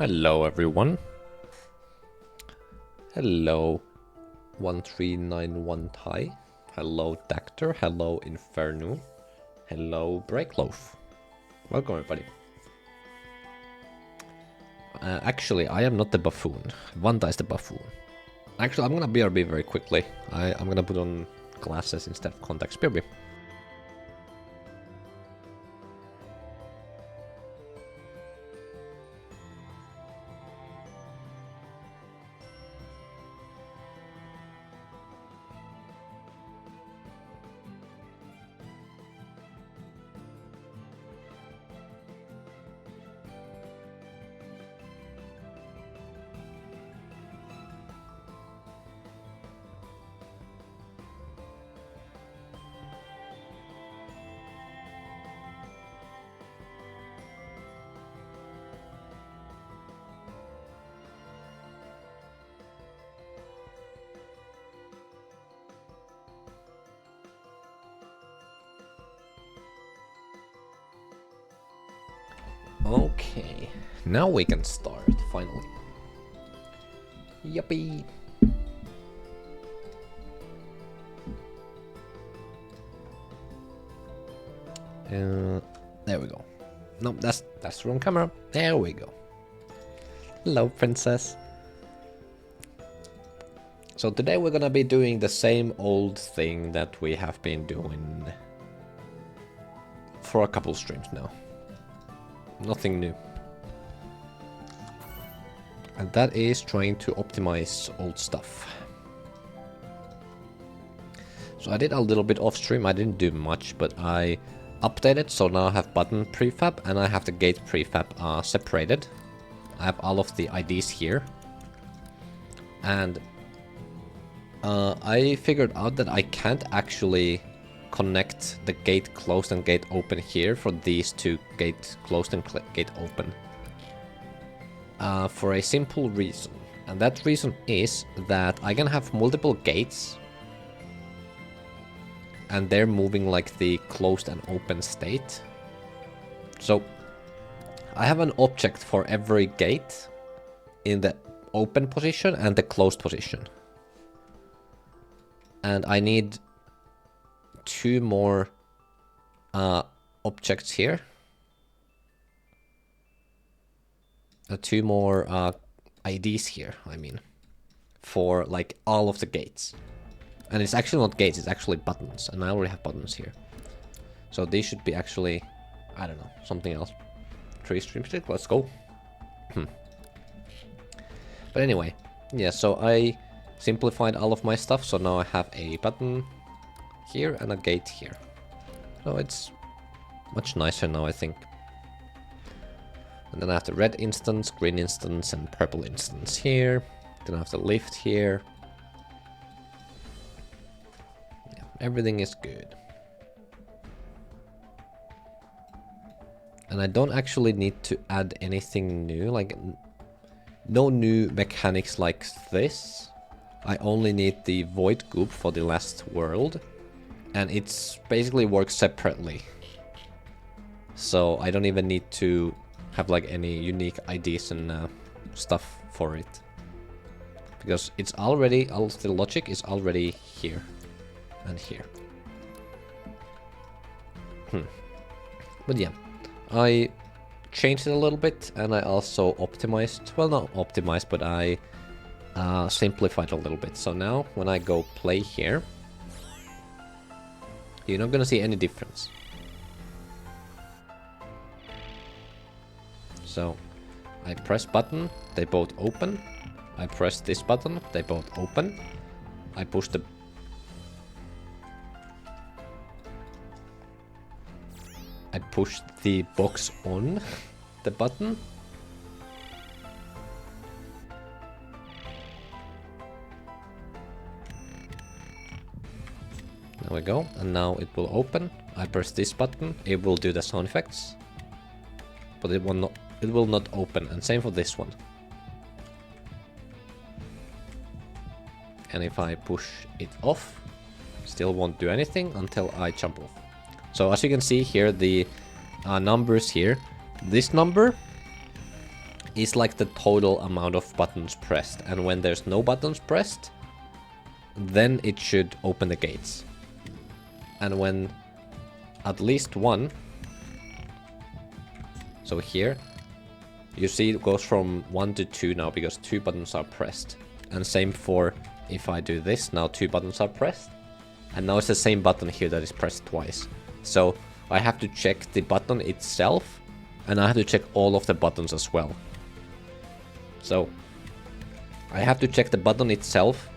Hello everyone. Hello 1391 Thai. Hello Dactor. Hello Inferno. Hello Breakloaf. Welcome everybody. Actually, I am not the buffoon. Vanta is the buffoon. Actually, I'm gonna BRB very quickly. I'm gonna put on glasses instead of contacts. BRB. Okay, now we can start, finally. Yuppie! There we go. No, that's the wrong camera. There we go. Hello, princess. So today we're gonna be doing the same old thing that we have been doing for a couple streams now. Nothing new. And that is trying to optimize old stuff. So I did a little bit off stream, I didn't do much, but I updated, so now I have button prefab and I have the gate prefab separated. I have all of the IDs here. And I figured out that I can't actually connect the gate closed and gate open here for these two, gate closed and gate open. For a simple reason. And that reason is that I can have multiple gates and they're moving like the closed and open state. So I have an object for every gate in the open position and the closed position. And I need two more objects here. Two more IDs here, I mean, for like all of the gates. And it's actually not gates, it's actually buttons, and I already have buttons here. So these should be actually, I don't know, something else. 3 stream stick, let's go. But anyway, yeah, so I simplified all of my stuff, so now I have a button here and a gate here. So it's much nicer now, I think. And then I have the red instance, green instance, and purple instance here. Then I have the lift here. Yeah, everything is good. And I don't actually need to add anything new, like no new mechanics like this. I only need the void goop for the last world. And it's basically works separately. So I don't even need to have like any unique IDs and stuff for it. Because it's already, all the logic is already here and here. But yeah, I changed it a little bit and I also optimized, well not optimized, but I simplified a little bit. So now when I go play here, you're not gonna see any difference. So I press button, they both open. I press this button, they both open. I push the box on the button. There we go, and now it will open. I press this button, it will do the sound effects. But it will not open, and same for this one. And if I push it off, still won't do anything until I jump off. So as you can see here, the numbers here, this number is like the total amount of buttons pressed. And when there's no buttons pressed, then it should open the gates. And when at least one, so here, you see it goes from 1 to 2 now because 2 buttons are pressed. And same for if I do this, now 2 buttons are pressed. And now it's the same button here that is pressed twice. So I have to check the button itself, and I have to check all of the buttons as well. So I have to check the button itself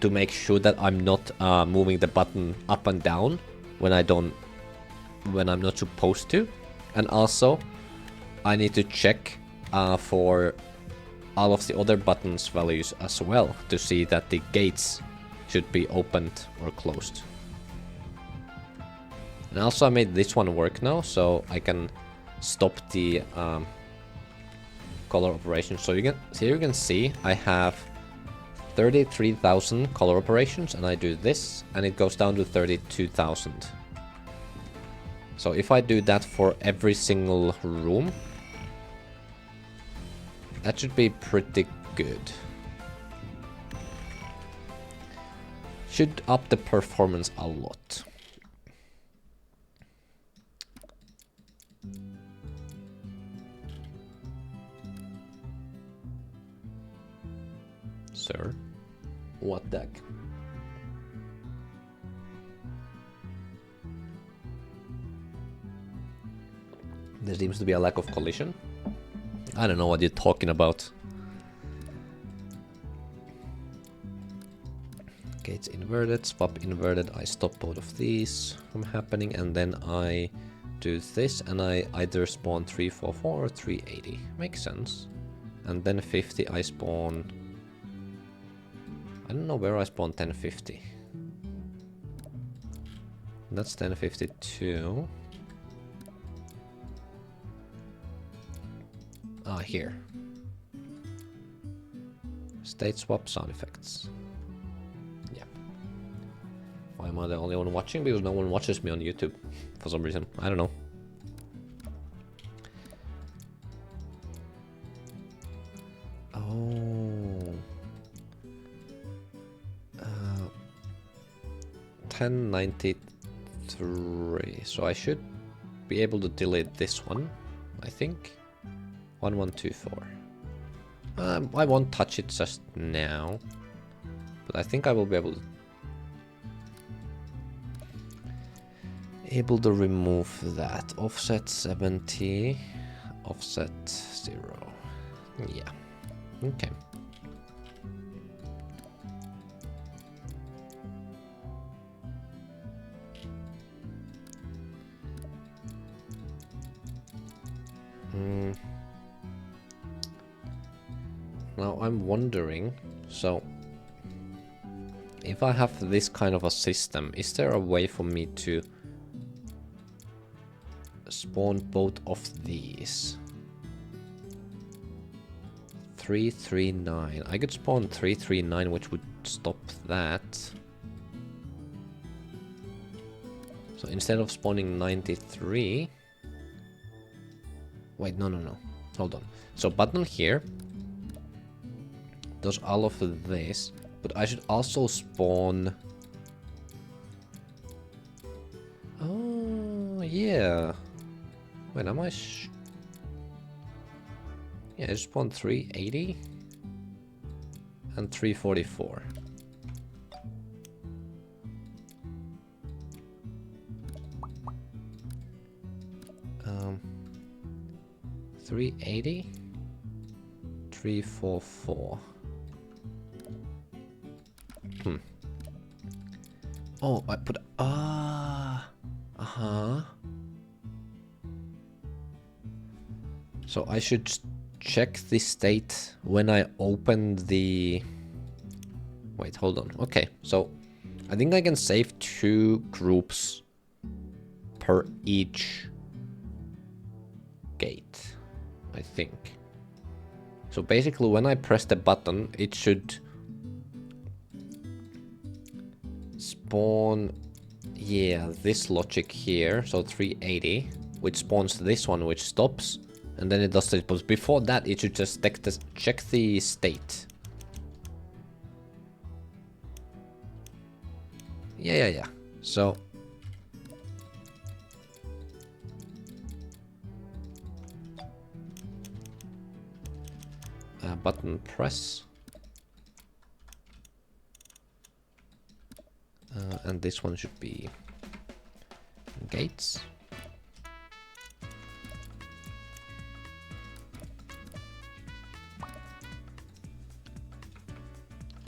to make sure that I'm not moving the button up and down when I'm not supposed to. And also I need to check for all of the other buttons values as well to see that the gates should be opened or closed. And also I made this one work now, so I can stop the color operations. So here you can see I have 33,000 color operations, and I do this and it goes down to 32,000. So if I do that for every single room, that should be pretty good. Should up the performance a lot. Sir, what the heck? There seems to be a lack of collision. I don't know what you're talking about. Gates inverted, swap inverted. I stop both of these from happening, and then I do this, and I either spawn 344 or 380. Makes sense. And then 50 I spawn... I don't know where I spawn 1050. That's 1052. Ah, here. State swap sound effects. Yeah. Why am I the only one watching? Because no one watches me on YouTube for some reason. I don't know. Oh. 1093. So I should be able to delete this one, I think. 1124. I won't touch it just now, but I think I will be able to remove that. Offset 70, offset 0. Yeah. Okay. Now I'm wondering, so if I have this kind of a system, is there a way for me to spawn both of these? 339. I could spawn 339, which would stop that. So instead of spawning 93... Wait, no. Hold on. So button here does all of this, but I should also spawn... Oh, yeah. Wait, am I... Yeah, I spawned 380 and 344. 380, 344. Oh, I put So I should check the state when I open the... Wait, hold on. Okay, so I think I can save 2 groups per each gate, I think. So basically when I press the button, it should spawn, yeah, this logic here, so 380, which spawns this one, which stops, And then it does it, but before that it should just check the state. Yeah. So button press. And this one should be gates.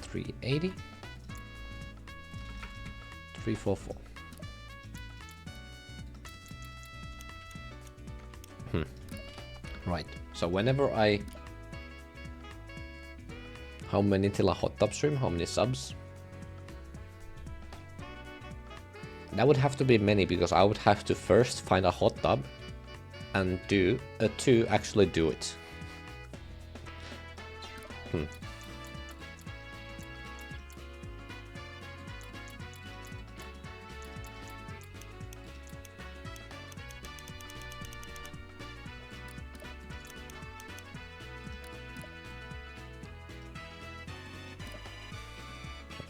$380. 344. Right. So whenever how many till a hot tub stream? How many subs? That would have to be many, because I would have to first find a hot tub and to actually do it.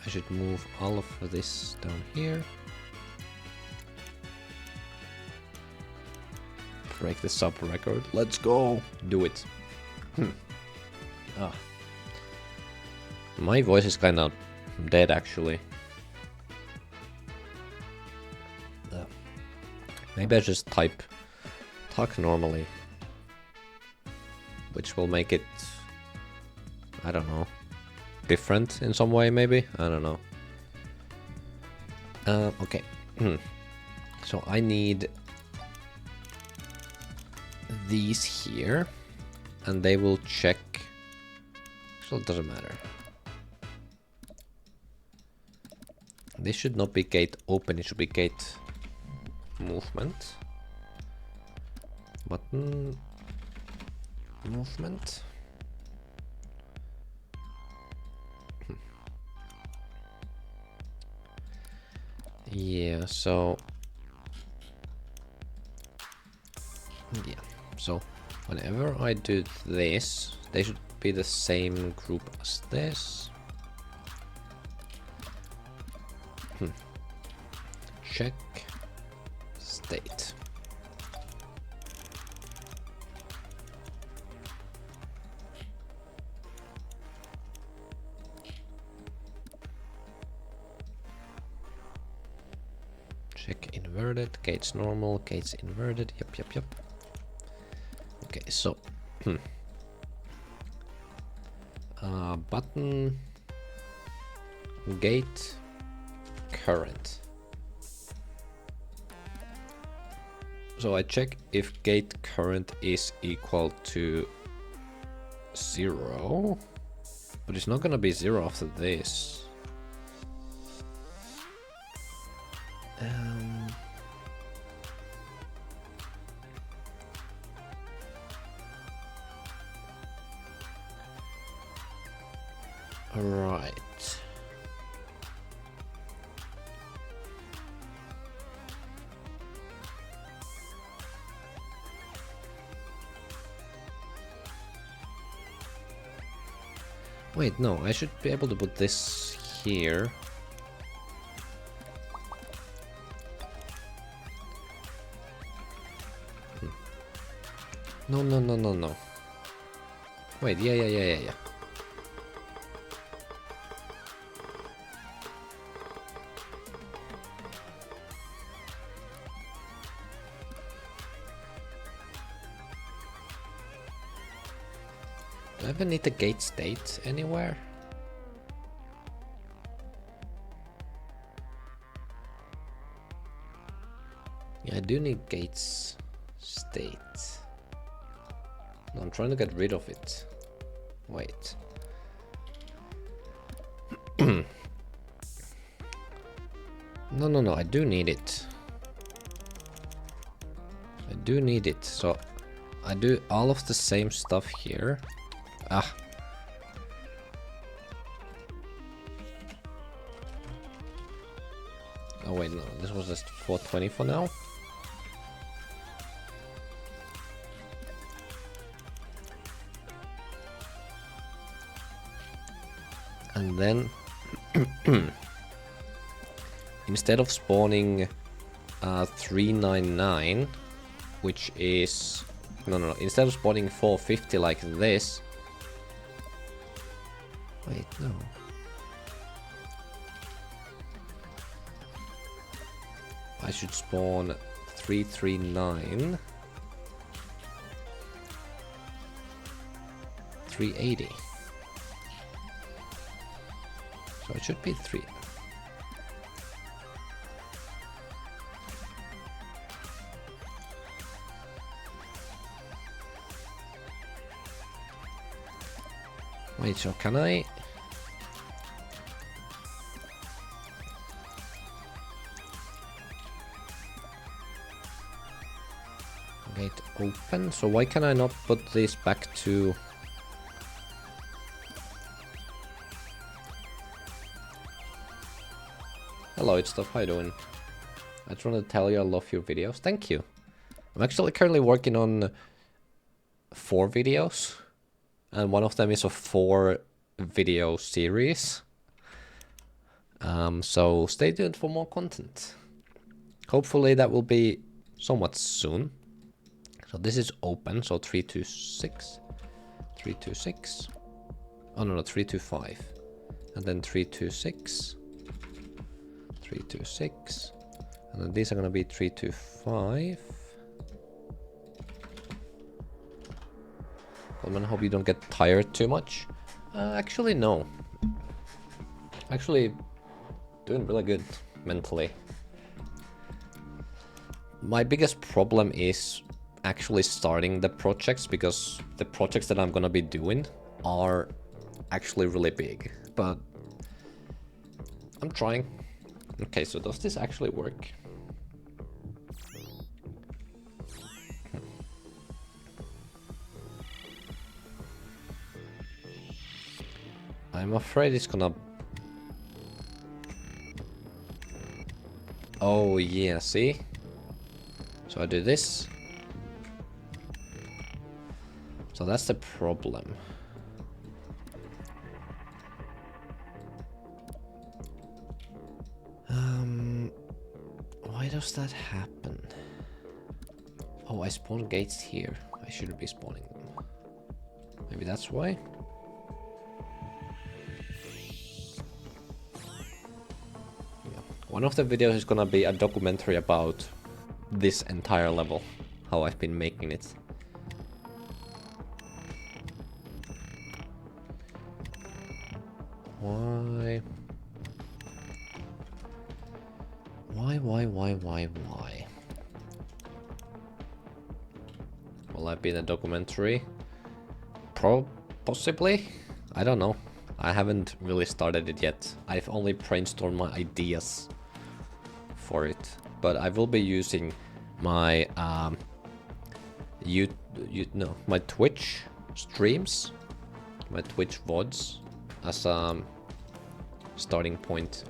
I should move all of this down here. Break the sub record. Let's go. Do it. My voice is kind of dead, actually. Maybe I just talk normally, which will make it, I don't know, different in some way, maybe? I don't know. Okay. So I need these here, and they will check. So it doesn't matter. This should not be gate open, it should be gate movement. Button movement. Yeah, so yeah. So whenever I do this, they should be the same group as this. Check state. Check inverted, gates normal, gates inverted. Yep. Okay, so button gate current. So I check if gate current is equal to 0, but it's not gonna be 0 after this. Right. Wait, no, I should be able to put this here. No. Wait, yeah. Do I even need the gate state anywhere? Yeah, I do need gates state. No, I'm trying to get rid of it. Wait. No, I do need it. I do need it, so I do all of the same stuff here. Ah. Oh wait, no, this was just 420 for now. And then instead of spawning 399, which is no, instead of spawning 450 like this. Wait, no. I should spawn 339. 380. So it should be 3. Wait, so can I? Gate open. So why can I not put this back to? Hello, it's stuff. How you doing? I just want to tell you I love your videos. Thank you. I'm actually currently working on 4 videos. And one of them is a 4-video series. So stay tuned for more content. Hopefully that will be somewhat soon. So this is open, so 326. 326. Oh no, 325. And then 326. 326. And then these are gonna be 325. I hope you don't get tired too much. Actually, no. Actually, doing really good mentally. My biggest problem is actually starting the projects, because the projects that I'm gonna be doing are actually really big. But I'm trying. Okay, so does this actually work? I'm afraid it's gonna... Oh yeah, see? So I do this. So that's the problem. Why does that happen? Oh, I spawn gates here. I shouldn't be spawning them. Maybe that's why? One of the videos is gonna be a documentary about this entire level, how I've been making it. Why? Why? Will I be in a documentary? Possibly? I don't know. I haven't really started it yet. I've only brainstormed my ideas for it, but I will be using my my Twitch streams, my Twitch VODs as a starting point.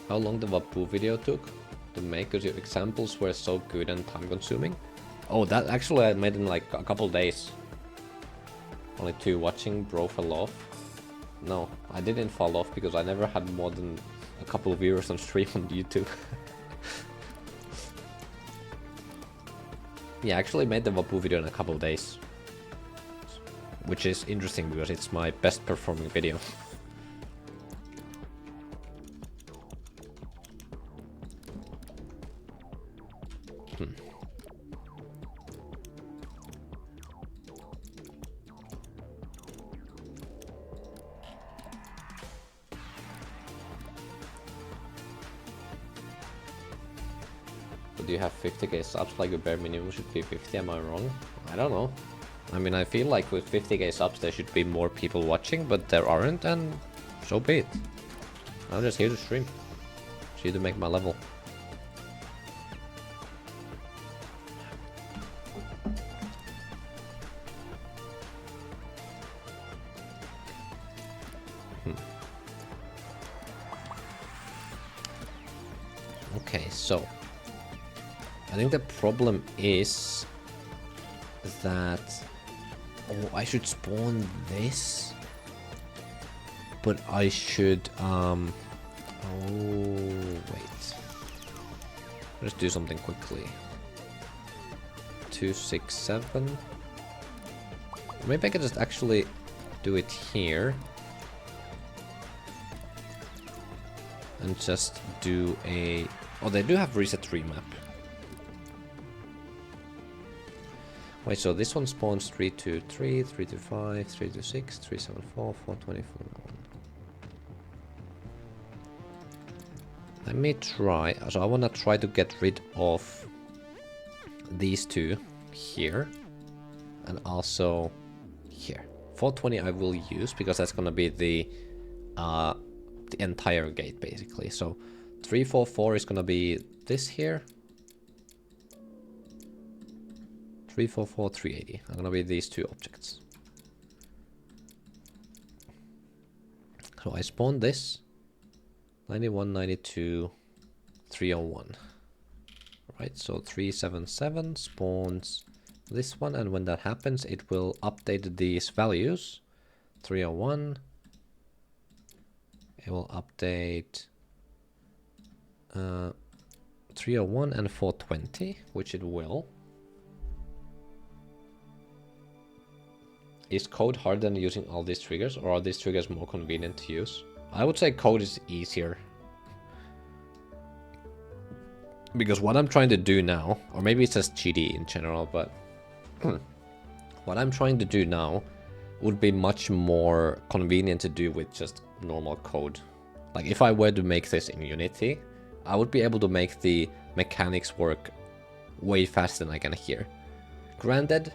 How long the Wapoo video took to make? Because your examples were so good and time consuming. Oh, that actually I made in like a couple days. Only 2 watching, bro fell off. No, I didn't fall off because I never had more than a couple of viewers on stream on YouTube. Yeah, I actually made the Wapoo video in a couple of days. Which is interesting because it's my best performing video. Do you have 50k subs, like a bare minimum should be 50, am I wrong? I don't know. I mean, I feel like with 50k subs there should be more people watching, but there aren't, and so be it. I'm just here to stream. Just here to make my level. Okay, so I think the problem is that... Oh, I should spawn this. But I should... Oh, wait. Let's do something quickly. 2, 6, 7. Maybe I could just actually do it here. And just do a... Oh, they do have reset remap. Wait, so this one spawns 3, 2, 3, 3, 2, 5, 3, 2, 6, 3, 7, 4, 4, 24. Let me try. So I want to try to get rid of these two here. And also here. 420 I will use because that's going to be the entire gate basically. So 344 is going to be this here. 344, 380 are going to be these two objects. So I spawned this. 91, 92, 301. Right, so 377 spawns this one, and when that happens, it will update these values. 301. It will update 301 and 420, which it will. Is code harder than using all these triggers, or are these triggers more convenient to use? I would say code is easier. Because what I'm trying to do now, or maybe it's just GD in general, but what I'm trying to do now would be much more convenient to do with just normal code. Like if I were to make this in Unity, I would be able to make the mechanics work way faster than I can here. Granted,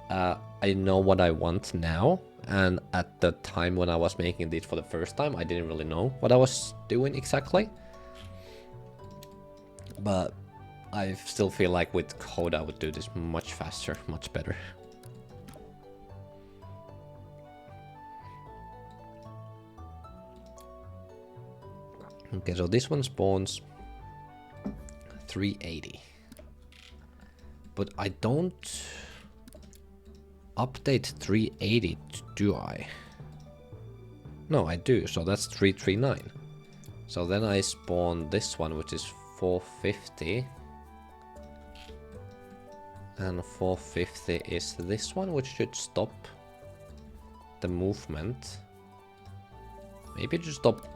I know what I want now, and at the time when I was making this for the first time, I didn't really know what I was doing exactly. But I still feel like with code I would do this much faster, much better. Okay, so this one spawns 380. But I don't update 380, do I? No, I do, so that's 339. So then I spawn this one, which is 450. And 450 is this one, which should stop the movement. Maybe just stop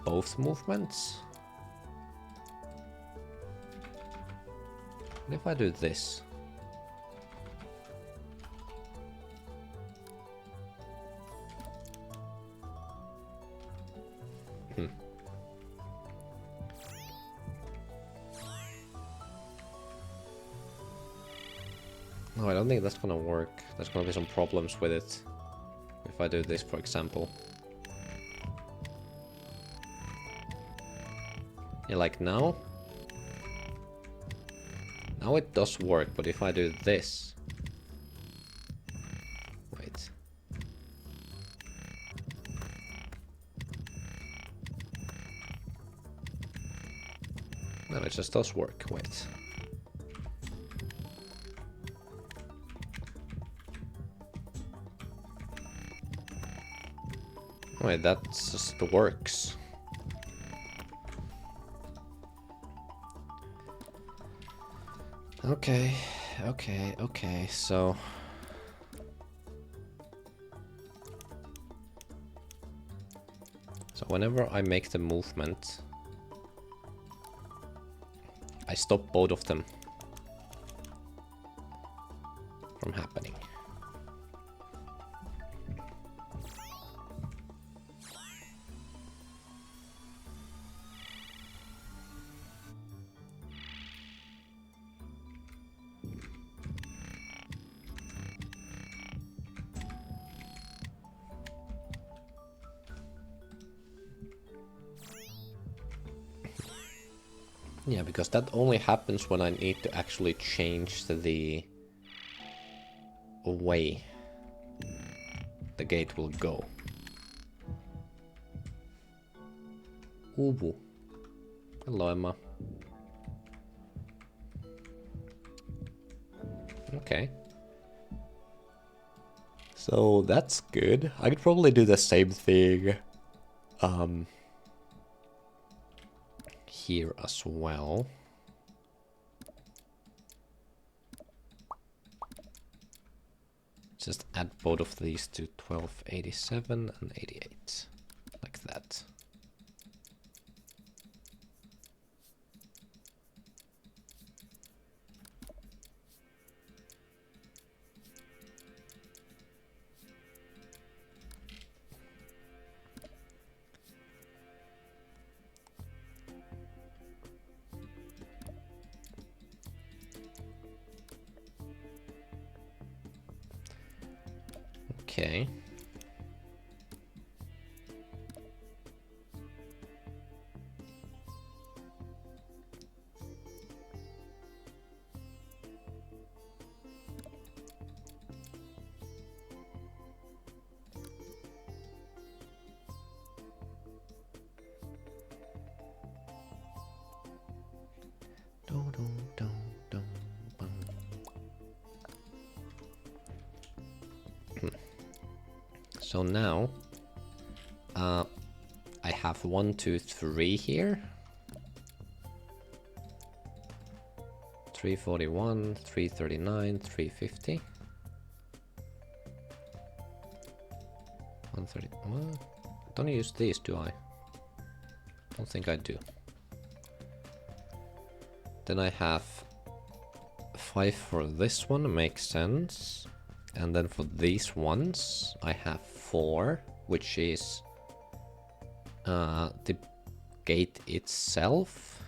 both movements. What if I do this? No, I don't think that's gonna work. There's gonna be some problems with it. If I do this, for example. Yeah, like now. Now it does work, but if I do this... Wait. No, it just does work. Wait. Wait, that just works. Okay, so... So whenever I make the movement, I stop both of them from happening. Yeah, because that only happens when I need to actually change the way the gate will go. Ubu. Hello, Emma. Okay. So that's good. I could probably do the same thing here as well. Just add both of these to 1287 and 88, like that. Okay. So now I have 1, 2, 3 here. 341, 339, 350. 130. Well, don't use these, do I? Don't think I do. Then I have 5 for this one, makes sense. And then for these ones, I have 4, which is the gate itself.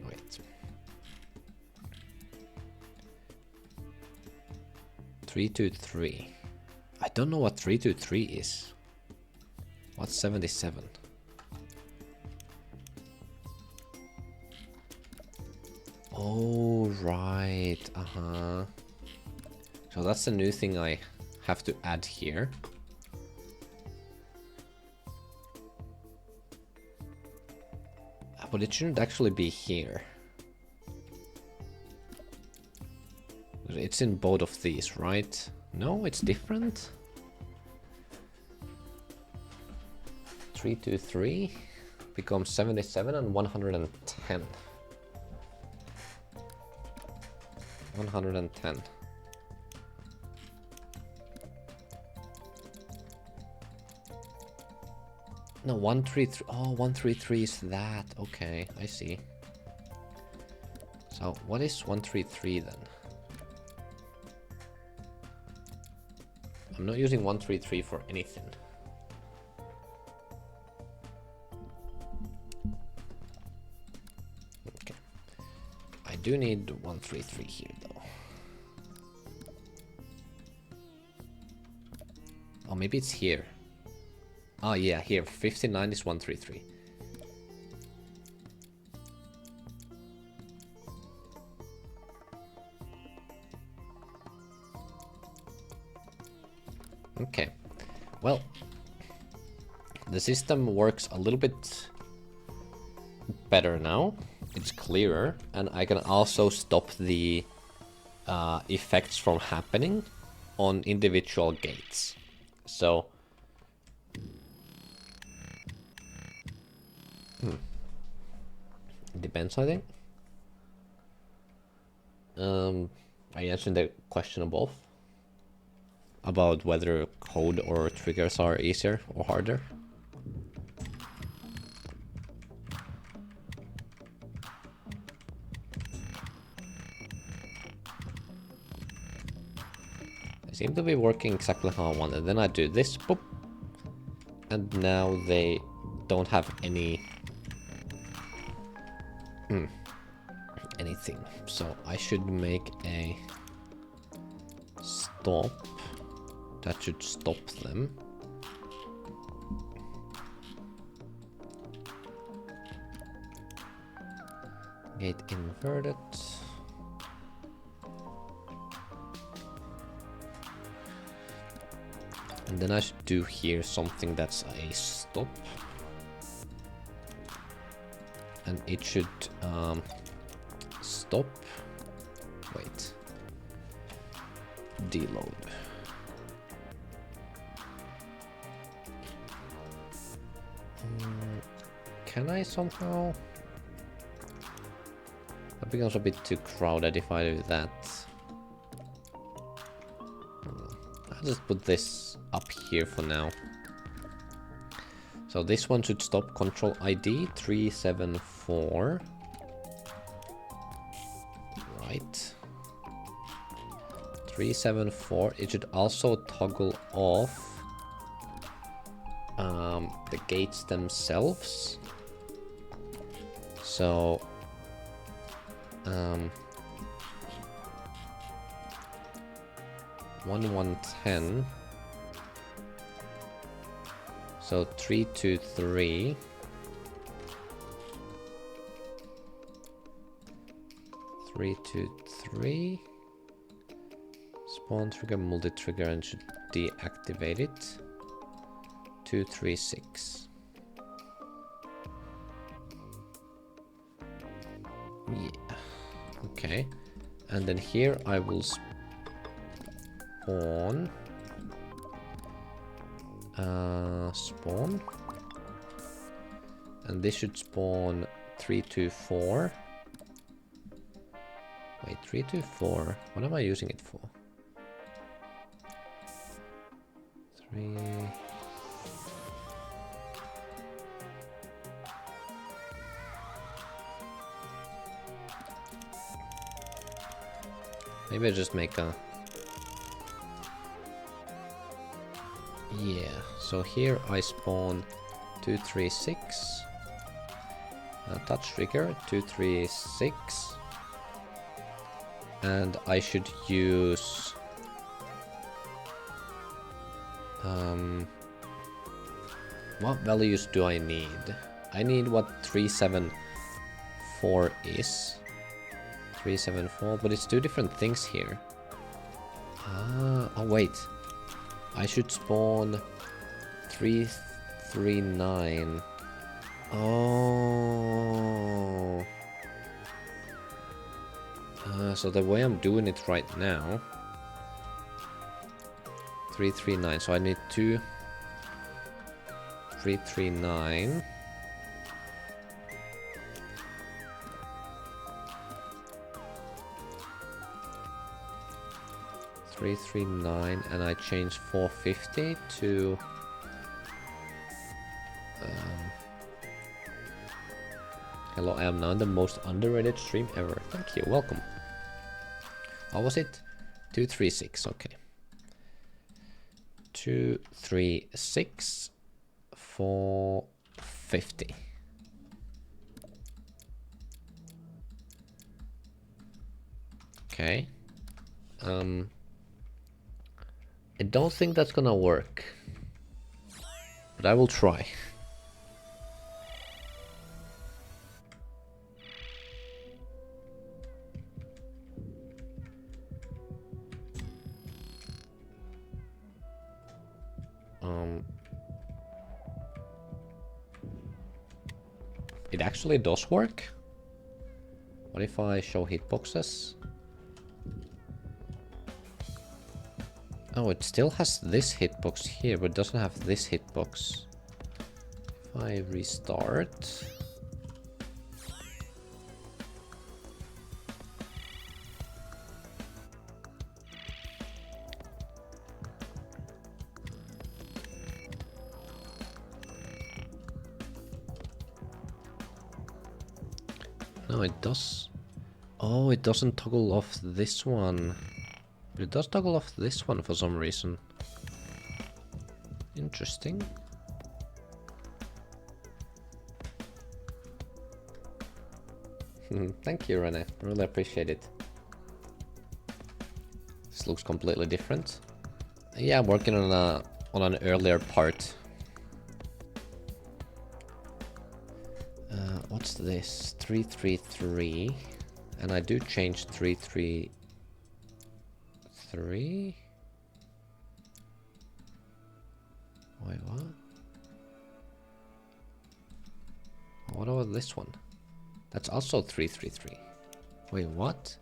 Wait. 323. I don't know what 323 is. What's 77? Oh, right. Uh-huh. So that's the new thing I have to add here. But it shouldn't actually be here. It's in both of these, right? No, it's different. 323 becomes 77 and 110. 110. No, 133. Oh, 133 is that. Okay, I see. So what is 133 then? I'm not using 133 for anything. Okay. I do need 133 here though. Oh, maybe it's here. Oh yeah, here. 59 is 133. Okay. Well, the system works a little bit better now. It's clearer, and I can also stop the effects from happening on individual gates. So it depends, I think. I answered the question above about whether code or triggers are easier or harder. They seem to be working exactly how I wanted. Then I do this, boop, and now they don't have any anything. So I should make a stop that should stop them. Gate inverted. And then I should do here something that's a stop. And it should stop. Wait. deload. Can I somehow? That becomes a bit too crowded if I do that. I'll just put this up here for now. So this one should stop control ID 374. Right. 374. It should also toggle off the gates themselves. So 1110. So 323. 323. Spawn trigger, multi-trigger, and should deactivate it. 236. Yeah. Okay. And then here I will spawn. Spawn. And this should spawn 324. Wait, 324. What am I using it for? 3. Maybe I just make a... Yeah, so here I spawn 236. Touch trigger 236. And I should use... what values do I need? I need what 374 is. 374, but it's two different things here. Oh wait. I should spawn 339. Oh. So the way I'm doing it right now, 339. So I need 339. And I change 450 to hello, I am now the most underrated stream ever. Thank you, welcome. What was it? 236, okay. 236 450. Okay. I don't think that's gonna work, but I will try. It actually does work. What if I show hitboxes? Oh, it still has this hitbox here, but it doesn't have this hitbox. If I restart... No, it does. Oh, it doesn't toggle off this one. But it does toggle off this one for some reason. Interesting. Thank you, Rene. Really appreciate it. This looks completely different. Yeah, I'm working on an earlier part. What's this? 333. And I do change 333. Wait, what? What about this one? That's also 333. Wait, what?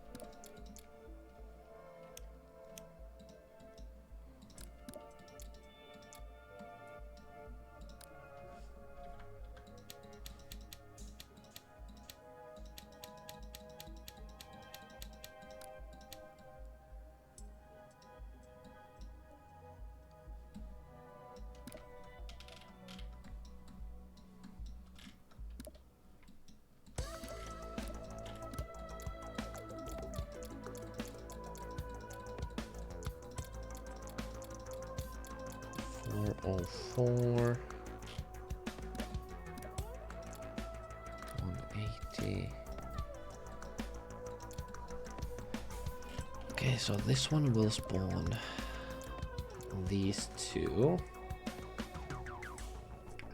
404. 180. Okay, so this one will spawn these two.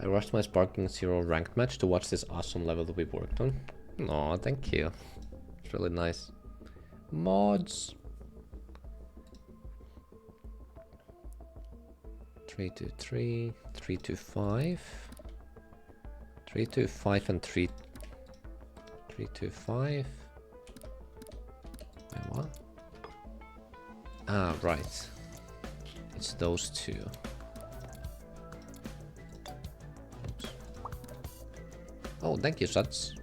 I rushed my Sparking Zero ranked match to watch this awesome level that we worked on. Aw, thank you. It's really nice. Mods. 323, 325, 325 and 325. Wait, what? Ah, right. It's those two. Oops. Oh, thank you, Suts.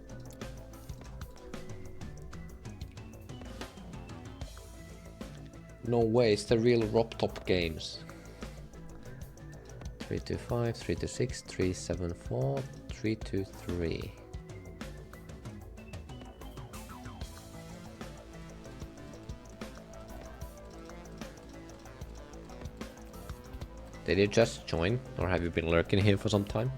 No way, it's the real RobTop games. 325, 326, 374, 323. Did you just join, or have you been lurking here for some time?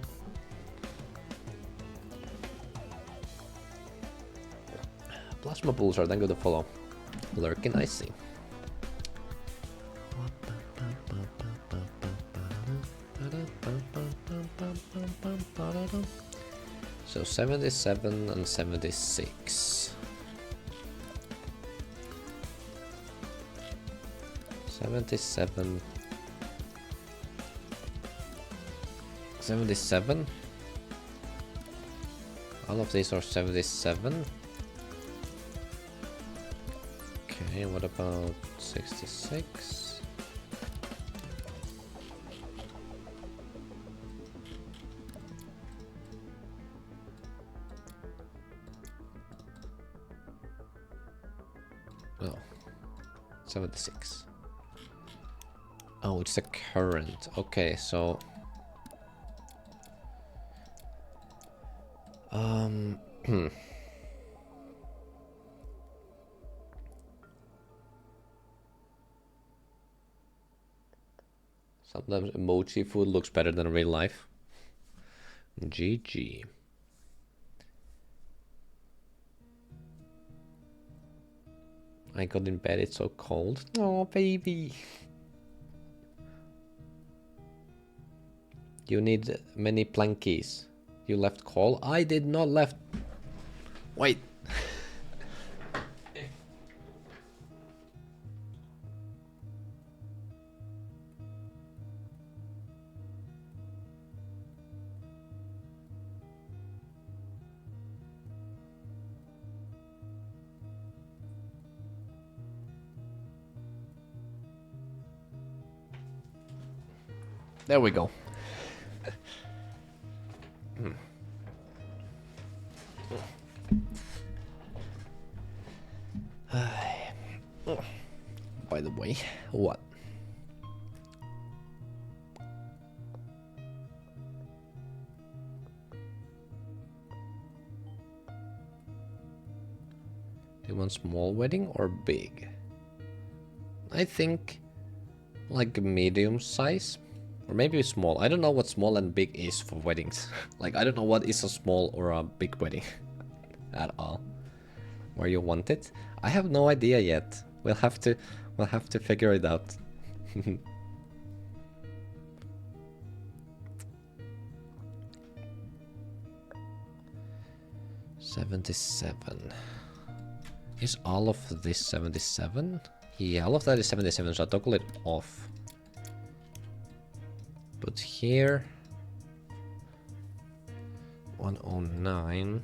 Plasma Pulsar, thank you for the follow. Lurking, I see. So 77 and 76. 77. 77. All of these are 77. Okay, what about 66? Oh, 76. Oh, it's the current. Okay, so sometimes emoji food looks better than real life. GG. I got in bed, it's so cold. Oh, baby. You need many plankies. You left call? I did not left. Wait. There we go. By the way, what? Do you want small wedding or big? I think like medium size. Or maybe small. I don't know what small and big is for weddings. Like, I don't know what is a small or a big wedding at all. Where you want it? I have no idea yet. We'll have to figure it out. 77. Is all of this 77? Yeah, all of that is 77, so I'll toggle it off. But here 109.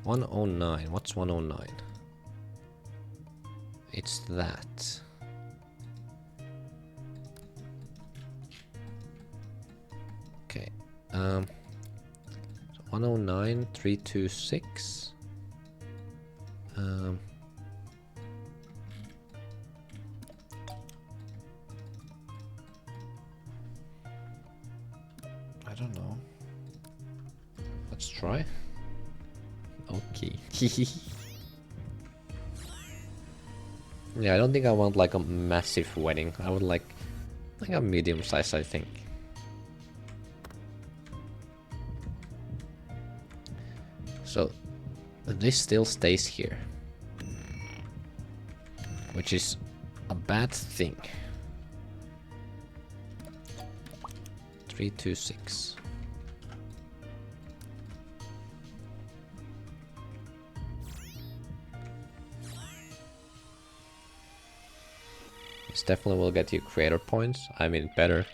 109. What's 109? It's that. Okay. So 109, 326. I don't know. Let's try. Okay. Yeah, I don't think I want like a massive wedding. I would like a medium size, I think. So this still stays here, which is a bad thing. 3, 2, 6. This definitely will get you creator points. I mean, better.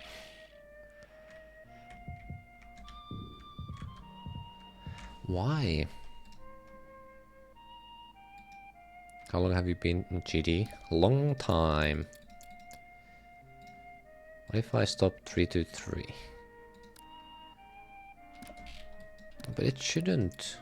Why? How long have you been in GD? Long time. What if I stop 3, 2, 3? But it shouldn't.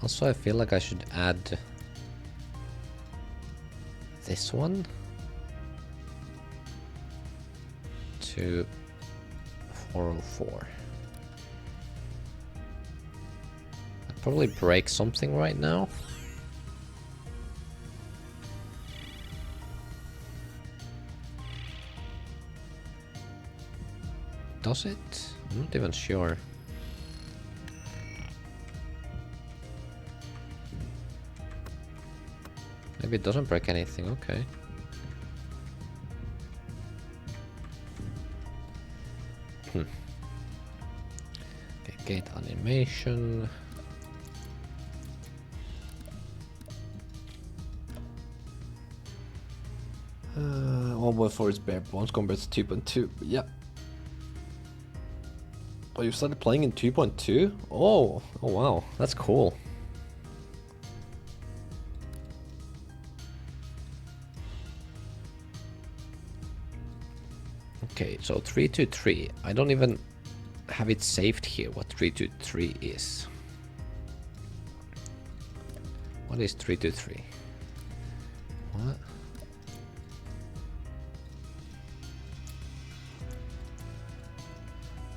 Also, I feel like I should add this one to 404. I'd probably break something right now. Does it? I'm not even sure. Maybe it doesn't break anything, okay. Okay, gate animation. One for its bare bones compared to 2.2. Yeah. Oh, you started playing in 2.2? Oh wow, that's cool. Okay, so 323. I don't even have it saved here what 323 is. What is 323? What?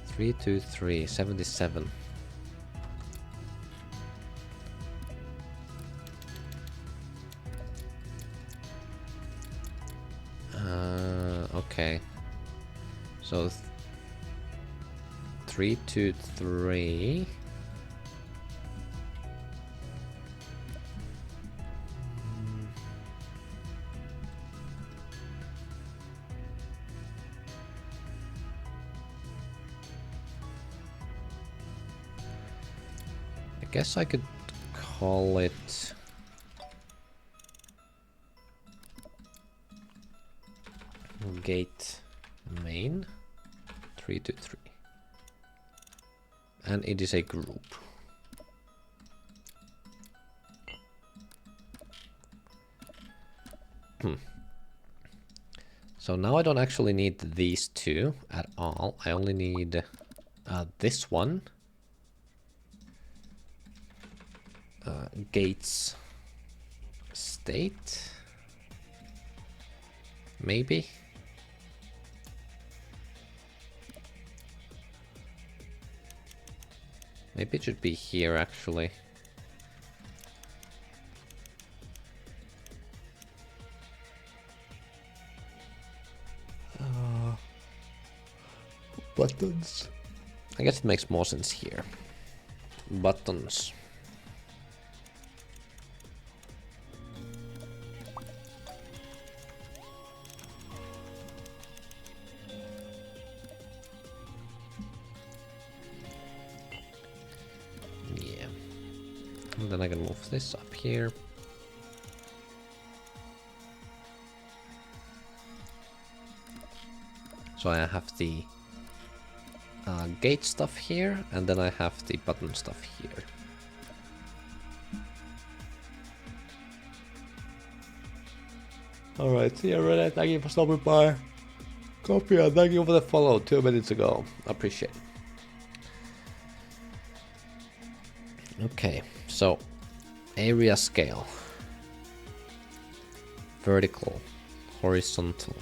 Three, 2, 3, 77. Okay. So 3, 2, 3. I guess I could call it gate main 3, 2, 3, and it is a group. So now I don't actually need these two at all. I only need this one. Gates state. Maybe. Maybe it should be here actually. Buttons. I guess it makes more sense here. Buttons. Yeah. And then I can move this up here. So I have the gate stuff here, and then I have the button stuff here. Alright, see you, Reddit. Thank you for stopping by. Copy and thank you for the follow 2 minutes ago. Appreciate it. Okay, so area scale. Vertical. Horizontal.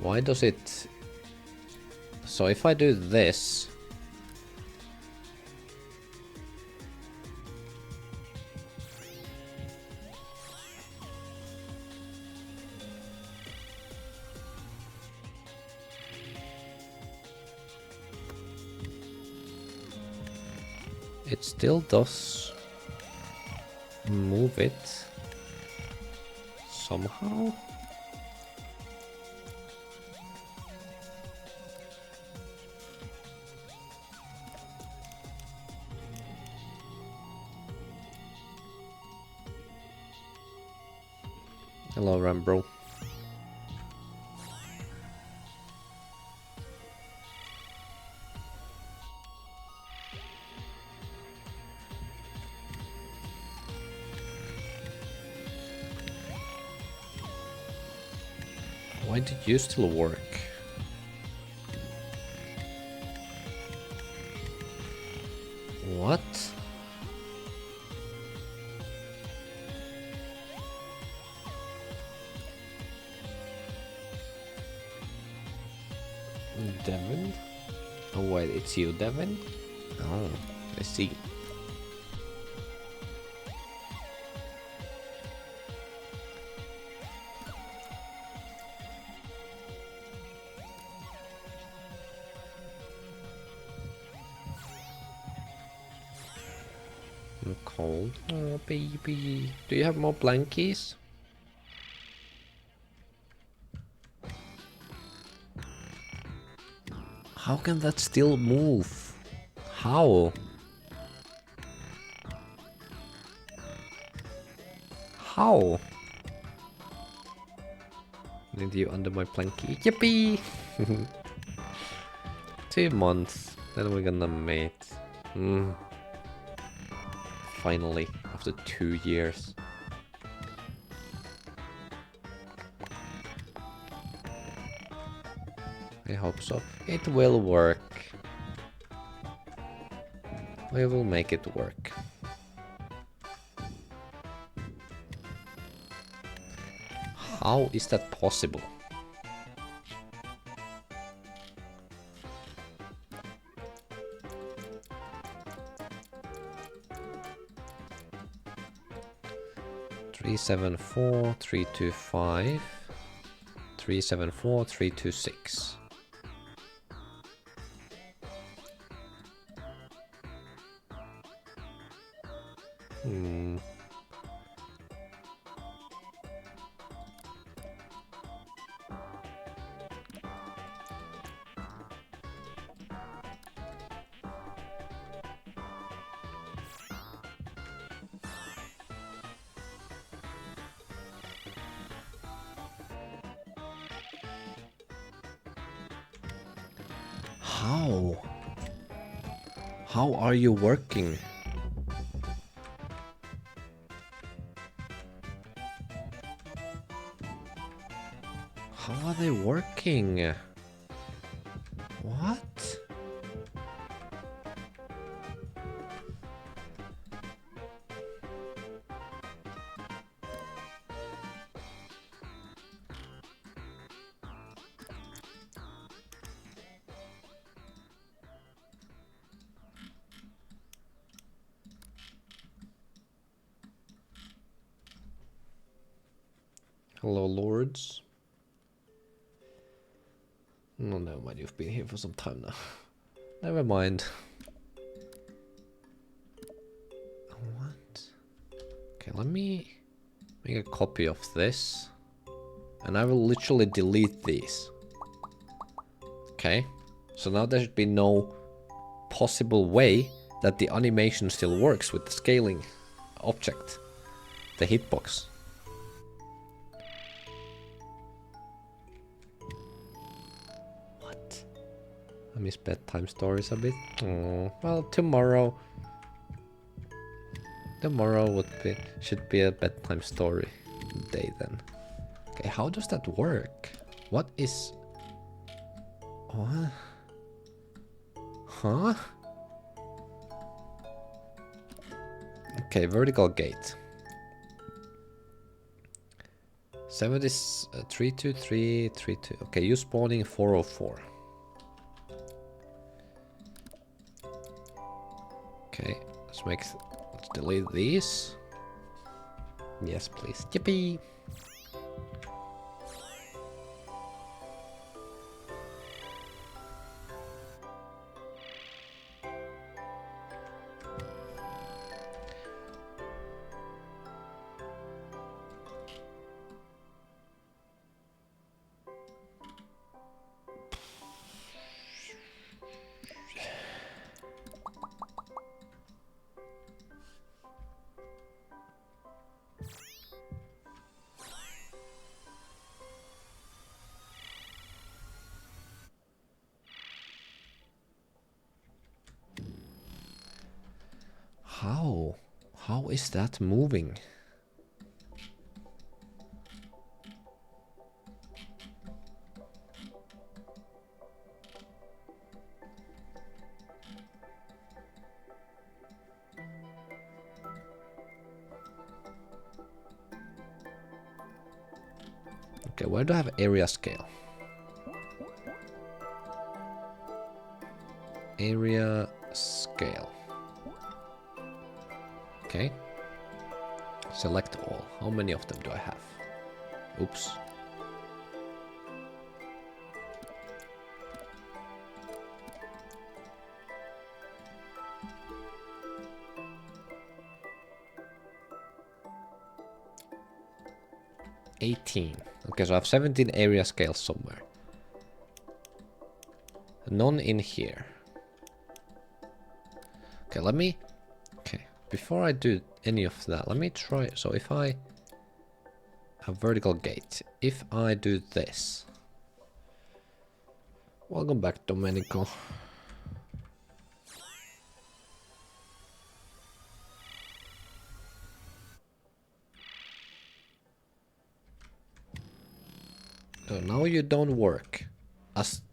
Why does it... So if I do this... It still does move it somehow. Hello, Rambro. Why did you still work? What? Devin? Oh wait, it's you, Devin? Oh, I see. I'm cold. Oh, baby. Do you have more blankies? How can that still move? How? How? Need you under my blankie. Yippee! 2 months. Then we're gonna mate. Finally, after 2 years. I hope so. It will work. We will make it work. How is that possible? Three 7 4 3 2 5 3 7 4 3 2 6. How? How are you working? How are they working? What? Hello, lords. No, never mind. You've been here for some time now. Never mind. What? Okay, let me make a copy of this. And I will literally delete these. Okay. So now there should be no possible way that the animation still works with the scaling object. The hitbox. I miss bedtime stories a bit. Oh, well, tomorrow should be a bedtime story day then. Okay, how does that work? What is... What? Huh? Okay, vertical gate. 32332. Okay, you spawning 404. Okay, let's delete these. Yes, please. Yippee! How? How is that moving? Okay, where do I have area scale? Area scale. Okay. Select all. How many of them do I have? Oops. $18. Okay, so I have 17 area scales somewhere. None in here. Okay, let me... Okay, before I do any of that, let me try... So if I have vertical gate, if I do this... Welcome back, Domenico. So now you don't work. As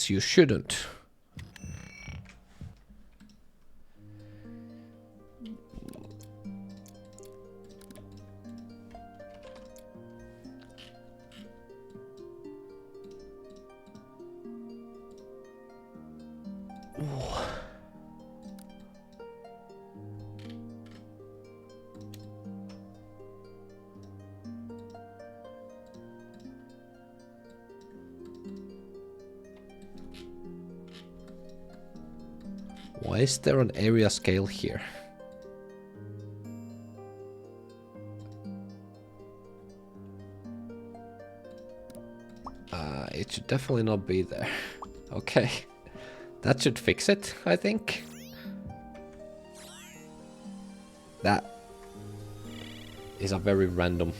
you shouldn't. Why is there an area scale here? It should definitely not be there. Okay. That should fix it, I think. That is a very random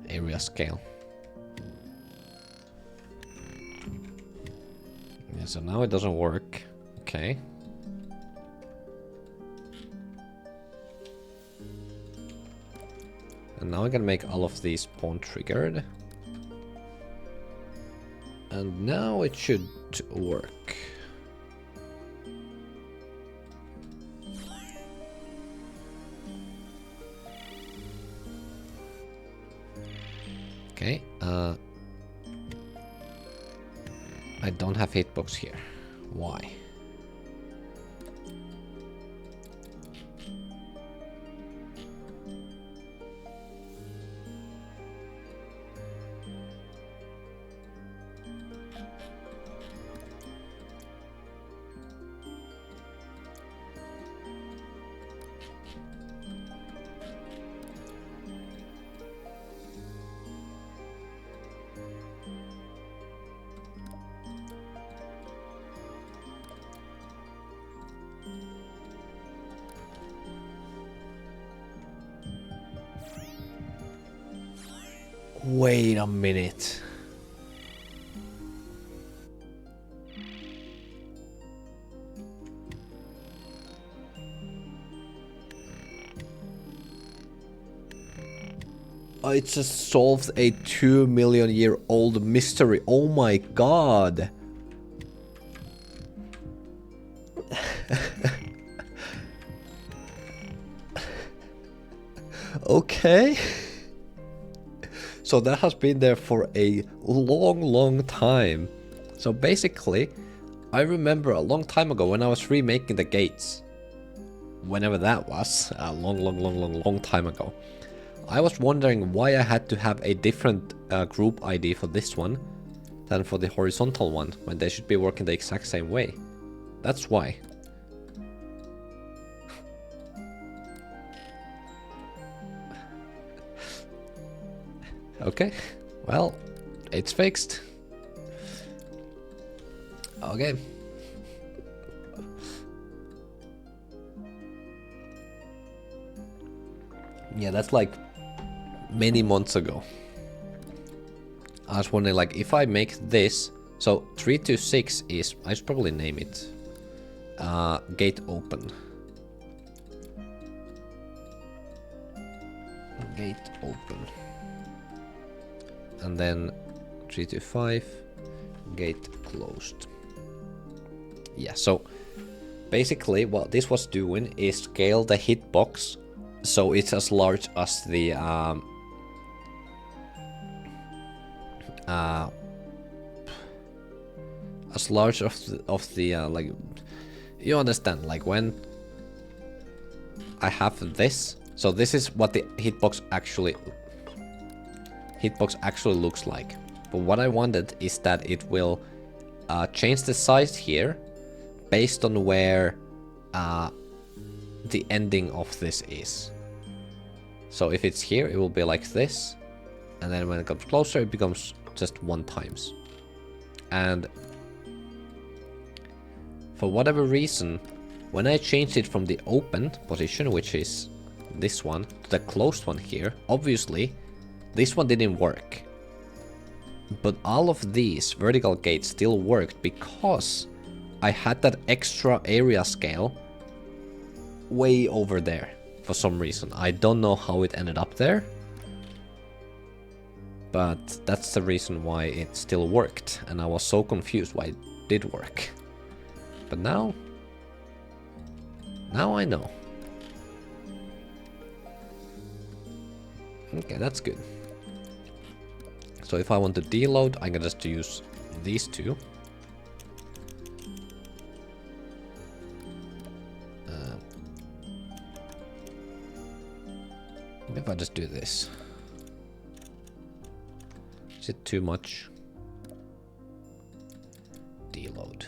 area scale. Yeah, so now it doesn't work. Okay. And now I can make all of these pawn triggered. And now it should work. Okay, I don't have hitbox here. Why? Wait a minute. I just solved a 2 million-year-old mystery. Oh my god. Okay. So that has been there for a long time. So basically, I remember a long time ago when I was remaking the gates. Whenever that was, a long time ago. I was wondering why I had to have a different group ID for this one than for the horizontal one, when they should be working the exact same way. That's why. Okay, well, it's fixed. Okay. Yeah, that's like many months ago. I was wondering, like, if I make this, so 326 is, I should probably name it gate open. Gate open. And then 325 gate closed. Yeah, so basically what this was doing is scale the hitbox so it's as large as the as large of the like, you understand, like when I have this, so this is what the hitbox actually looks like. But what I wanted is that it will change the size here based on where the ending of this is. So if it's here, it will be like this, and then when it comes closer, it becomes just 1 times. And for whatever reason, when I changed it from the open position, which is this one, to the closed one here, obviously this one didn't work. But all of these vertical gates still worked because I had that extra area scale way over there for some reason. I don't know how it ended up there, but that's the reason why it still worked, and I was so confused why it did work. But now I know. Okay, that's good. So if I want to deload, I can just use these two. If I just do this. Is it too much? Deload.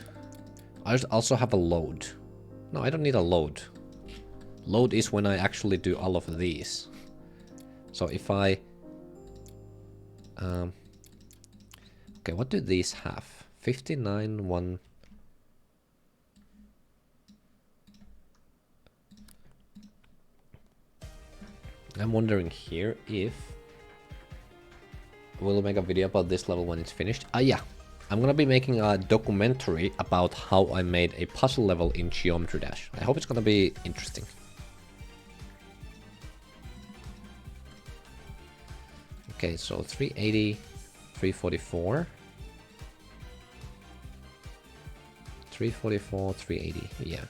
I also have a load. No, I don't need a load. Load is when I actually do all of these. So if I... okay, what do these have? 59, 1... I'm wondering here if we'll make a video about this level when it's finished. Yeah, I'm gonna be making a documentary about how I made a puzzle level in Geometry Dash. I hope it's gonna be interesting. Okay, so 380, 344, 344, 380, yeah.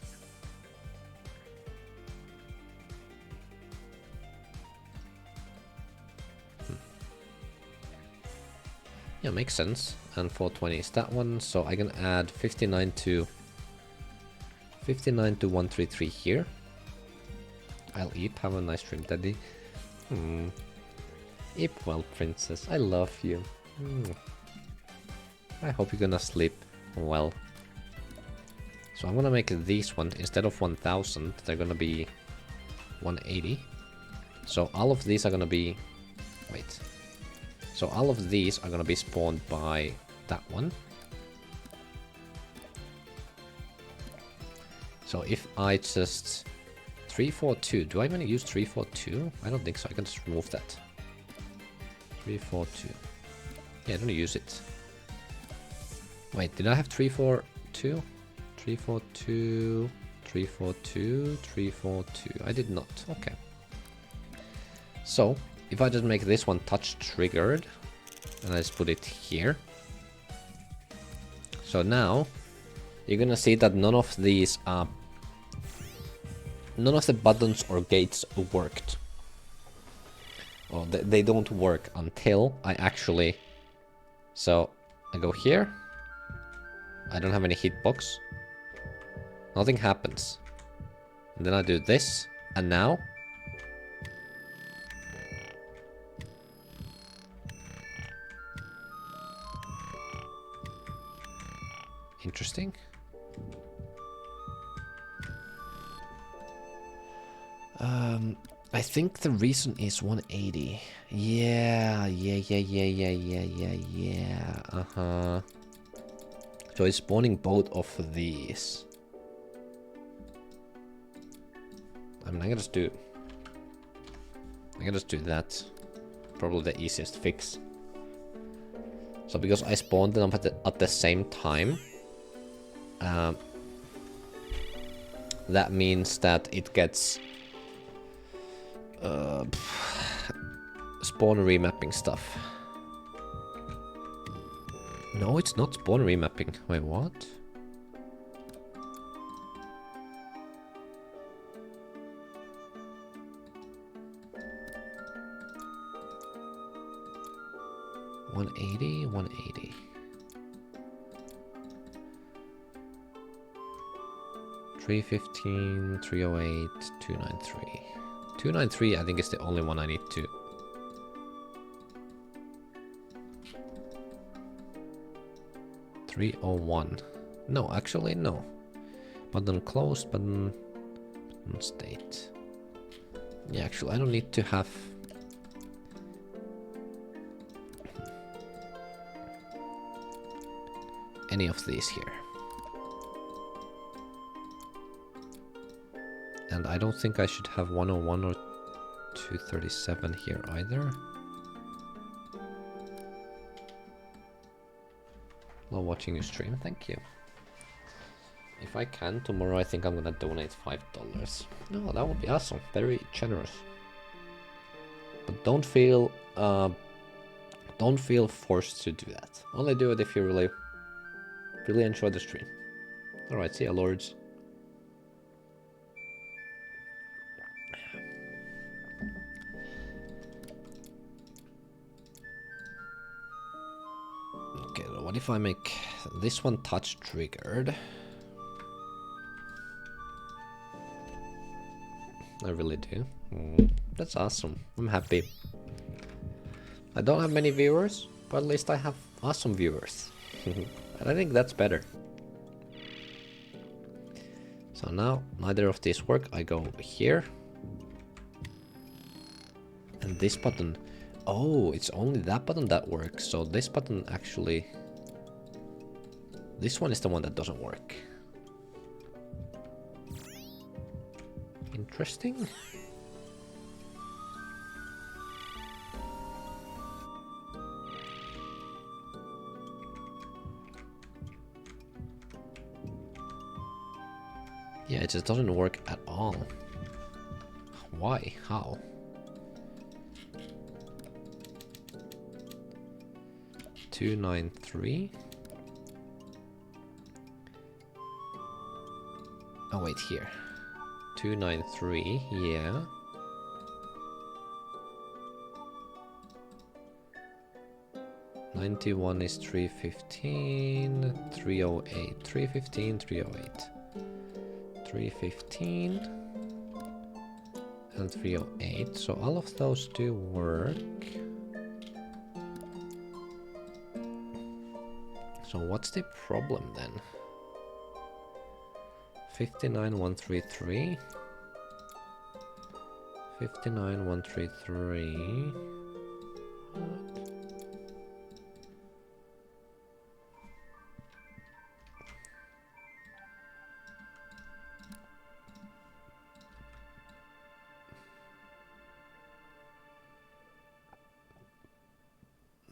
Yeah, makes sense. And 420 is that one, so I can add 59 to 133 here. I'll eat. Have a nice dream, Daddy. Eat well, princess. I love you. I hope you're gonna sleep well. So I'm gonna make these ones, instead of 1000, they're gonna be 180. So all of these are gonna be... wait. So all of these are gonna be spawned by that one. So if I just... 342, do I even use 342? I don't think so, I can just remove that. 342. Yeah, I don't use it. Wait, did I have 342? 342, 342, 342. I did not. Okay. So, if I just make this one touch triggered, and I just put it here. So now, you're gonna see that none of these, none of the buttons or gates worked. Well, they don't work until I actually... So, I go here. I don't have any hitbox. Nothing happens. And then I do this, and now... Interesting. I think the reason is 180. Yeah. Uh-huh. So it's spawning both of these. I mean, I can just do that. Probably the easiest fix. So because I spawned them at the same time, that means that it gets spawn remapping stuff. No, it's not spawn remapping. Wait, what? $180, $180. 315, 308, 293. 293, I think, is the only one I need to. $301. No, actually, no. Button closed, button state. Yeah, actually, I don't need to have. Any of these here. And I don't think I should have 101 or 237 here either. Love watching your stream, thank you. If I can, tomorrow I think I'm gonna donate $5. No, that would be awesome. Very generous. But don't feel forced to do that. Only do it if you really enjoy the stream. Alright, see ya, lords. Okay, what if I make this one touch triggered? I really do. That's awesome. I'm happy. I don't have many viewers, but at least I have awesome viewers. And I think that's better. So now, neither of these work. I go here. And this button... Oh, it's only that button that works. So this button actually... This one is the one that doesn't work. Interesting. Yeah, it just doesn't work at all. Why? How? $293. Oh wait, here. 293, yeah. $91 is 315, 308, 315, 308. 315 and 308, so all of those do work. So what's the problem then? 59133, 59133.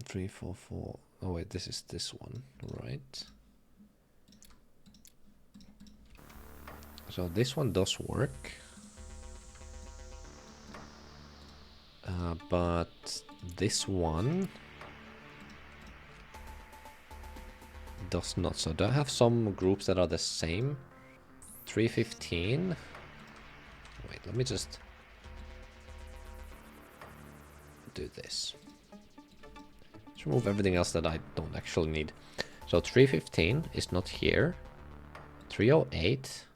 344. Oh wait, this is this one, right? So this one does work. But this one does not. So do I have some groups that are the same? 315. Wait, let me just do this. Let's remove everything else that I don't actually need. So 315 is not here. 308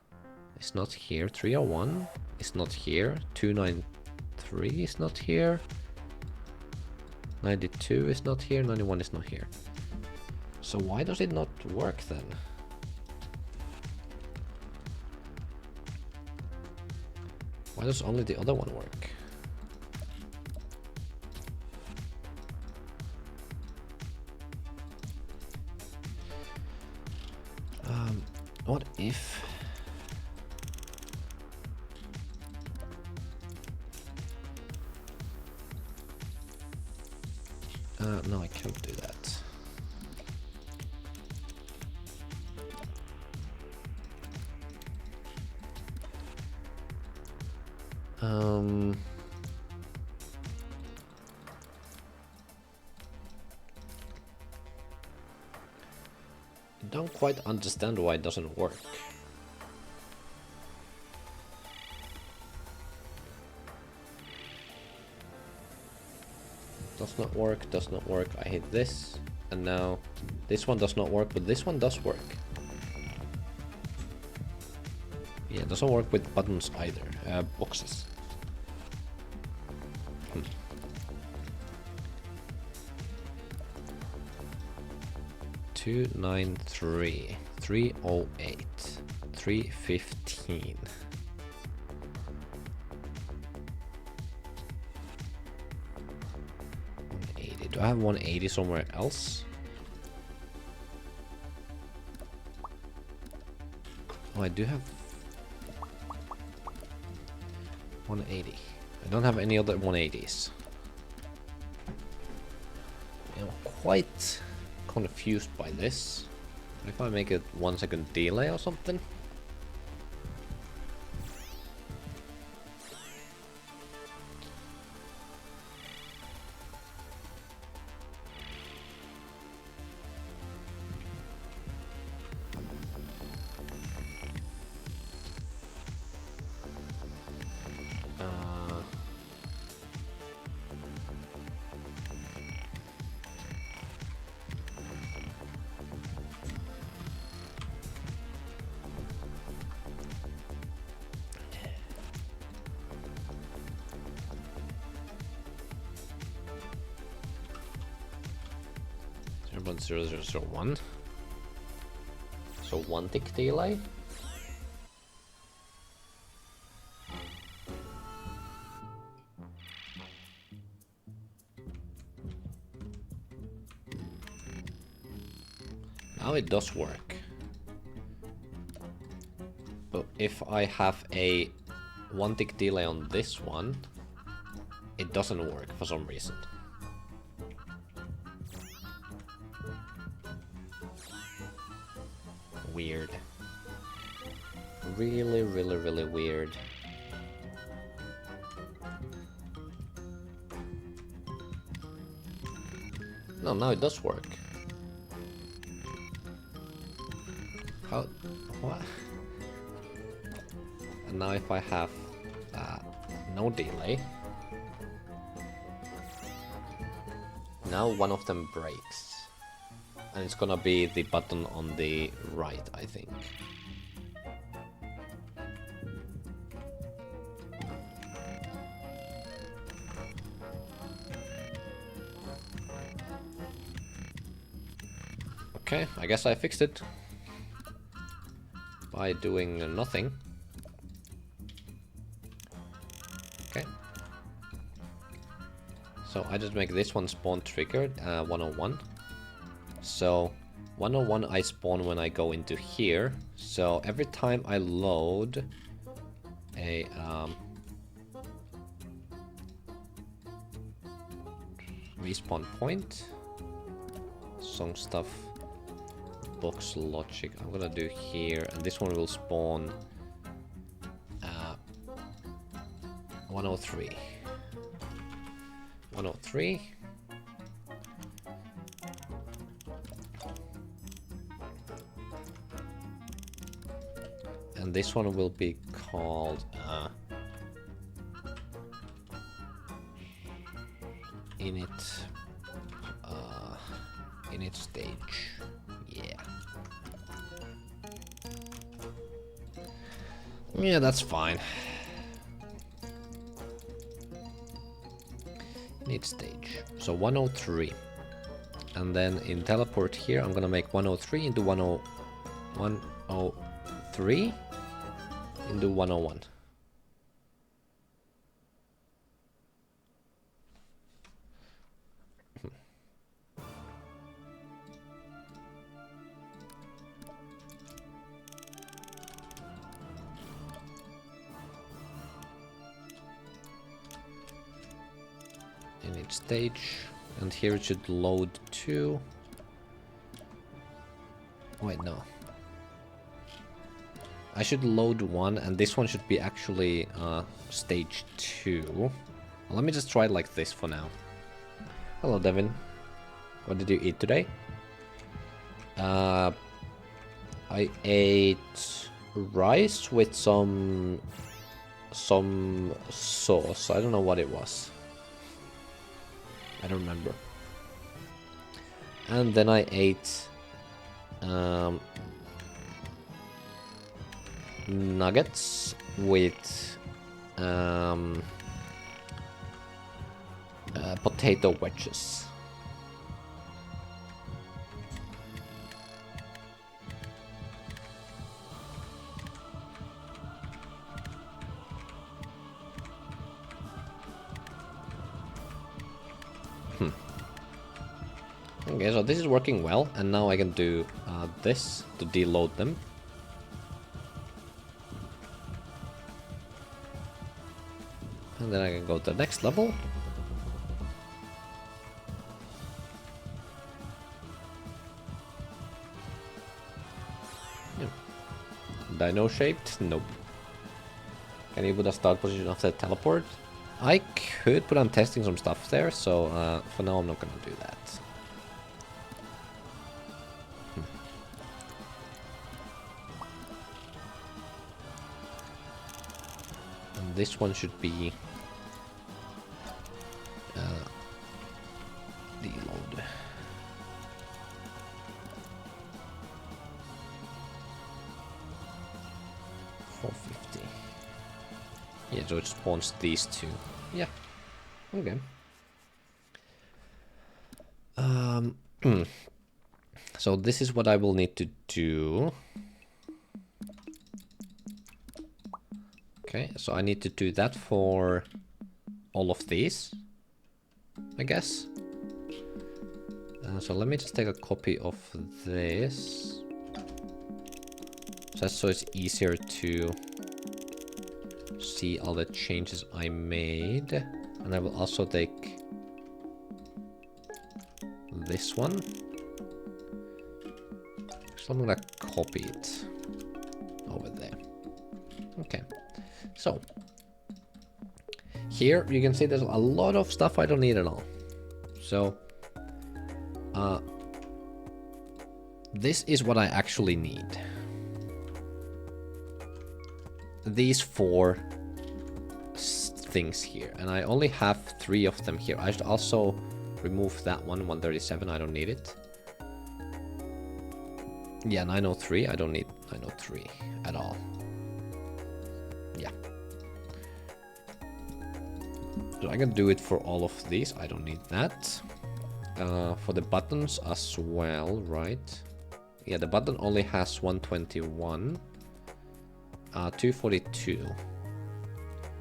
is not here. 301 is not here. 293 is not here. 92 is not here. 91 is not here. So why does it not work then? Why does only the other one work? What if... no, I can't do that. I don't quite understand why it doesn't work. Does not work, does not work. I hit this, and now this one does not work, but this one does work. Yeah, it doesn't work with buttons either, boxes. 293, 308, 315. 180. Do I have 180 somewhere else? Oh, I do have 180. I don't have any other 180s. I'm quite confused by this. If I make it 1 second delay or something. About 0001. So 1 tick delay. Now it does work. But if I have a 1 tick delay on this one, it doesn't work for some reason. Weird. Really, really, really weird. No, now it does work. How? What? And now if I have no delay, now one of them breaks. And it's gonna be the button on the right, I think. Okay, I guess I fixed it by doing nothing. Okay. So I just make this one spawn triggered, 101. So 101 I spawn when I go into here. So every time I load a respawn point, song stuff, box logic, I'm gonna do here, and this one will spawn 103. 103. And this one will be called init stage. Yeah. Yeah, that's fine. Init stage. So 103. And then in teleport here, I'm gonna make 103 into 103 into 101. Init stage, and here it should load 2. Wait, no. I should load 1, and this one should be actually stage 2. Well, let me just try it like this for now. Hello, Devin. What did you eat today? I ate rice with some sauce. I don't know what it was. I don't remember. And then I ate nuggets with potato wedges. Okay, so this is working well, and now I can do this to deload them. And then I can go to the next level. Yeah. Dino shaped? Nope. Can you put a start position of the teleport? I could, but I'm testing some stuff there, so for now I'm not gonna do that. And this one should be deload. Yeah, so it spawns these two. Yeah. Okay. So this is what I will need to do. Okay, so I need to do that for all of these, I guess. So let me just take a copy of this. Just so it's easier to see all the changes I made. And I will also take this one. So I'm gonna copy it over there. Okay. So here you can see there's a lot of stuff I don't need at all. So this is what I actually need. These 4 things here, and I only have 3 of them here. I should also remove that one, 137. I don't need it. Yeah, 903. I don't need 903 at all. Yeah. So I can do it for all of these. I don't need that. For the buttons as well, right? Yeah, the button only has 121. 242.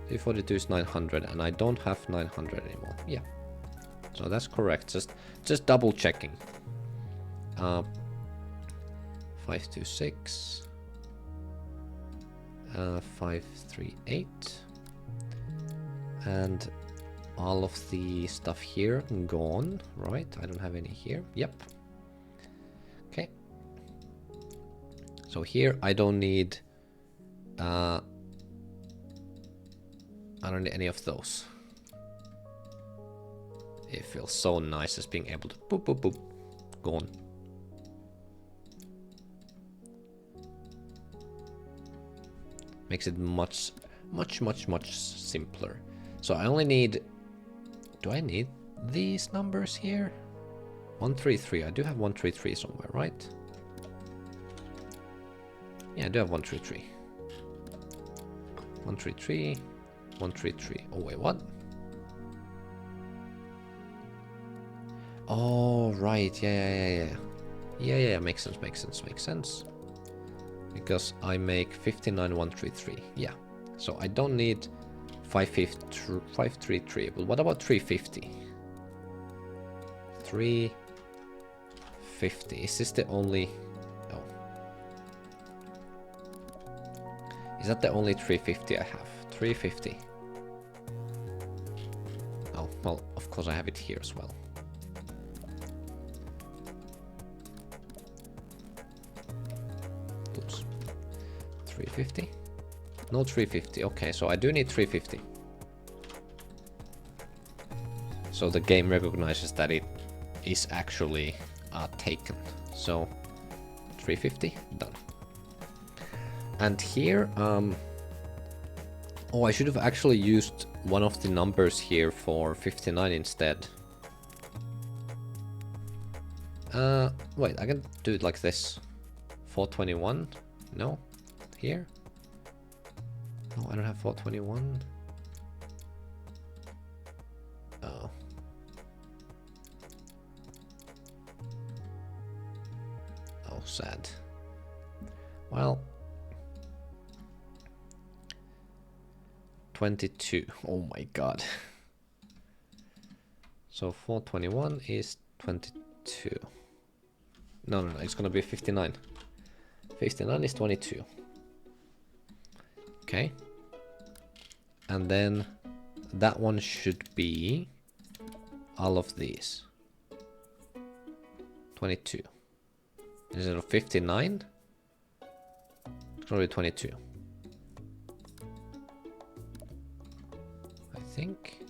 242 is 900, and I don't have 900 anymore. Yeah. So that's correct. Just double checking. 526. 538. And all of the stuff here gone, right? I don't have any here. Yep. Okay. So here I don't need any of those. It feels so nice just being able to boop, boop, boop. Gone. Makes it much simpler. So I only need... Do I need these numbers here? 133. I do have 133 somewhere, right? Yeah, I do have 133. 133. 133. Oh, wait, what? Oh, right. Yeah, makes sense. Because I make 59133. Yeah. So I don't need 533. But what about 350? 350. Is this the only... Oh. Is that the only 350 I have? 350. Oh, well, of course I have it here as well. Oops. 350? No 350. Okay, so I do need 350. So the game recognizes that it is actually taken. So 350, done. And here, oh, I should have actually used one of the numbers here for 59 instead. Wait, I can do it like this. 421? No? Here? No, I don't have 421. Oh. Oh, sad. Well. 22. Oh my god. So 421 is 22. No, it's gonna be 59. 59 is 22. Okay. And then that one should be all of these. 22. Instead of 59, it's gonna be 22. I think.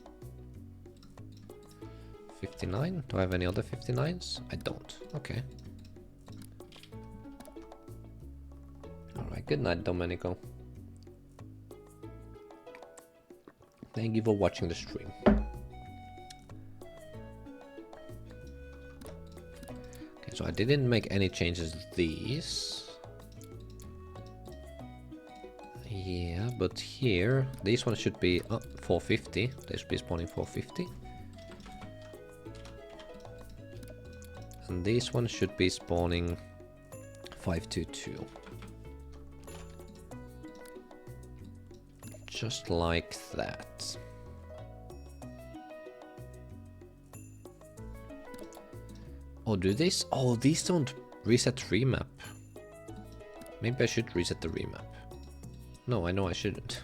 59. Do I have any other 59s? I don't. Okay. Alright, good night, Domenico. Thank you for watching the stream. Okay, so I didn't make any changes to these. Yeah, but here, these ones should be 450. They should be spawning 450. And these ones should be spawning 522. Just like that. Oh, do these? Oh, these don't reset remap. Maybe I should reset the remap. No, I know I shouldn't.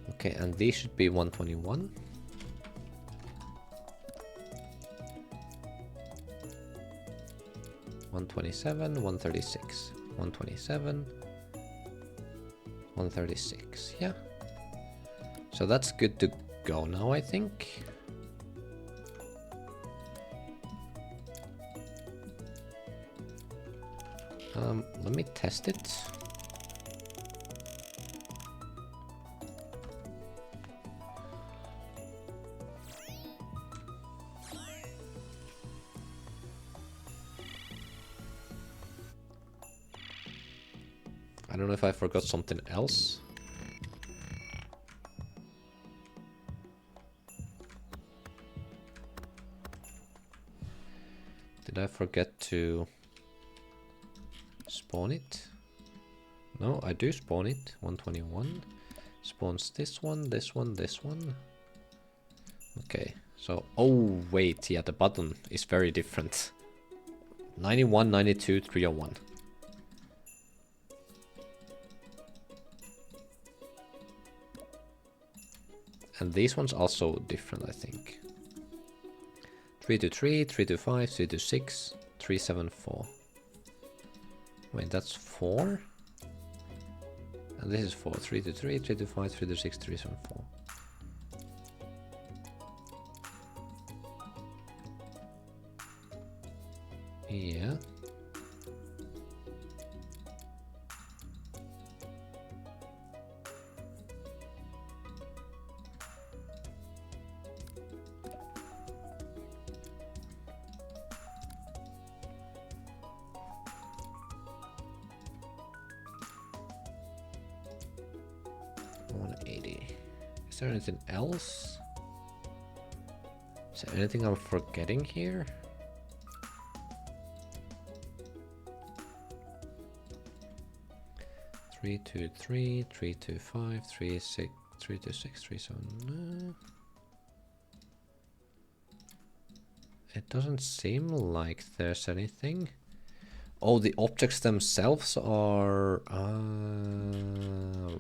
Okay, and these should be 121. $127, $136, $127, $136. Yeah. So that's good to go now, I think. Let me test it. I don't know if I forgot something else. Did I forget to spawn it? No, I do spawn it. 121. Spawns this one, this one, this one. Okay, so... Oh, wait, yeah, the button is very different. 91, 92, 301. And these ones also different, I think. 323, 325, 326, 374. Wait, that's 4? And this is 4. 323, 325, 326, 374. Yeah. Is there anything else? Is there anything I'm forgetting here? Three, 2, 3, 3, 2, 5, 3, 6, 3, 2, 6, 3, 7. It doesn't seem like there's anything. Oh, the objects themselves are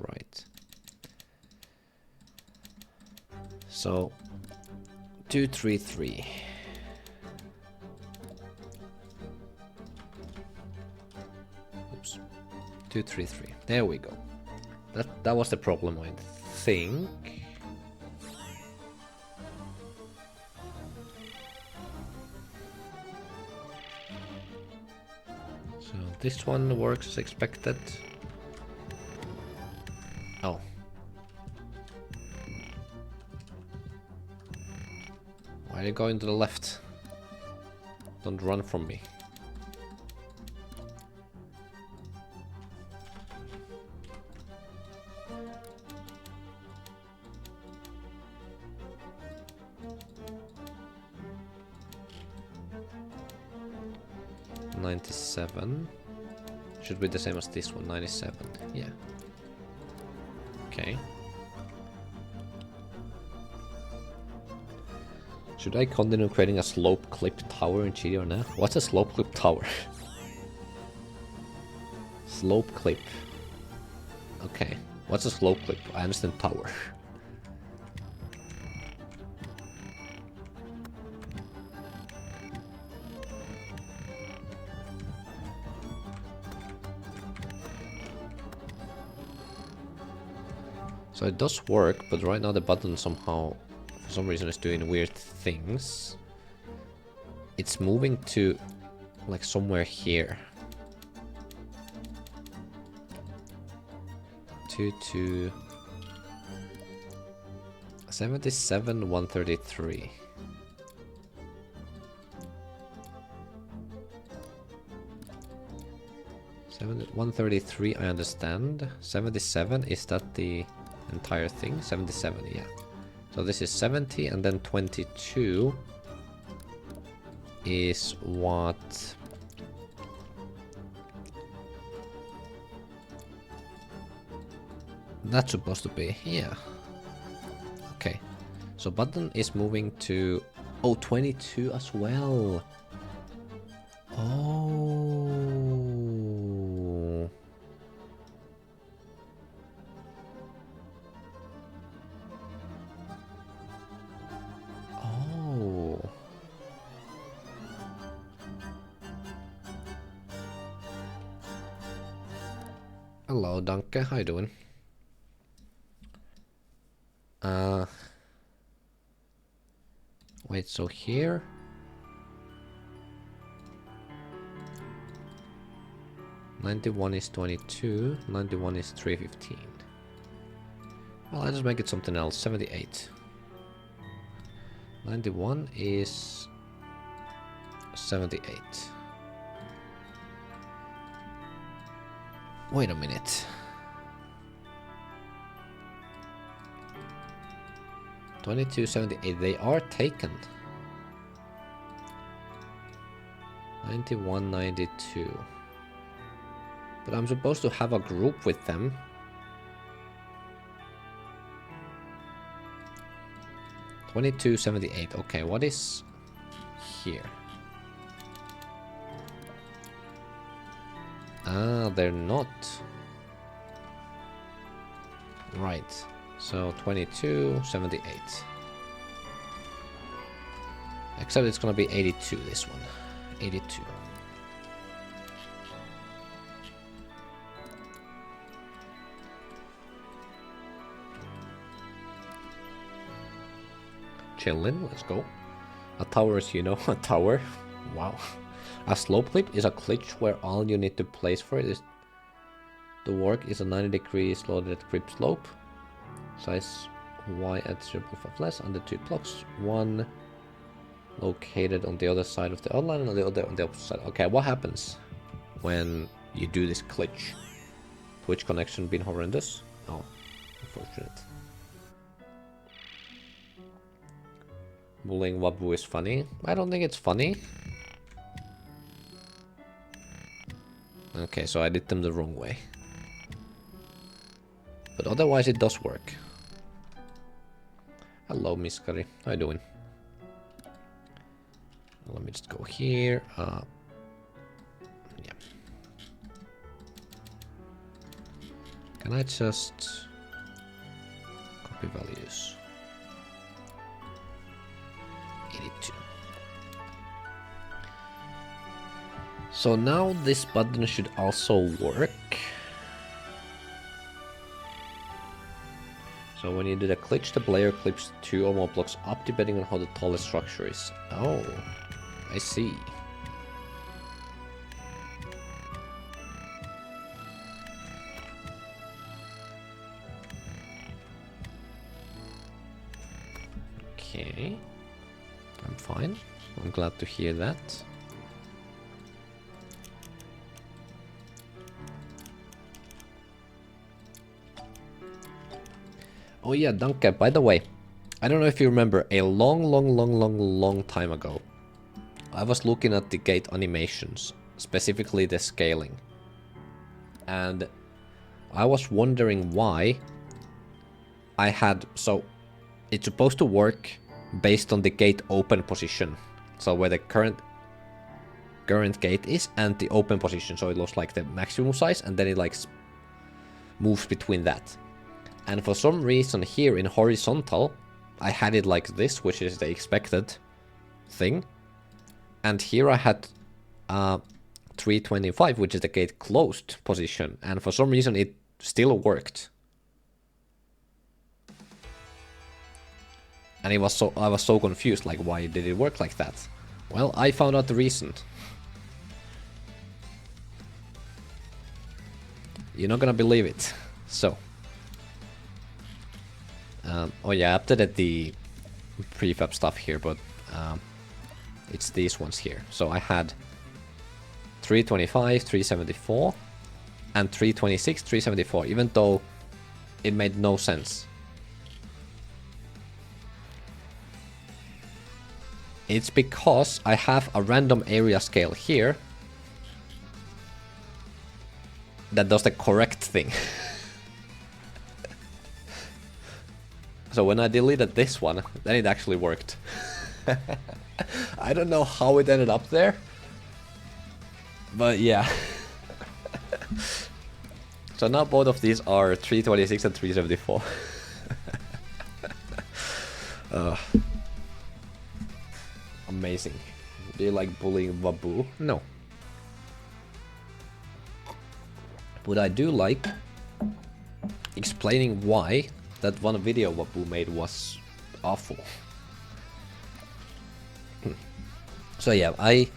right. So 233. Oops. 233. There we go. That was the problem, I think. So this one works as expected. Oh. Why are you going to the left? Don't run from me. $97 should be the same as this one. 97. Yeah. Okay. Should I continue creating a slope clip tower in GD or not? What's a slope clip tower? Slope clip. Okay. What's a slope clip? I understand tower. So it does work, but right now the button somehow, for some reason, is doing weird things. It's moving to, like, somewhere here. 77, 133. 133, I understand. 77, is that the entire thing? 77, yeah. So this is 70, and then 22 is what? That's supposed to be, yeah. Okay. So button is moving to, oh, 22 as well. Oh. Oh. Hello, Danke. How you doing? Wait, so here? $91 is 22, 91 is 315. Well, I'll just make it something else, 78. 91 is 78. Wait a minute. 2278, they are taken. 9192. But I'm supposed to have a group with them. $22.78. Okay, what is here? Ah, they're not. Right. So $22.78. Except it's gonna be 82 this one. 82. Chillin', let's go. A tower is, you know, a tower. Wow. A slope clip is a glitch where all you need to place for it is the work is a 90 degrees loaded grip slope. Size Y at 0.5 less under 2 blocks. One located on the other side of the outline and the other on the opposite side. Okay, what happens when you do this glitch? Twitch connection been horrendous? Oh, unfortunate. Bullying Wabu is funny. I don't think it's funny. Okay, so I did them the wrong way. But otherwise it does work. Hello, Miss Curry. How you doing? Let me just go here. Yeah. Can I just copy values? 82. So now this button should also work. So when you do the glitch, the player clips 2 or more blocks up depending on how the tall the structure is. Oh, I see. Okay. I'm fine. I'm glad to hear that. Oh yeah, Danke, by the way, I don't know if you remember, a long time ago, I was looking at the gate animations, specifically the scaling. And I was wondering why I had... So, it's supposed to work based on the gate open position. So where the current gate is and the open position. So it looks like the maximum size and then it like moves between that. And for some reason here in horizontal, I had it like this, which is the expected thing. And here I had 325, which is the gate closed position. And for some reason it still worked. And I was so confused, like why did it work like that? Well, I found out the reason. You're not gonna believe it. So. Oh yeah, I updated the prefab stuff here, but it's these ones here. So I had 325, 374, and 326, 374, even though it made no sense. It's because I have a random area scale here that does the correct thing. So when I deleted this one, then it actually worked. I don't know how it ended up there, but yeah. So now both of these are 326 and 374. Amazing. Do you like bullying Wabu? No. But I do like explaining why that one video Wabu made was awful. So yeah, I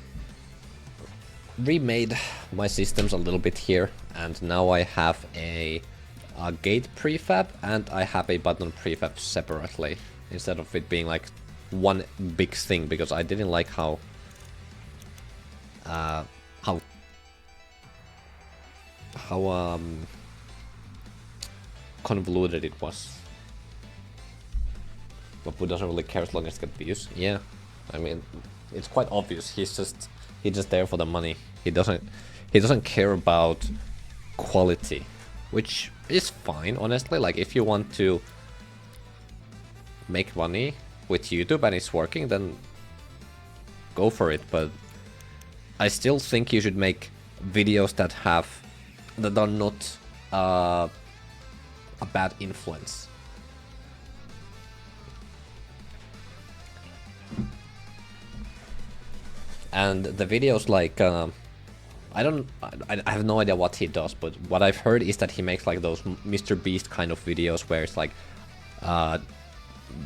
remade my systems a little bit here, and now I have a gate prefab and I have a button prefab separately, instead of it being like one big thing, because I didn't like how convoluted it was. Wabu doesn't really care as long as it gets views. Yeah, I mean, it's quite obvious. He's just there for the money. He doesn't care about quality, which is fine, honestly. Like, if you want to make money with YouTube and it's working, then go for it. But I still think you should make videos that are not a bad influence. And the videos like I have no idea what he does, but what I've heard is that he makes like those Mr. Beast kind of videos where it's like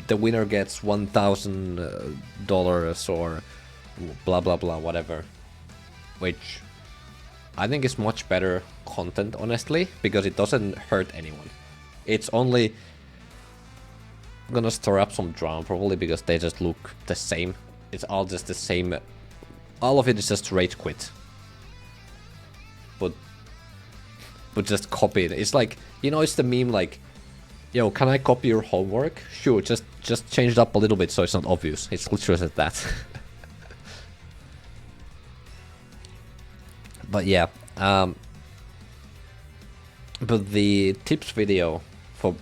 the winner gets $1,000 or blah blah blah whatever, which I think is much better content, honestly, because it doesn't hurt anyone. It's only gonna stir up some drama probably because they just look the same. It's all just the same. All of it is just rage quit. But just copy it. It's like, you know, it's the meme like, yo, can I copy your homework? Sure, just change it up a little bit so it's not obvious. It's literally just that. But yeah, but the tips video for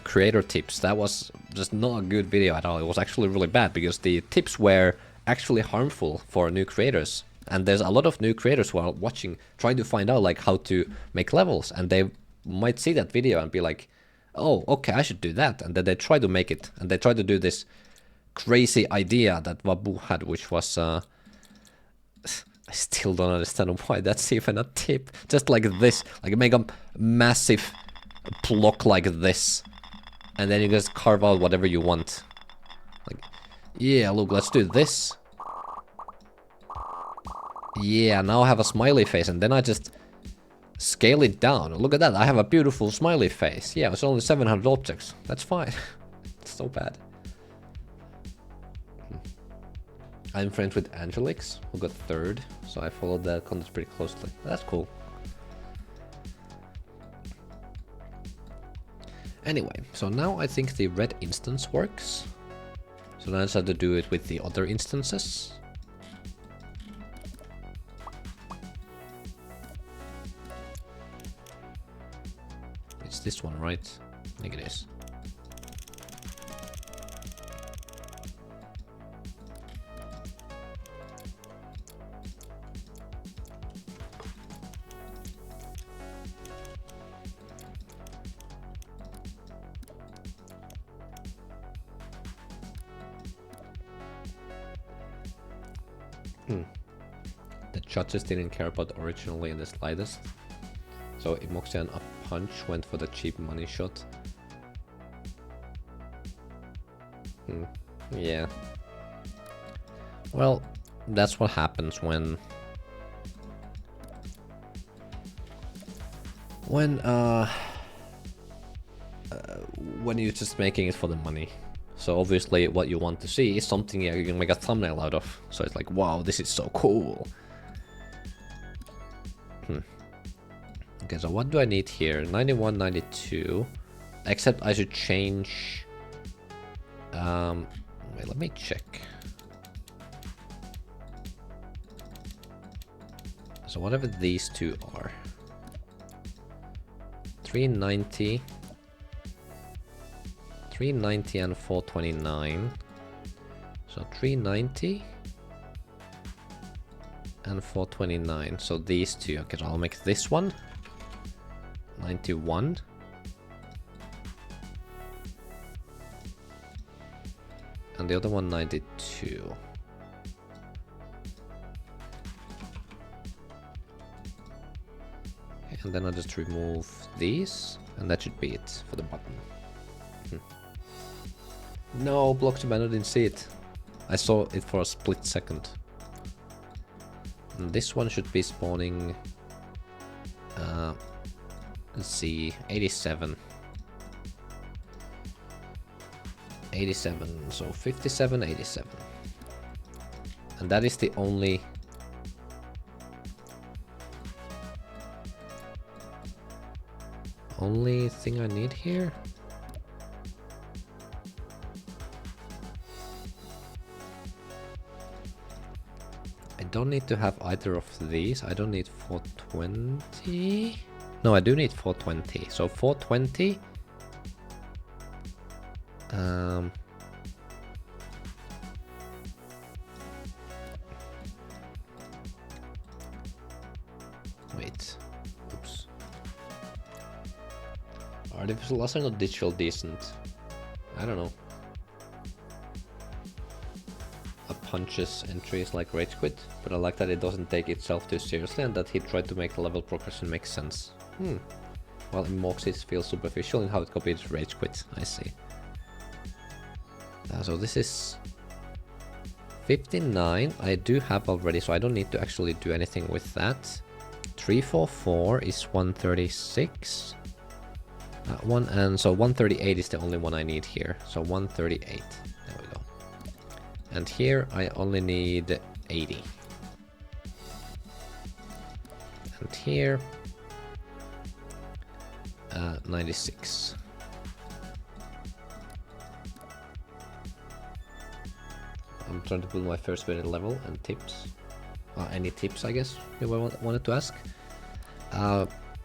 creator tips, that was just not a good video at all. It was actually really bad because the tips were actually harmful for new creators. And there's a lot of new creators who are watching, trying to find out like how to make levels, and they might see that video and be like, oh, okay, I should do that. And then they try to make it, and they try to do this crazy idea that Wabu had, which was, I still don't understand why that's even a tip. Just like this, like make a massive block like this, and then you just carve out whatever you want. Like, yeah, look, let's do this. Yeah, now I have a smiley face, and then I just scale it down. Look at that, I have a beautiful smiley face. Yeah, it's only 700 objects. That's fine. It's so bad. I'm friends with Angelix, who got 3rd, so I followed the content pretty closely. That's cool. Anyway, so now I think the red instance works. So now I just have to do it with the other instances. It's this one, right? I think it is. The judges didn't care about originally in the slightest. So Emoxia and a punch went for the cheap money shot. Yeah. Well, that's what happens when you're just making it for the money. So obviously what you want to see is something you can make a thumbnail out of. So it's like, wow, this is so cool. Okay, so what do I need here? 91, 92. Except I should change... wait, let me check. So whatever these two are. 390. 390 and 429. So 390 and 429. So these two. Okay, so I'll make this one 91. And the other one 92. Okay, and then I'll just remove these, and that should be it for the button. No, Blocks Abandoned, didn't see it. I saw it for a split second. And this one should be spawning... let's see, 87. 87, so 57, 87. And that is the only... only thing I need here? I don't need to have either of these. I don't need 420. No, I do need 420. So 420. Wait. Oops. Artificial laser, not digital decent. I don't know. A punches entries like Rage Quit, but I like that it doesn't take itself too seriously and that he tried to make the level progression make sense. While in Moxie's feels superficial in how it copies Rage Quit, I see. So this is 59, I do have already, so I don't need to actually do anything with that. 344 is 136. And so 138 is the only one I need here. So 138. There we go. And here I only need 80. And here 96. I'm trying to build my first VOD level and tips. Any tips, I guess you wanted to ask.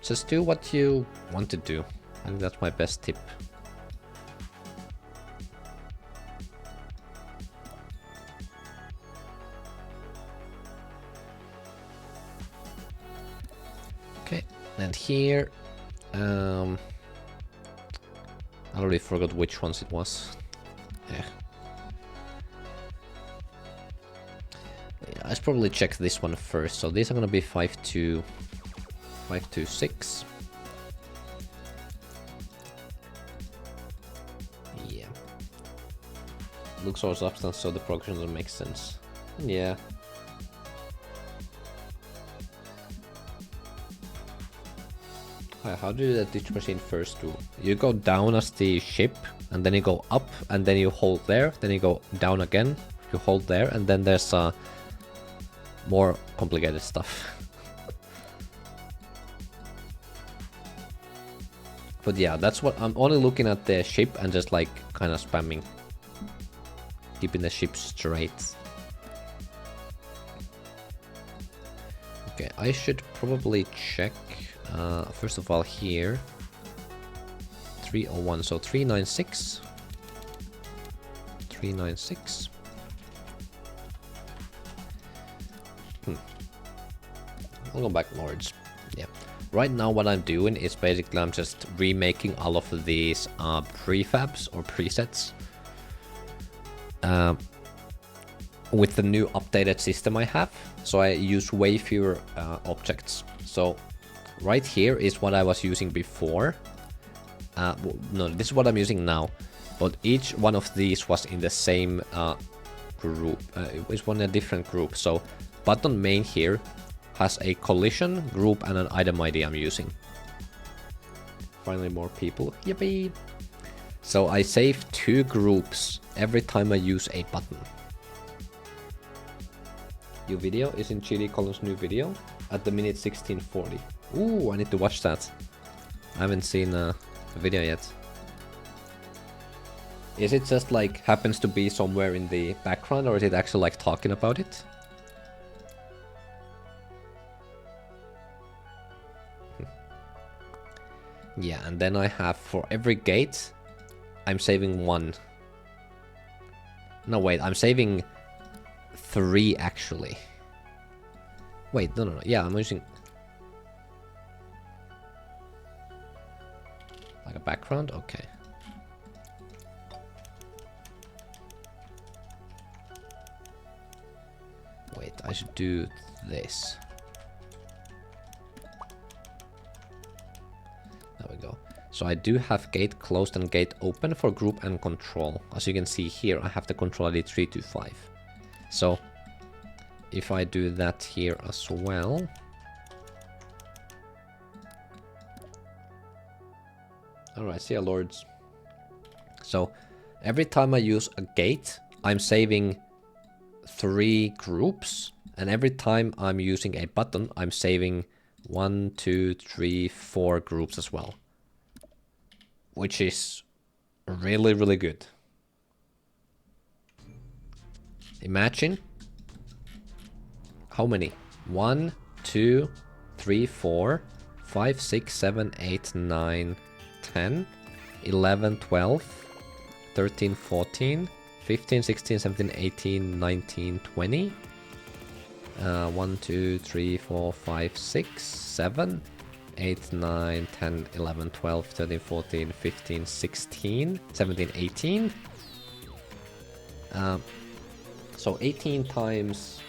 Just do what you want to do. I think that's my best tip. Okay, and here, I already forgot which ones it was. Yeah. I should probably check this one first. So these are gonna be 5-2, 5-2-6. Yeah. Looks or substance, so the progression doesn't make sense. Yeah. How do the ditch machine first do? You go down as the ship, and then you go up, and then you hold there, then you go down again, you hold there, and then there's more complicated stuff. But yeah, that's what I'm only looking at the ship and just like kind of spamming, keeping the ship straight. Okay, I should probably check first of all here 301, so 396. 396. I'll go back Lords. Yeah. Right now what I'm doing is basically I'm just remaking all of these prefabs or presets with the new updated system I have. So I use way fewer objects. So right here is what I was using before. No, this is what I'm using now. But each one of these was in the same group. It was one in a different group. So button main here has a collision, group, and an item ID I'm using. Finally more people. Yippee! So I save 2 groups every time I use a button. Your video is in Chili Collins' new video at the minute 1640. Ooh, I need to watch that. I haven't seen a video yet. Is it just like happens to be somewhere in the background, or is it actually like talking about it? Yeah, and then I have for every gate, I'm saving 1. No, wait, I'm saving 3 actually. Wait, no. Yeah, I'm using like a background. Okay. Wait, I should do this. There we go. So I do have gate closed and gate open for group and control. As you can see here, I have the control ID 325. So if I do that here as well. Alright, see ya, Lords. So every time I use a gate, I'm saving 3 groups. And every time I'm using a button, I'm saving 1, 2, 3, 4 groups as well. Which is really, really good. Imagine how many? 1, 2, 3, 4, 5, 6, 7, 8, 9, 10, 11, 12, 13, 14, 15, 16, 17, 18, 19, 20. 1, 2, 3, 4, 5, 6, 7, 8, 9, 10, 11, 12, 13, 14, 15, 16, 17, 18. So 18 times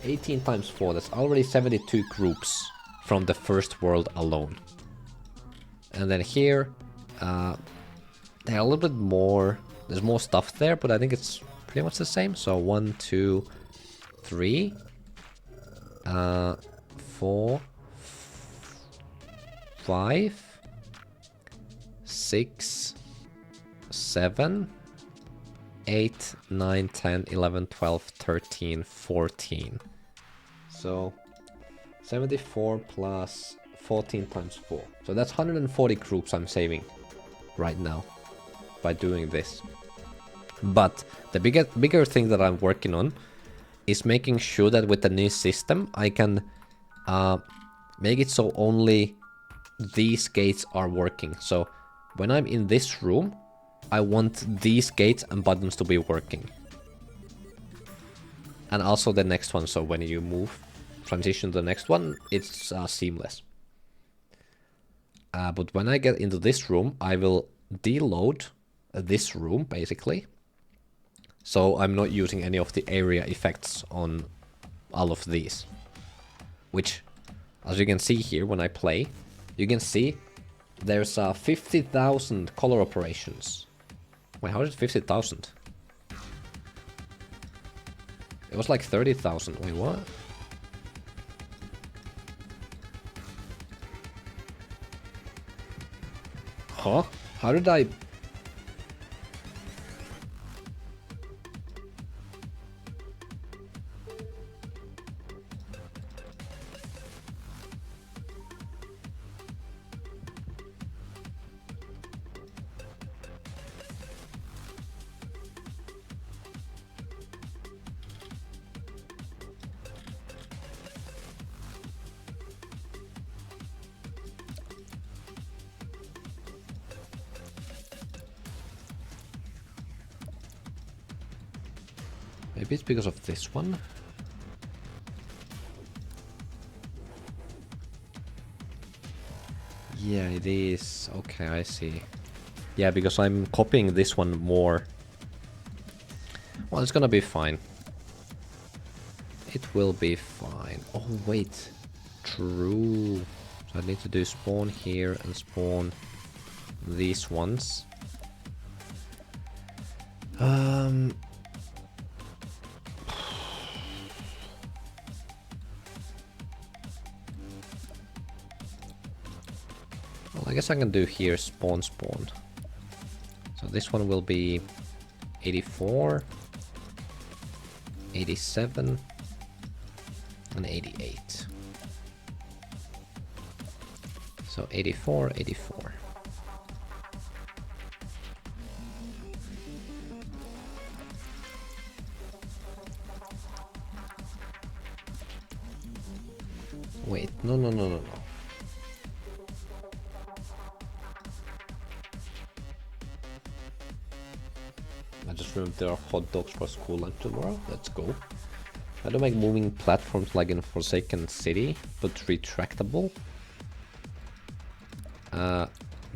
4, that's already 72 groups from the first world alone. And then here, they're a little bit more, there's more stuff there, but I think it's pretty much the same. So 1, 2, 3, 4, 5, 6, 7, 8, 9, 10, 11, 12, 13, 14. So 74 plus 14 times 4. So that's 140 groups I'm saving right now by doing this. But the bigger thing that I'm working on is making sure that with the new system I can make it so only these gates are working. So when I'm in this room, I want these gates and buttons to be working. And also the next one, so when you move, transition to the next one, it's seamless. But when I get into this room, I will deload this room, basically. So I'm not using any of the area effects on all of these. Which, as you can see here when I play, you can see there's 50,000 color operations. Wait, how is it 50,000? It was like 30,000. Wait, what? Huh? How did I... Maybe it's because of this one. Yeah, it is. Okay, I see. Yeah, because I'm copying this one more. Well, it's gonna be fine. It will be fine. Oh, wait. True. So I need to do spawn here and spawn these ones. Well, I guess I can do here spawn. So this one will be 84, 87, and 88. So 84, 84. Wait, no. I just remembered there are hot dogs for school lunch tomorrow. Let's go. How to make moving platforms like in Forsaken City, but retractable?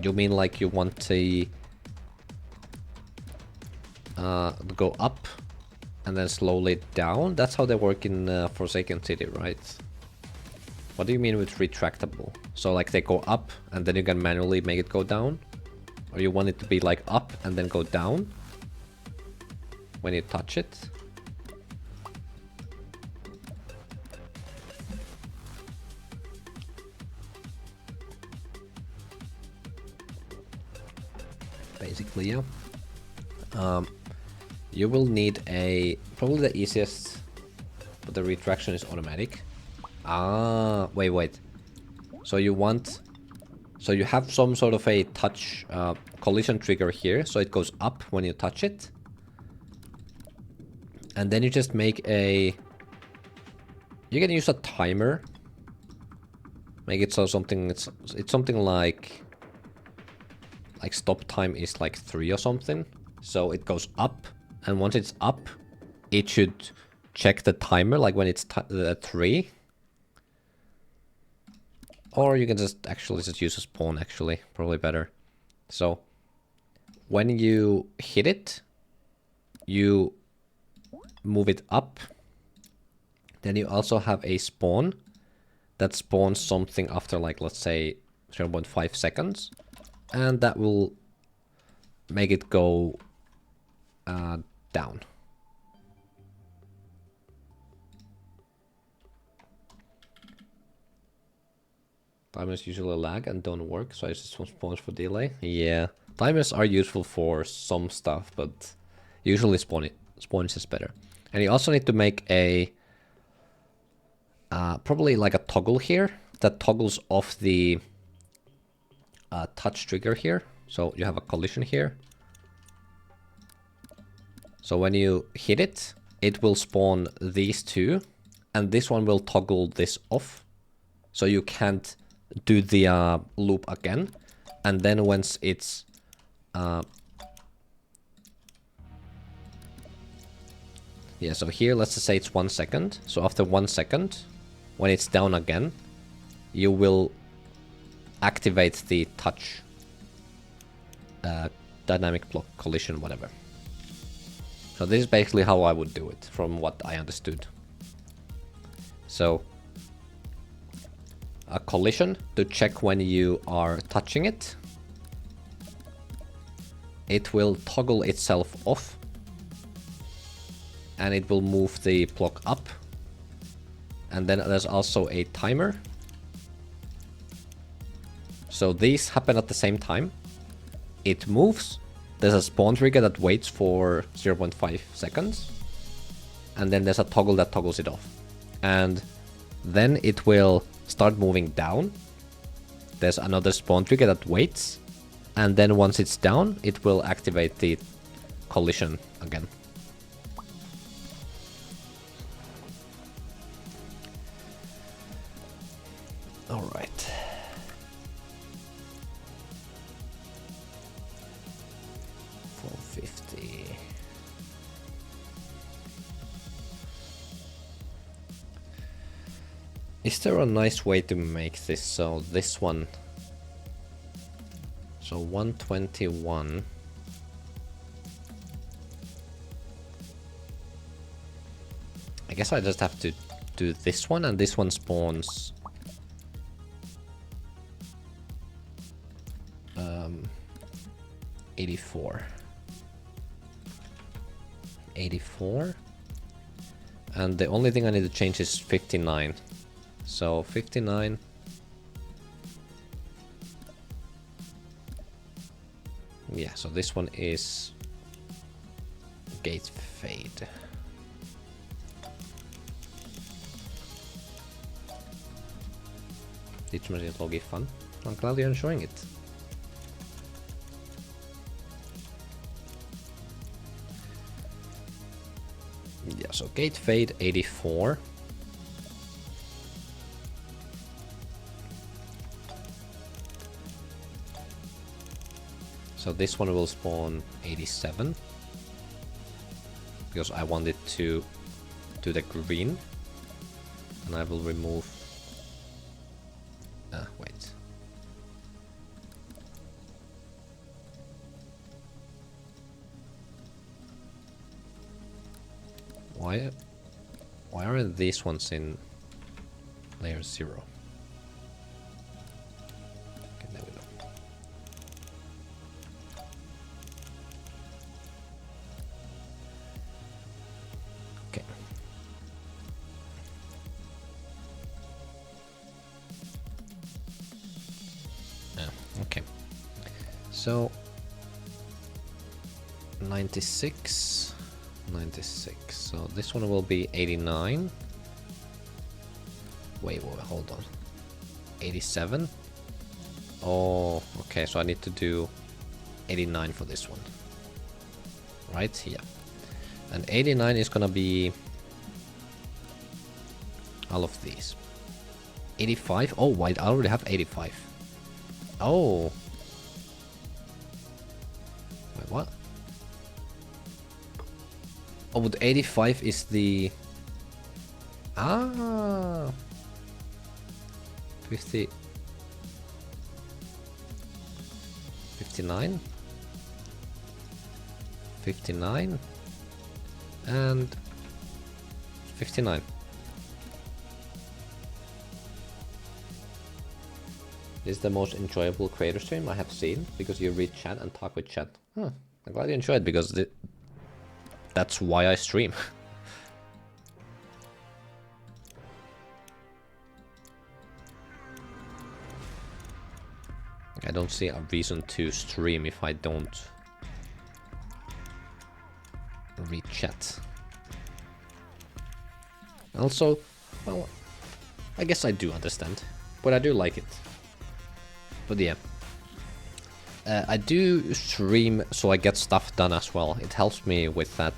You mean like you want to go up and then slowly down? That's how they work in Forsaken City, right? What do you mean with retractable? So like they go up and then you can manually make it go down? Or you want it to be like up and then go down when you touch it? Basically, yeah. You will need probably the easiest, but the retraction is automatic. Ah, wait. So you have some sort of a touch collision trigger here, so it goes up when you touch it. And then you just make you can use a timer. Make it so it's something like stop time is like 3 or something. So it goes up, and once it's up, it should check the timer, like when it's 3. Or you can just use a spawn, actually. Probably better. So, when you hit it, you move it up, then you also have a spawn that spawns something after, like, let's say 0.5 seconds, and that will make it go down. Timers usually lag and don't work, so I just spawns for delay. Yeah, timers are useful for some stuff, but usually spawns is better. And you also need to make a probably like a toggle here that toggles off the touch trigger here. So you have a collision here. So when you hit it, it will spawn these two, and this one will toggle this off. So you can't do the loop again. And then once it's yeah, so here let's just say it's 1 second. So after 1 second, when it's down again, you will activate the touch dynamic block collision, whatever. So this is basically how I would do it, from what I understood. So a collision to check when you are touching it. It will toggle itself off, and it will move the block up. And then there's also a timer. So these happen at the same time. It moves. There's a spawn trigger that waits for 0.5 seconds. And then there's a toggle that toggles it off. And then it will start moving down. There's another spawn trigger that waits. And then once it's down, it will activate the collision again. All right. Is there a nice way to make this so this one, so 121, I guess I just have to do this one, and this one spawns 84, and the only thing I need to change is 59. So 59. Yeah, so this one is gate fade. Teach machine logi fun. I'm glad you're enjoying it. Yeah, so gate fade 84. So this one will spawn 87. Because I want it to do the green. And I will remove... wait. Why aren't these ones in layer 0? Okay, there we go. Okay. Okay. So 96. So this one will be 89. Wait, hold on. 87. Oh, okay, so I need to do 89 for this one. Right? Yeah. And 89 is gonna be all of these. 85. Oh, wait, I already have 85. Oh. Wait, what? Oh, but 85 is the... Ah! 50... 59? 59? And 59. This is the most enjoyable creator stream I have seen because you read chat and talk with chat. I'm glad you enjoyed because that's why I stream. I don't see a reason to stream if I don't read chat. Also, well, I guess I do understand, but I do like it. But yeah, I do stream so I get stuff done as well. It helps me with that.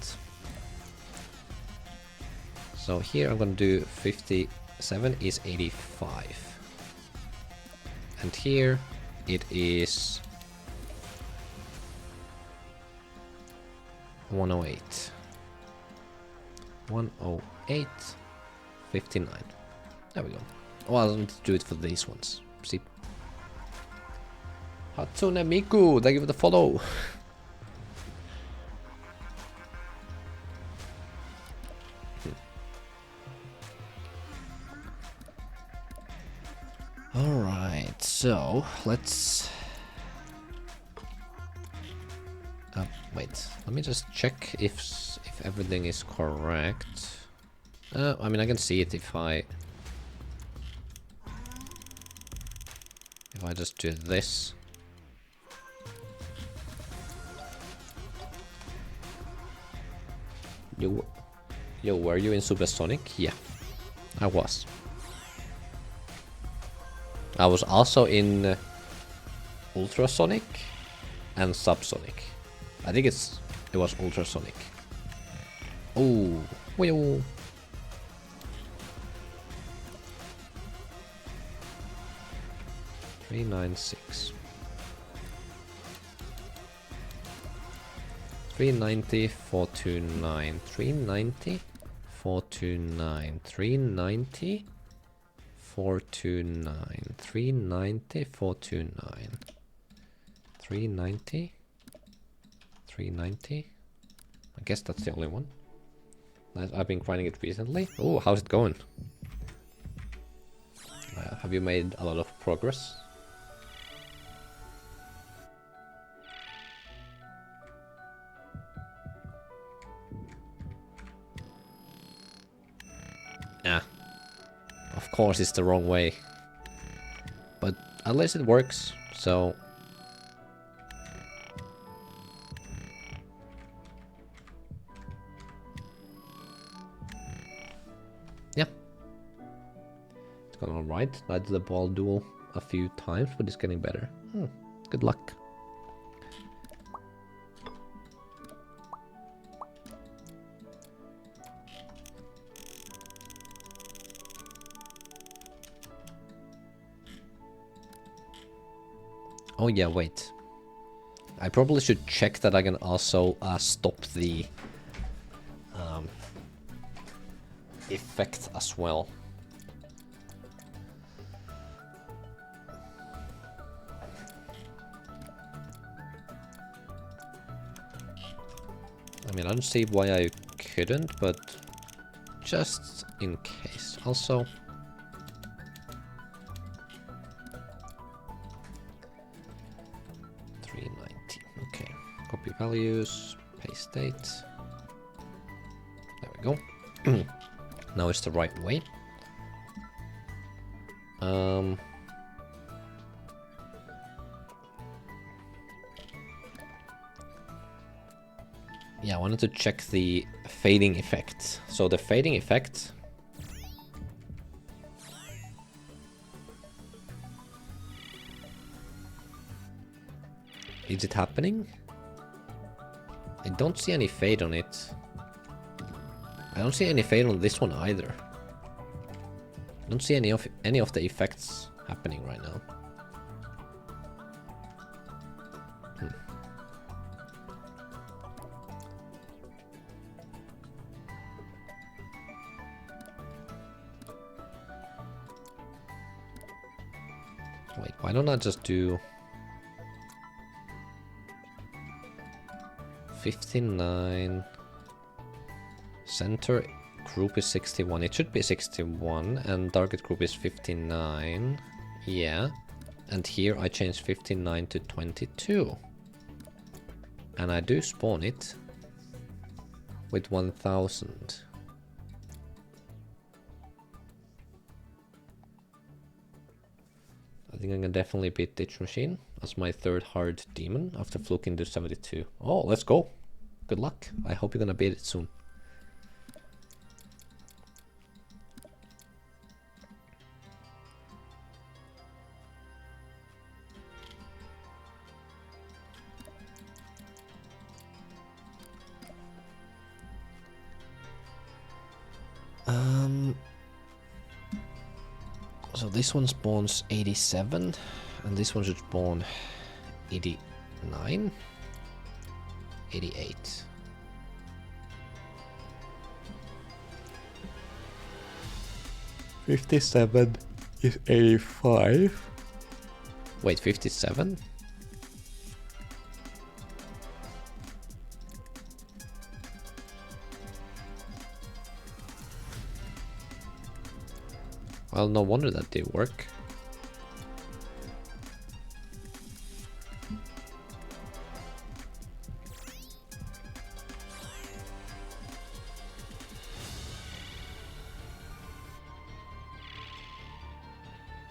So here I'm gonna do 57 is 85. And here it is 108. 108, 59. There we go. Oh, I'll need to do it for these ones. See? Hatsune Miku, thank you for the follow. Alright, so let's... wait, let me just check if everything is correct. I mean, I can see it if I just do this. Yo, were you in Supersonic? Yeah, I was. I was also in Ultrasonic and Subsonic. I think it was Ultrasonic. Oh, well. 396. 390, 429, 390, 429, 390, 429, 390, 429, 390, 390. I guess that's the only one. I've been grinding it recently. Oh, how's it going? Have you made a lot of progress? Yeah. Of course it's the wrong way. But at least it works, so... yeah. It's going alright. I did the ball duel a few times, but it's getting better. Good luck. Oh yeah, wait. I probably should check that I can also stop the effect as well. I mean, I don't see why I couldn't, but just in case. Also... 390. Okay. Copy values, paste date. There we go. Now it's the right way. Yeah, I wanted to check the fading effect. So the fading effect... is it happening? I don't see any fade on it. I don't see any fade on this one either. I don't see any of the effects happening right now. Wait, why don't I just do 59 center group is 61. It should be 61, and target group is 59. Yeah. And here I change 59 to 22. And I do spawn it with 1000. I think I can definitely beat Ditch Machine as my third hard demon after fluking to 72. Oh, let's go. Good luck. I hope you're gonna beat it soon. So this one spawns 87, and this one should spawn 89, 88. $57 is 85. Wait, 57? Well, no wonder that did work.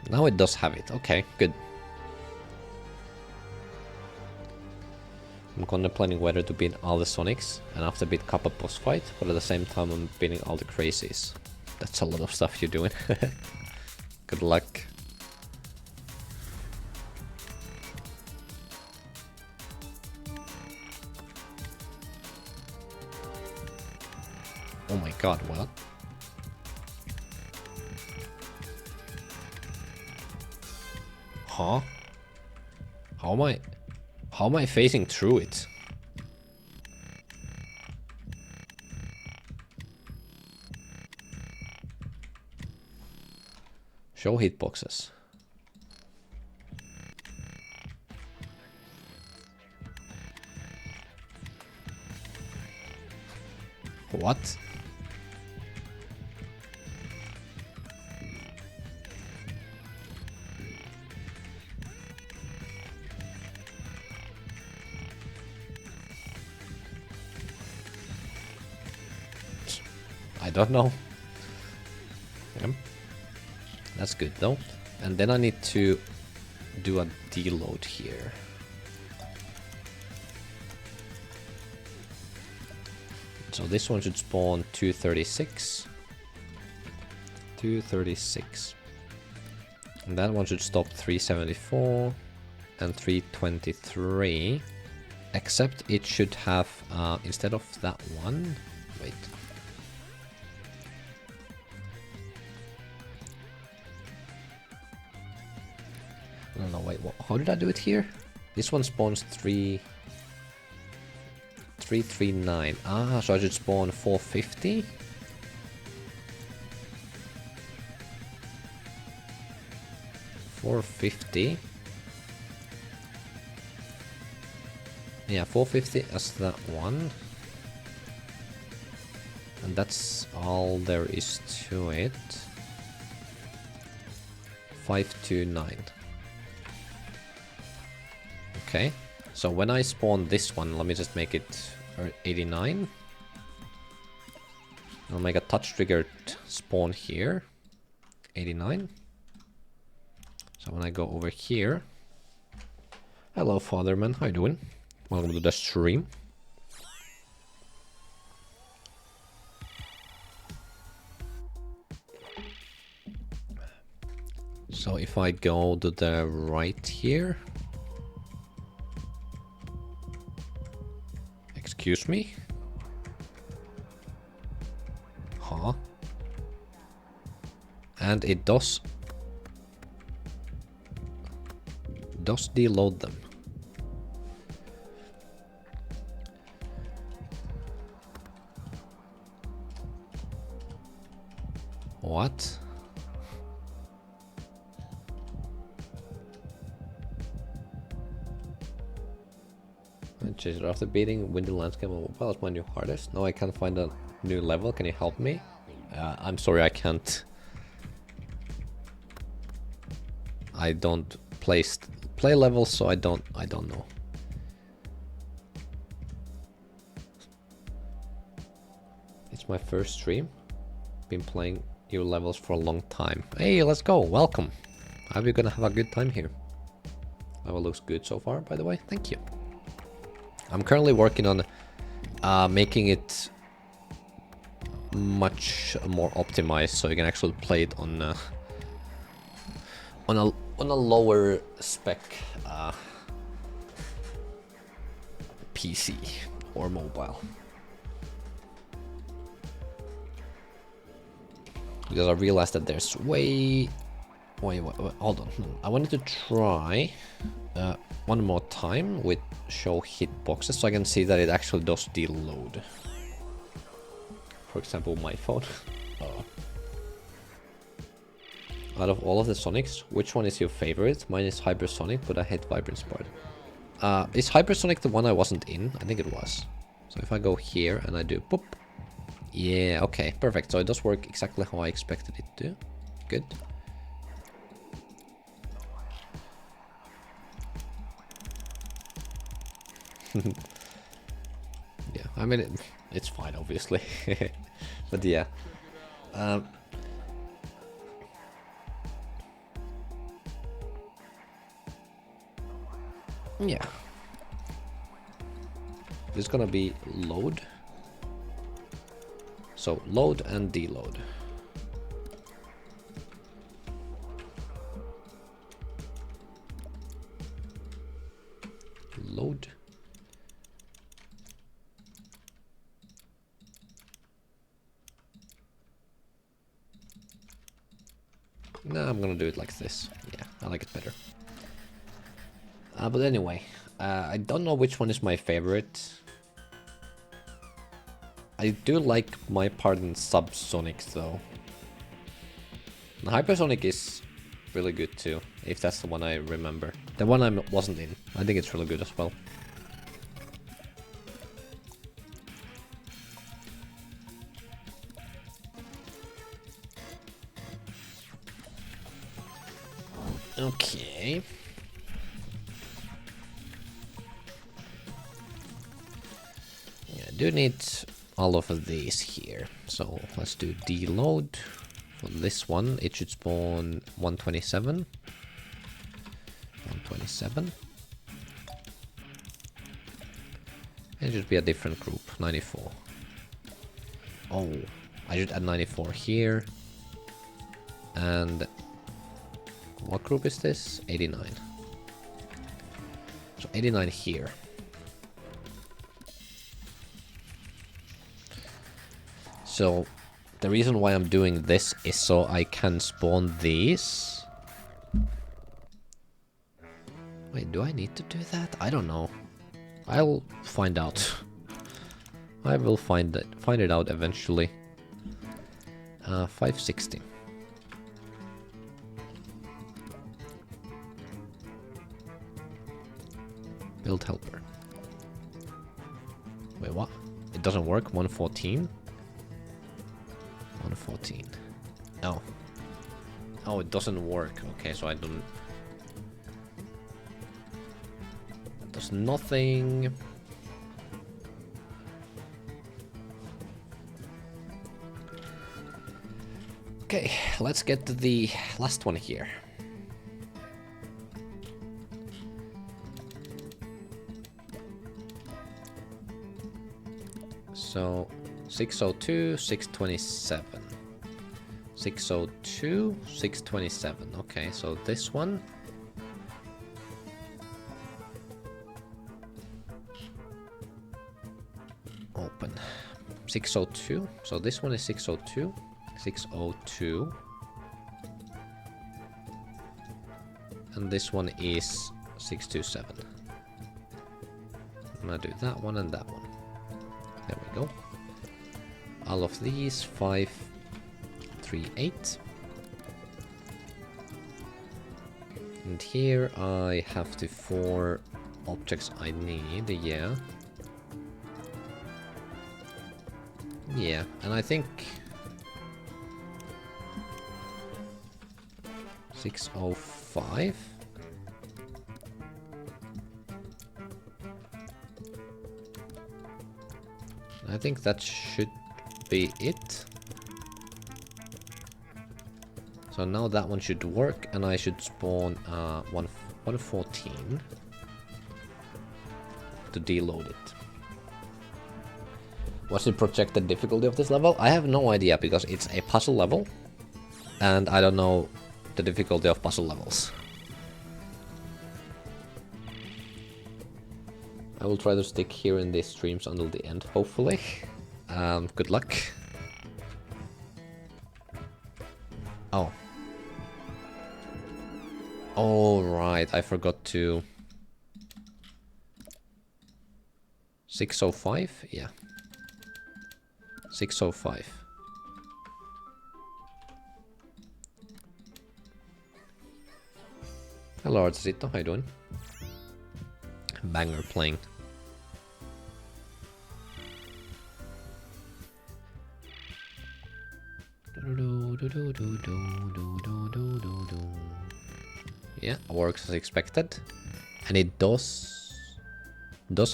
Now it does have it. Okay, good. I'm contemplating whether to beat all the Sonics and after beat Kappa boss fight, but at the same time I'm beating all the crazies. That's a lot of stuff you're doing. Good luck. Oh my god, what? Huh? How am I facing through it? Show hitboxes. What? I don't know. Yep. That's good though. And then I need to do a deload here. So this one should spawn 236. 236. And that one should stop 374 and 323. Except it should have, instead of that one, wait. No, wait, what, how did I do it here? This one spawns 339. Ah, so I should spawn 450? Yeah, 450 as that one. And that's all there is to it. 529. Okay, so when I spawn this one, let me just make it 89. I'll make a touch triggered spawn here. 89. So when I go over here. Hello, Fatherman, how you doing? Welcome to the stream. So if I go to the right here. Excuse me? Huh? And it does deload them. What? After beating Windy Landscape on mobile as my new hardest. No, I can't find a new level. Can you help me? I'm sorry, I can't. I don't play levels, so I don't know. It's my first stream. Been playing your levels for a long time. Hey, let's go. Welcome. Are we gonna have a good time here? Level looks good so far, by the way. Thank you. I'm currently working on making it much more optimized, so you can actually play it on a lower spec PC or mobile. Because I realized that there's wait, hold on. I wanted to try one more time with show hitboxes so I can see that it actually does deload. For example, my phone. Out of all of the Sonics, which one is your favorite? Mine is Hypersonic, but I hate Vibrant Spark. Is Hypersonic the one I wasn't in? I think it was. So if I go here and I do boop. Yeah, okay, perfect. So it does work exactly how I expected it to. Good. Yeah, I mean, it's fine, obviously. But yeah. Yeah. There's gonna be load. So load and deload. Load. No, I'm gonna do it like this. Yeah, I like it better. But anyway, I don't know which one is my favorite. I do like my part in Subsonic though. The Hypersonic is really good too, if that's the one I remember. The one I wasn't in, I think it's really good as well. Okay. Yeah, I do need all of these here. So let's do deload. For this one, it should spawn 127. 127. It should be a different group, 94. Oh, I should add 94 here. And what group is this? 89. So 89 here. So the reason why I'm doing this is so I can spawn these. Wait, do I need to do that? I don't know. I'll find out. I will find it out eventually. 560. Build helper. Wait, what? It doesn't work? 114? 114. Oh. Oh, it doesn't work. Okay, so I don't... It does nothing. Okay, let's get to the last one here. So 602, 627. 602, 627. Okay, so this one. Open. 602. So this one is 602. 602. And this one is 627. I'm gonna do that one and that one. There we go. All of these 538. And here I have the 4 objects I need, yeah. Yeah, and I think 605. I think that should be it. So now that one should work, and I should spawn 114 to deload it. What's the projected difficulty of this level? I have no idea, because it's a puzzle level, and I don't know the difficulty of puzzle levels. I will try to stick here in these streams until the end, hopefully. Good luck. Oh. Oh, right, I forgot to... 605? Yeah. 605. Hello, Artesito, how you doing? Banger playing. Yeah, works as expected, and it does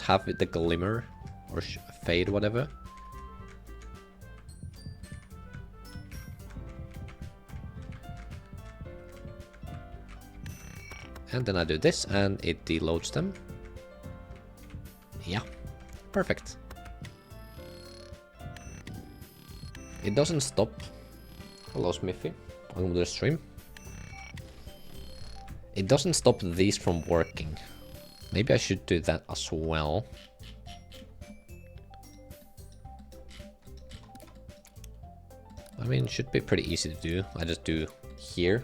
have the glimmer or fade, whatever. And then I do this, and it deloads them. Yeah, perfect. It doesn't stop. Hello, Smithy. Welcome to the stream. It doesn't stop these from working. Maybe I should do that as well. I mean, it should be pretty easy to do. I just do here.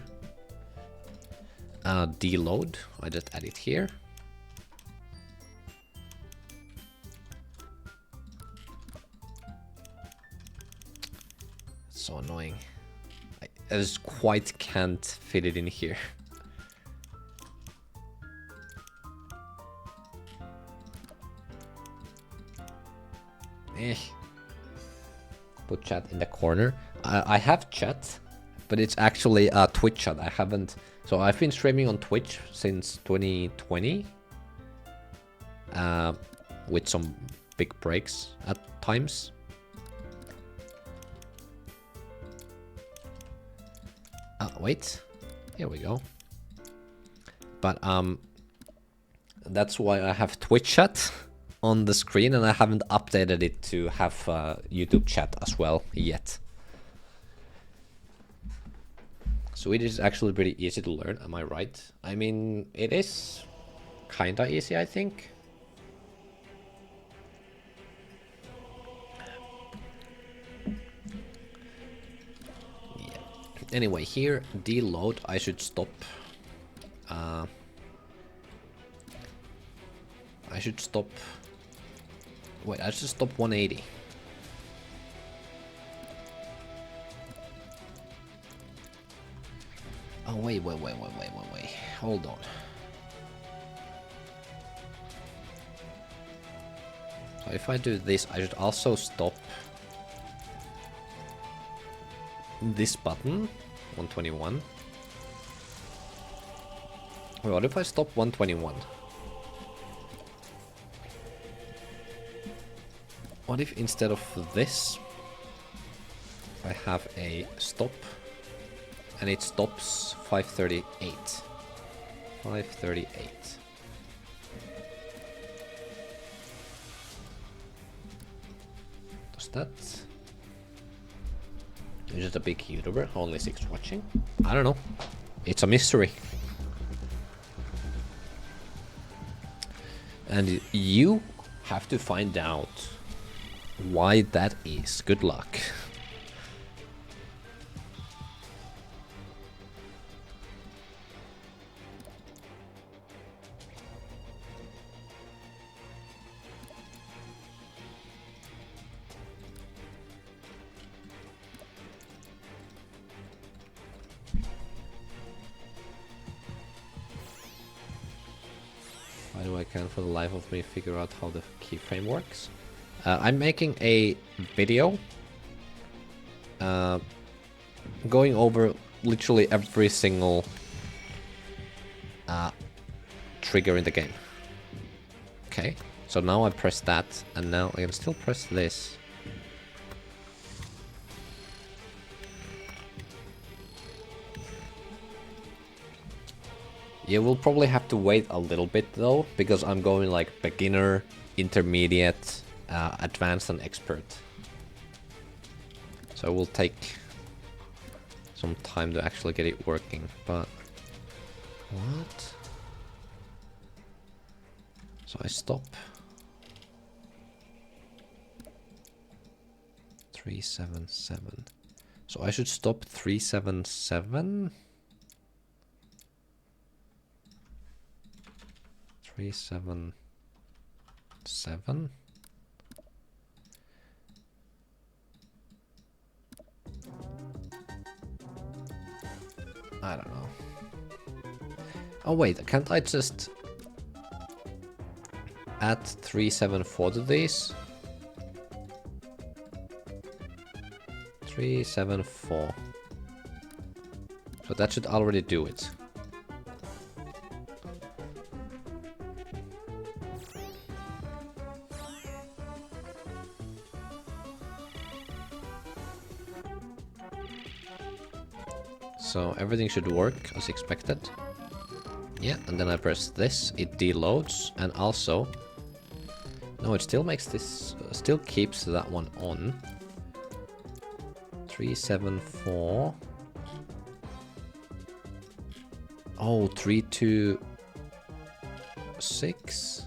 Deload. I just add it here. So annoying. I just quite can't fit it in here. Put chat in the corner. I have chat, but it's actually a Twitch chat. I haven't. So I've been streaming on Twitch since 2020, with some big breaks at times. Wait, here we go. But that's why I have Twitch chat on the screen, and I haven't updated it to have YouTube chat as well yet. Swedish is actually pretty easy to learn, am I right? I mean, it is kinda easy, I think. Yeah. Anyway, here, deload, I should stop. I should stop. Wait, I should stop 180. Oh, wait. Hold on. So if I do this, I should also stop this button, 121. Wait, what if I stop 121? What if instead of this, I have a stop, and it stops 538. 538. Does that? You're just a big YouTuber, only 6 watching? I don't know. It's a mystery. And you have to find out why that is. Good luck. Why do I can't for the life of me figure out how the keyframe works? I'm making a video going over literally every single trigger in the game. Okay, so now I press that, and now I can still press this. Yeah, we'll probably have to wait a little bit though, because I'm going like beginner, intermediate, advanced and expert. So it will take some time to actually get it working, but... What? So I stop. 377. So I should stop 377? 377? I don't know. Oh wait, can't I just add 374 to these? 374. So that should already do it. So everything should work as expected. Yeah, and then I press this, it deloads, and also... No, it still makes this... still keeps that one on. 374... Oh, 326?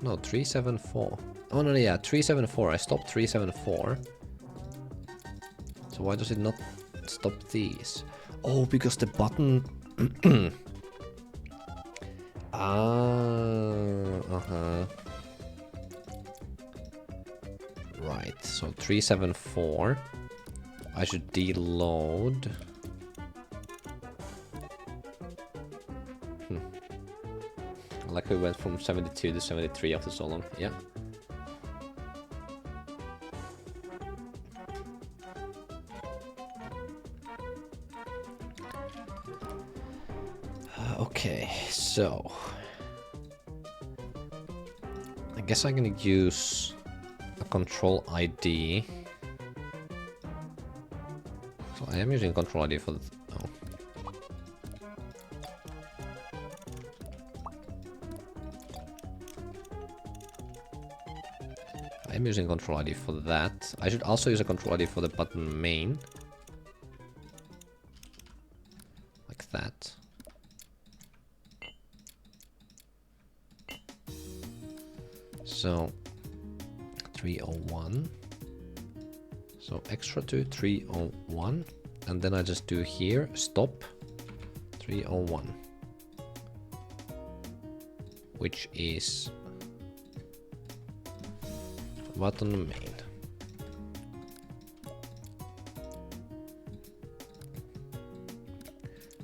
No, 374. Oh no, yeah, 374. I stopped 374. So why does it not stop these? Oh, because the button... Right, so 374. I should deload. Like we went from 72 to 73 after so long, yeah. Okay, so... I guess I'm gonna use a control ID. So I am using control ID for the... Oh. I'm using control ID for that. I should also use a control ID for the button main. Like that. So 301. So extra to 301. And then I just do here, stop 301. Which is button main.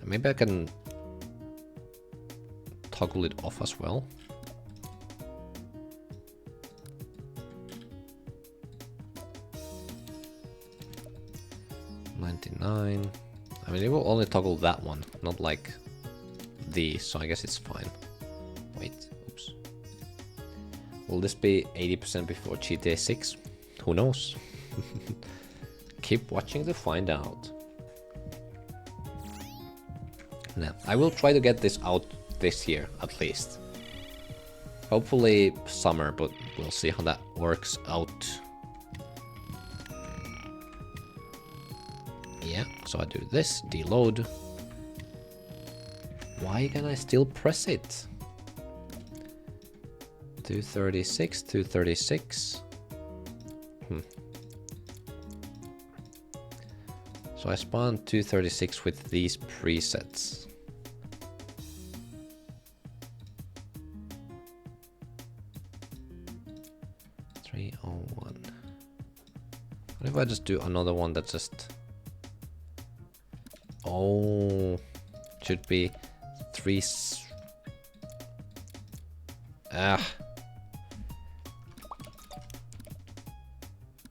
And maybe I can toggle it off as well. I mean, it will only toggle that one, not like these, so I guess it's fine. Wait, oops. Will this be 80% before GTA 6? Who knows? Keep watching to find out. Now, I will try to get this out this year, at least. Hopefully summer, but we'll see how that works out. Yeah, so I do this, deload. Why can I still press it? 236, 236. So I spawned 236 with these presets. What if I just do another one that just... Oh, should be 3...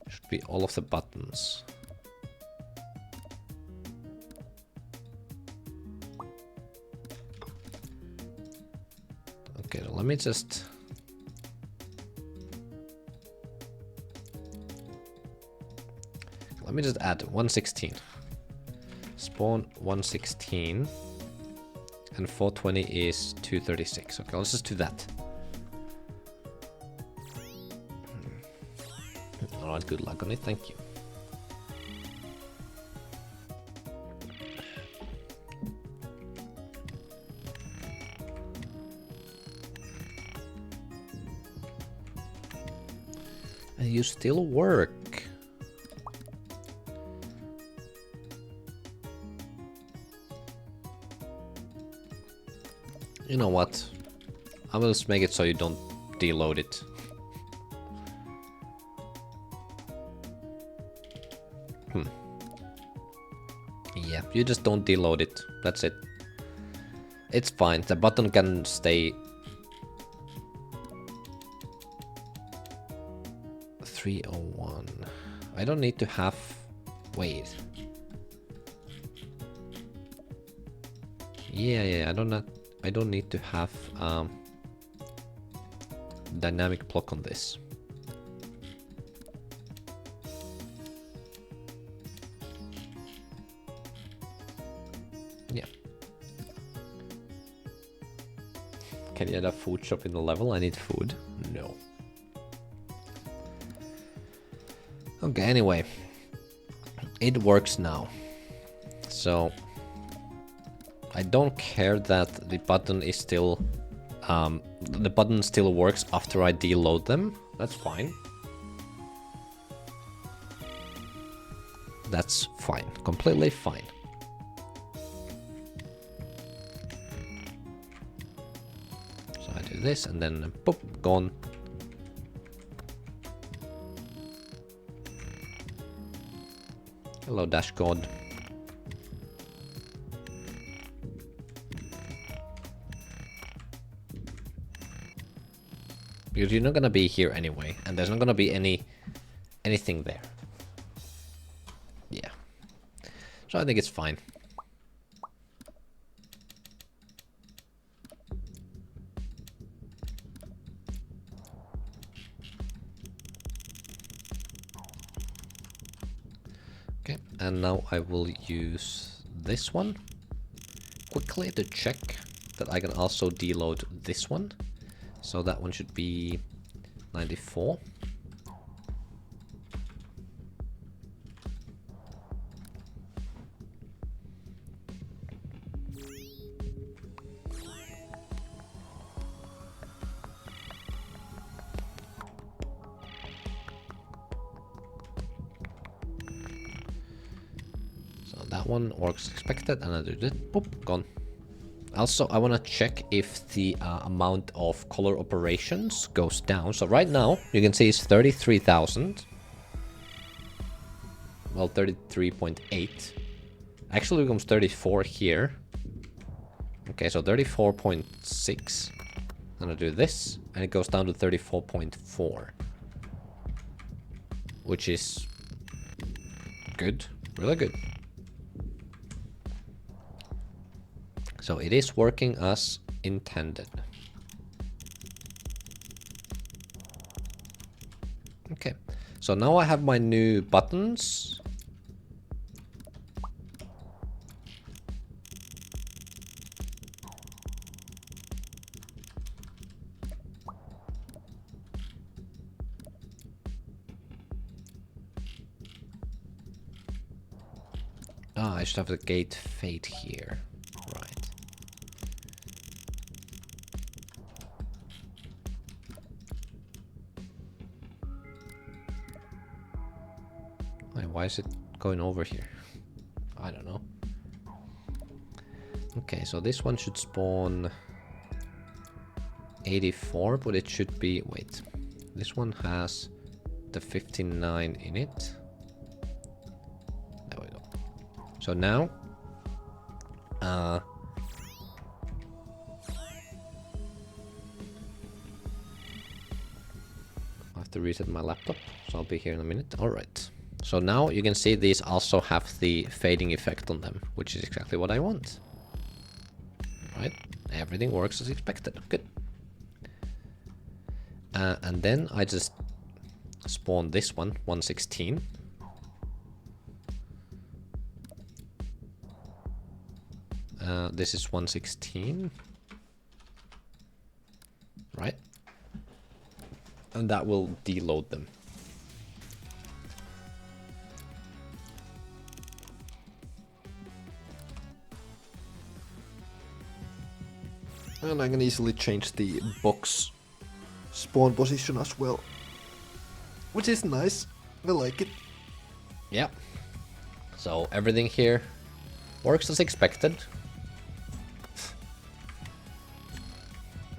Should be all of the buttons. Okay, so let me just... Let me just add 116. Spawn 116. And 420 is 236. Okay, let's just do that. Alright, good luck on it, thank you. And you still work. You know what? I will just make it so you don't deload it. Yeah, you just don't deload it. That's it. It's fine. The button can stay 301. I don't need to have... Wait. Yeah, I don't need to have dynamic block on this. Yeah. Can you add a food shop in the level? I need food. No. Okay, anyway. It works now. So... I don't care that the button is still... the button still works after I deload them. That's fine. That's fine. Completely fine. So I do this and then boop, gone. Hello, Dash God. Because you're not gonna be here anyway, and there's not gonna be anything there. Yeah. So I think it's fine. Okay, and now I will use this one quickly to check that I can also deload this one. So that one should be 94. So that one works expected, and I do it. Boop, gone. Also, I want to check if the amount of color operations goes down. So right now, you can see it's 33,000. Well, 33.8. Actually becomes 34 here. Okay, so 34.6. I'm gonna do this, and it goes down to 34.4. Which is good. Really good. So it is working as intended. Okay, so now I have my new buttons. Ah, I should have the gate fade here. Right. Why is it going over here? I don't know. Okay, so this one should spawn 84, but it should be... Wait. This one has the 59 in it. There we go. So now... I have to reset my laptop, so I'll be here in a minute. Alright. So now you can see these also have the fading effect on them, which is exactly what I want. Right? Everything works as expected. Good. And then I just spawn this one, 116. This is 116. Right? And that will deload them. And I can easily change the box spawn position as well. Which is nice. I like it. Yeah. So everything here works as expected.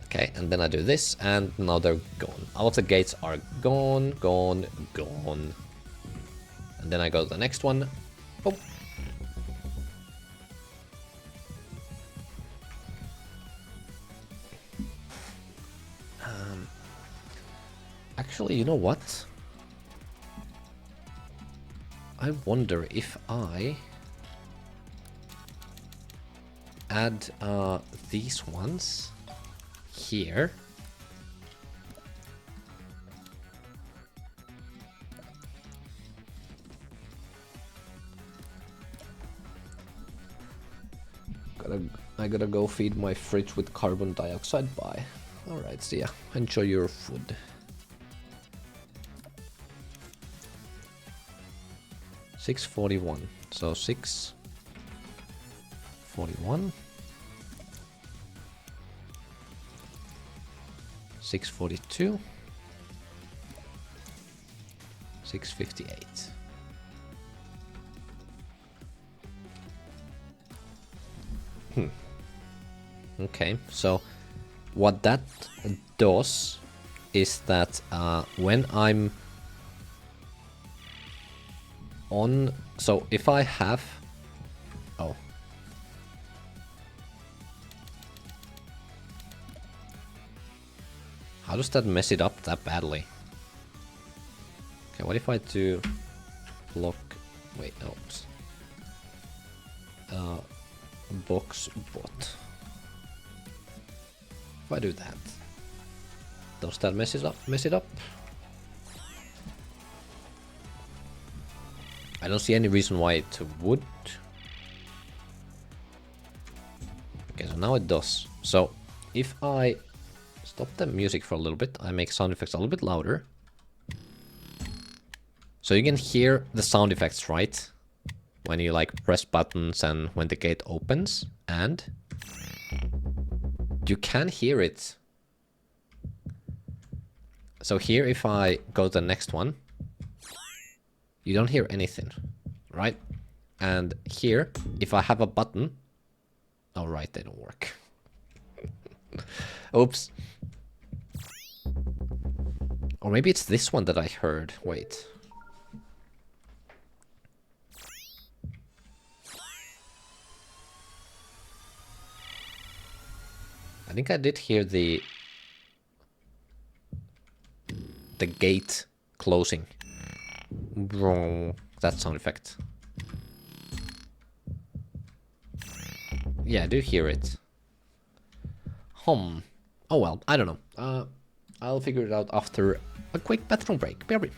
Okay, and then I do this, and now they're gone. All of the gates are gone, gone, gone. And then I go to the next one. Oh. Actually, you know what? I wonder if I add these ones here. I gotta go feed my fridge with carbon dioxide. Bye. Alright, see ya. Enjoy your food. 641. So 641. 642. 658. Okay, so what that does is that when I'm on, so if I have, oh, how does that mess it up that badly? Okay, what if I do block, wait, oops, box bot. If I do that, does that mess it up? I don't see any reason why it would. Okay, so now it does. So if I stop the music for a little bit, I make sound effects a little bit louder. So you can hear the sound effects, right? When you like press buttons and when the gate opens, and you can hear it. So here, if I go to the next one, you don't hear anything, right? And here, if I have a button, oh right, they don't work. Oops. Or maybe it's this one that I heard. Wait. I think I did hear the gate closing. That sound effect. Yeah, I do hear it. Oh well, I don't know. I'll figure it out after a quick bathroom break. Berry.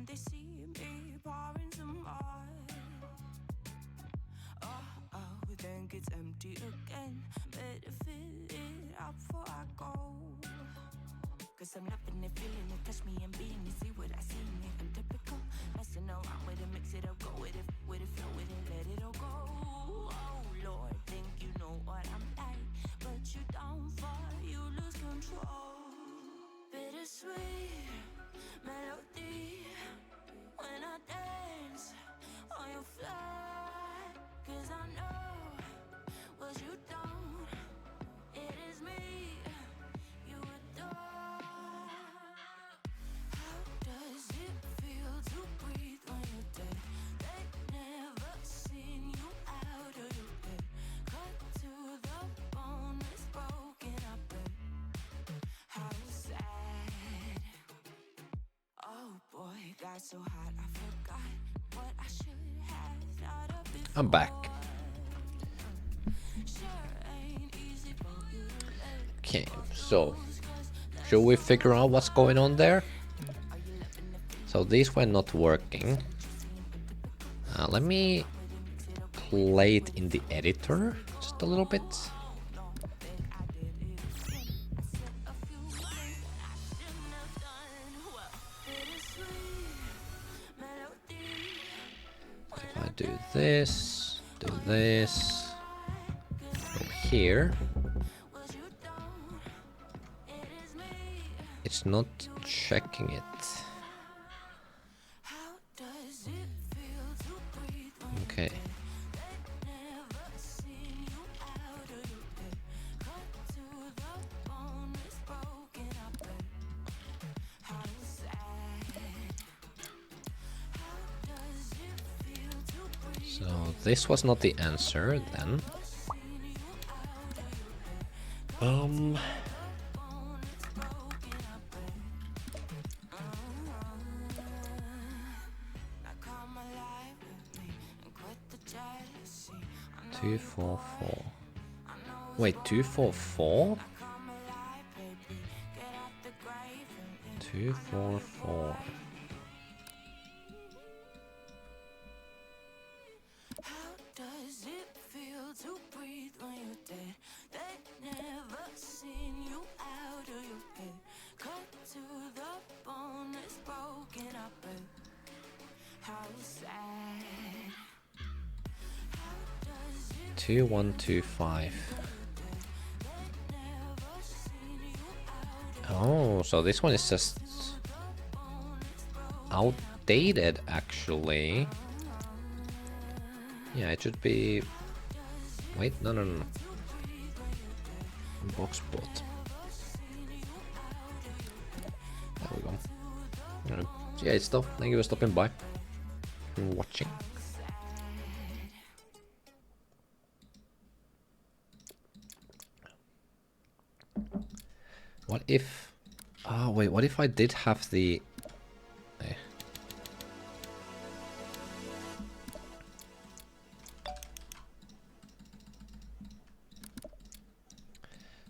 they see me pouring some more. Oh, then gets empty again. Better fill it up before I go. Cause I'm loving it, feeling it, touch me and being it. See what I see in it, I'm typical. Messing around with it, mix it up, go with it, flow with it, let it all go. Oh Lord, think you know what I'm like, but you don't fall, you lose control. Bittersweet melody when I dance on your fly. Cause I know what you don't, it is me you adore. How does it feel to breathe when you're dead? They never seen you out of your bed. Cut to the bone, it's broken up. How sad. Oh boy, got so hot I forgot what I should have thought of before. I'm back. Okay, so should we figure out what's going on there? So these were not working. Let me play it in the editor just a little bit. If I do this, go here. It's not checking it. Okay. So this was not the answer then. 244. Wait, 244? 244. How does it feel to breathe when you're dead? They never seen you out of your bed. Cut to the bone, it's broken up. How sad. 2125. Oh, so this one is just outdated actually. Yeah, it should be... Wait, no. Box bot. There we go. Yeah, it's stuff. Thank you for stopping by and watching. What if... Oh, wait, what if I did have the...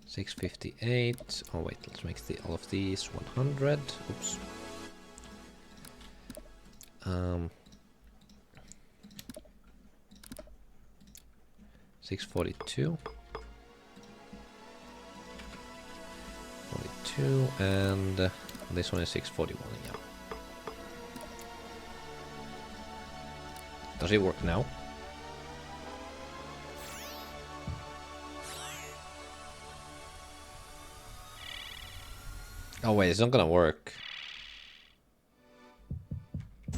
658. Oh wait, let's make all of these 100. Oops. 642. 42, and this one is 641. Yeah. Does it work now? Oh wait, it's not gonna work.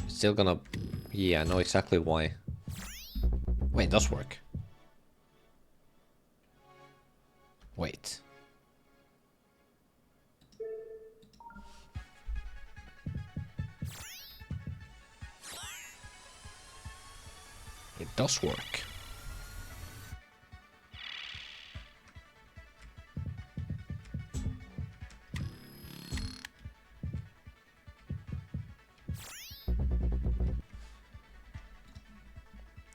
It's still gonna... Yeah, I know exactly why. Wait, it does work. Wait. It does work.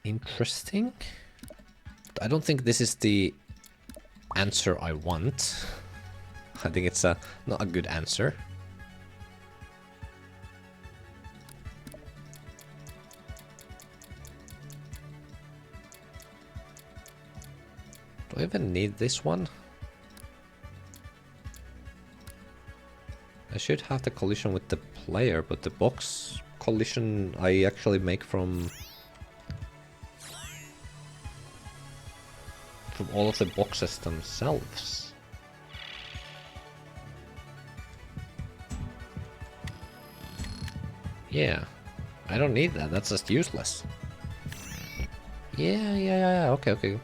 Interesting. But I don't think this is the answer I want. I think it's not a good answer. Do I even need this one? I should have the collision with the player, but the box collision I actually make from all of the boxes themselves. Yeah, I don't need that, that's just useless. Yeah, okay.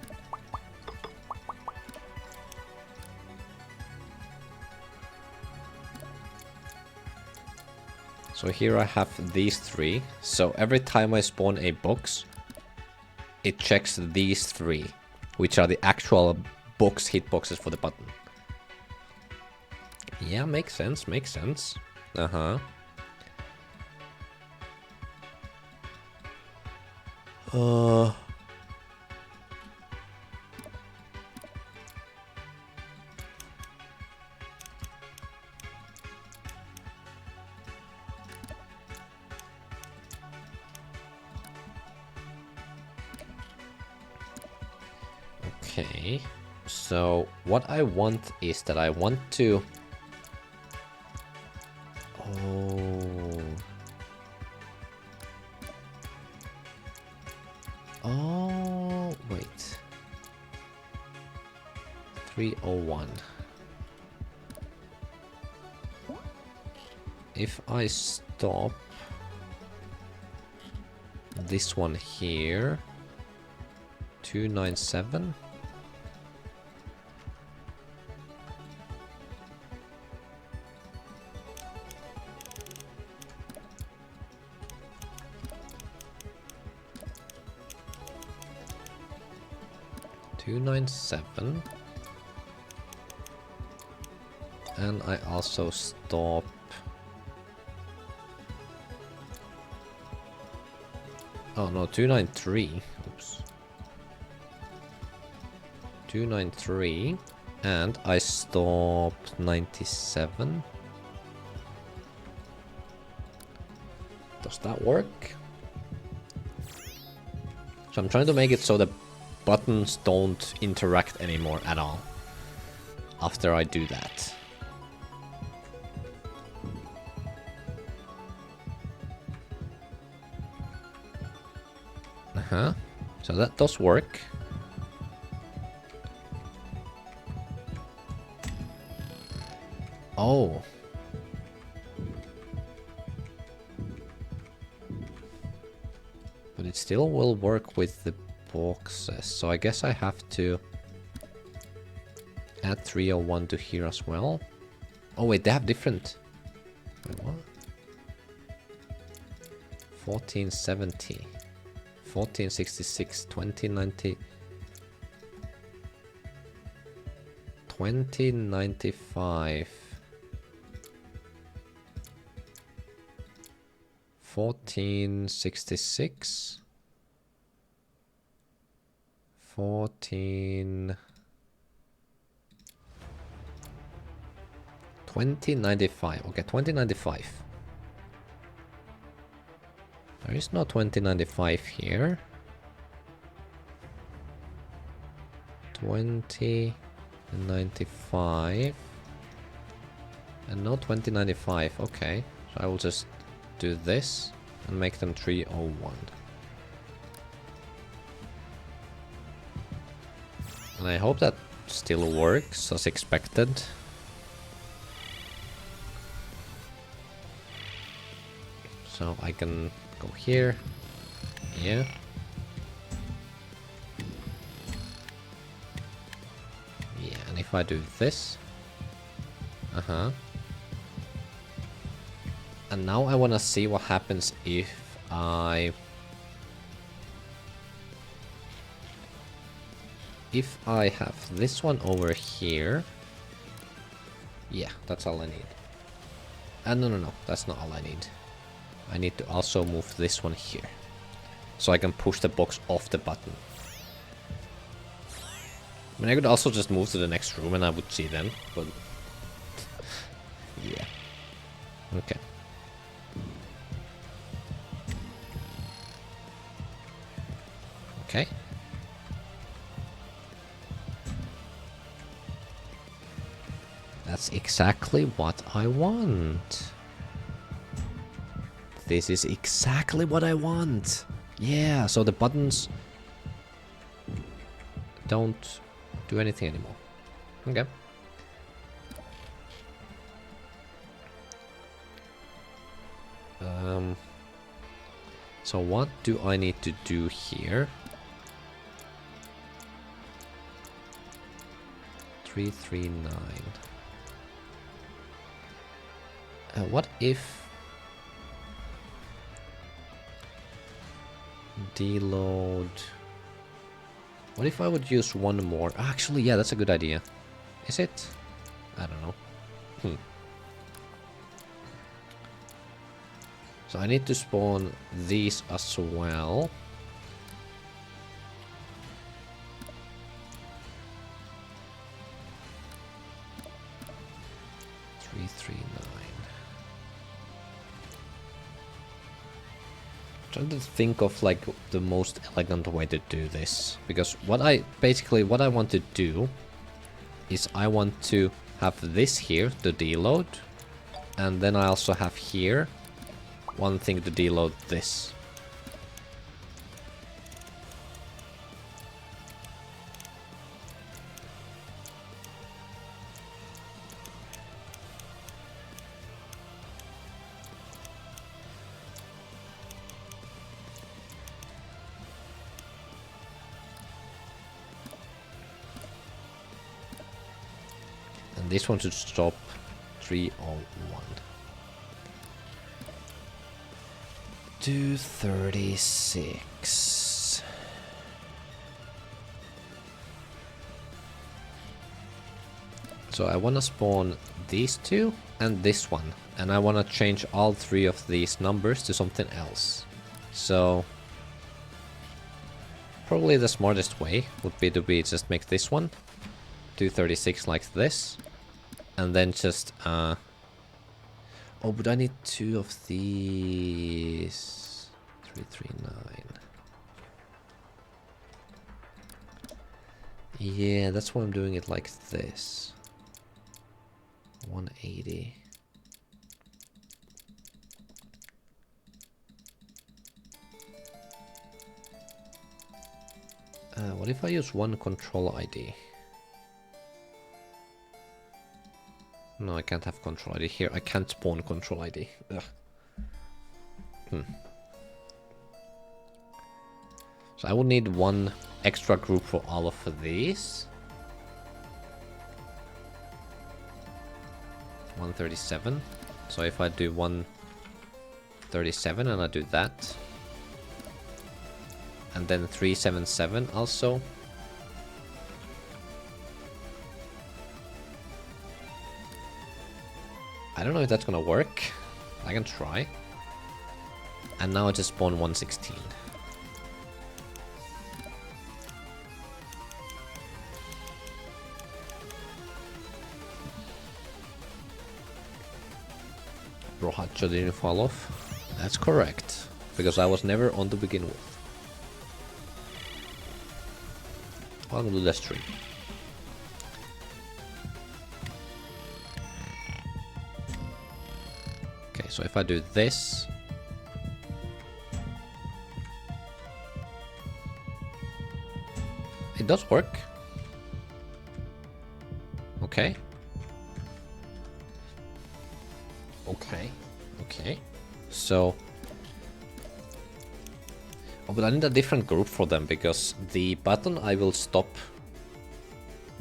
So here I have these three. So every time I spawn a box, it checks these three, which are the actual box hitboxes for the button. Yeah, makes sense, makes sense. Uh-huh. Okay, so what I want is that I want to... Oh, wait. 301. If I stop this one here, 297. And I also stop oh no, 293. Oops. 293 and I stop 97. Does that work? So I'm trying to make it so the buttons don't interact anymore at all after I do that. Uh-huh. So that does work. Oh. But it still will work with the boxes. So I guess I have to add 301 to here as well. Oh wait, they have different. Wait, what? 1470. 1466, 2090, 2095, 1466, 2095. Okay, 2095. There is no 2095 here. 2095. And no 2095. Okay. So I will just do this and make them 301. And I hope that still works as expected. So I can go here. Yeah. Yeah, and if I do this. Uh-huh. And now I want to see what happens if I have this one over here. Yeah, that's all I need. No, that's not all I need. I need to also move this one here. So I can push the box off the button. I mean, I could also just move to the next room and I would see them, but... yeah. Okay. Okay. That's exactly what I want. This is exactly what I want. Yeah, so the buttons don't do anything anymore. Okay. So what do I need to do here? 339. What if deload? What if I would use one more? Actually, yeah, that's a good idea. Is it? I don't know. So I need to spawn these as well. Trying to think of like the most elegant way to do this, because what I want to do is I want to have this here to deload, and then I also have here one thing to deload this. And this one should stop 301. 236. So I want to spawn these two and this one, and I want to change all three of these numbers to something else. So probably the smartest way would be to just make this one 236 like this, and then just oh, but I need two of these. 339. Yeah, that's why I'm doing it like this. 180. What if I use one control ID? No, I can't have control ID here. I can't spawn control ID. Ugh. So I would need one extra group for all of these. 137. So if I do 137 and I do that, and then 377 also. I don't know if that's gonna work. I can try. And now I just spawn 116. Bro, Hacho didn't fall off. That's correct. Because I was never on to begin with. I'll do that stream. Okay, so if I do this, it does work. Okay. Okay. So, oh, but I need a different group for them, because the button I will stop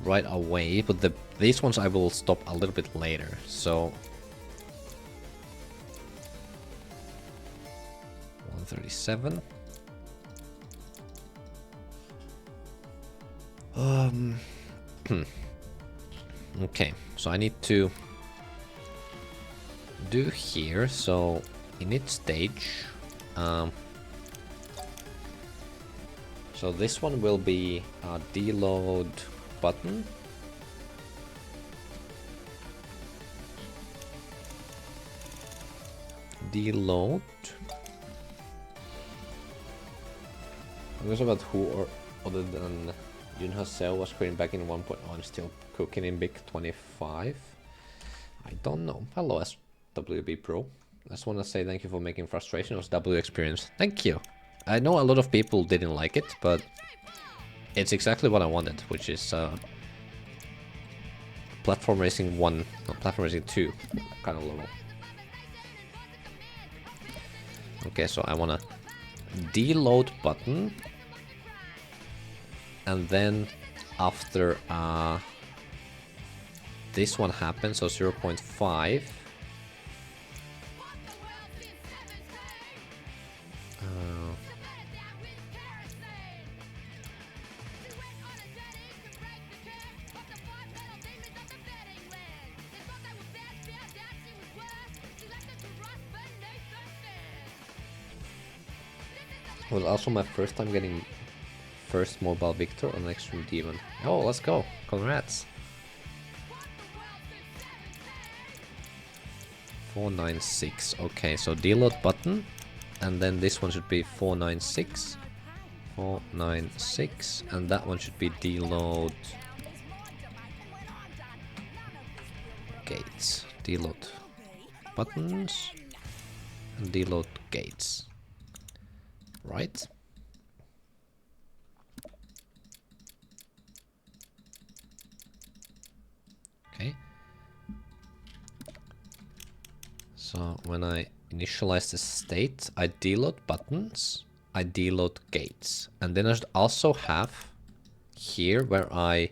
right away, but these ones I will stop a little bit later. So 137. Okay, so I need to do here, so init stage. So this one will be a deload button. Deload. I'm not about who or other than Yunha Seo was creating back in 1.0. I'm still cooking in Big 25. I don't know. Hello, SWB Pro. I just want to say thank you for making Frustration of W experience. Thank you. I know a lot of people didn't like it, but it's exactly what I wanted, which is Platform Racing 1, no, Platform Racing 2 kind of level. Okay, so I want to deload button, and then after this one happens, so 0.5. It was also my first time getting first mobile victor on Extreme Demon. Oh, let's go. Congrats. 496. Okay, so deload button. And then this one should be 496. 496. And that one should be deload gates. Deload buttons. And deload gates. Right. Okay. So when I initialize the state, I deload buttons, I deload gates. And then I should also have here where I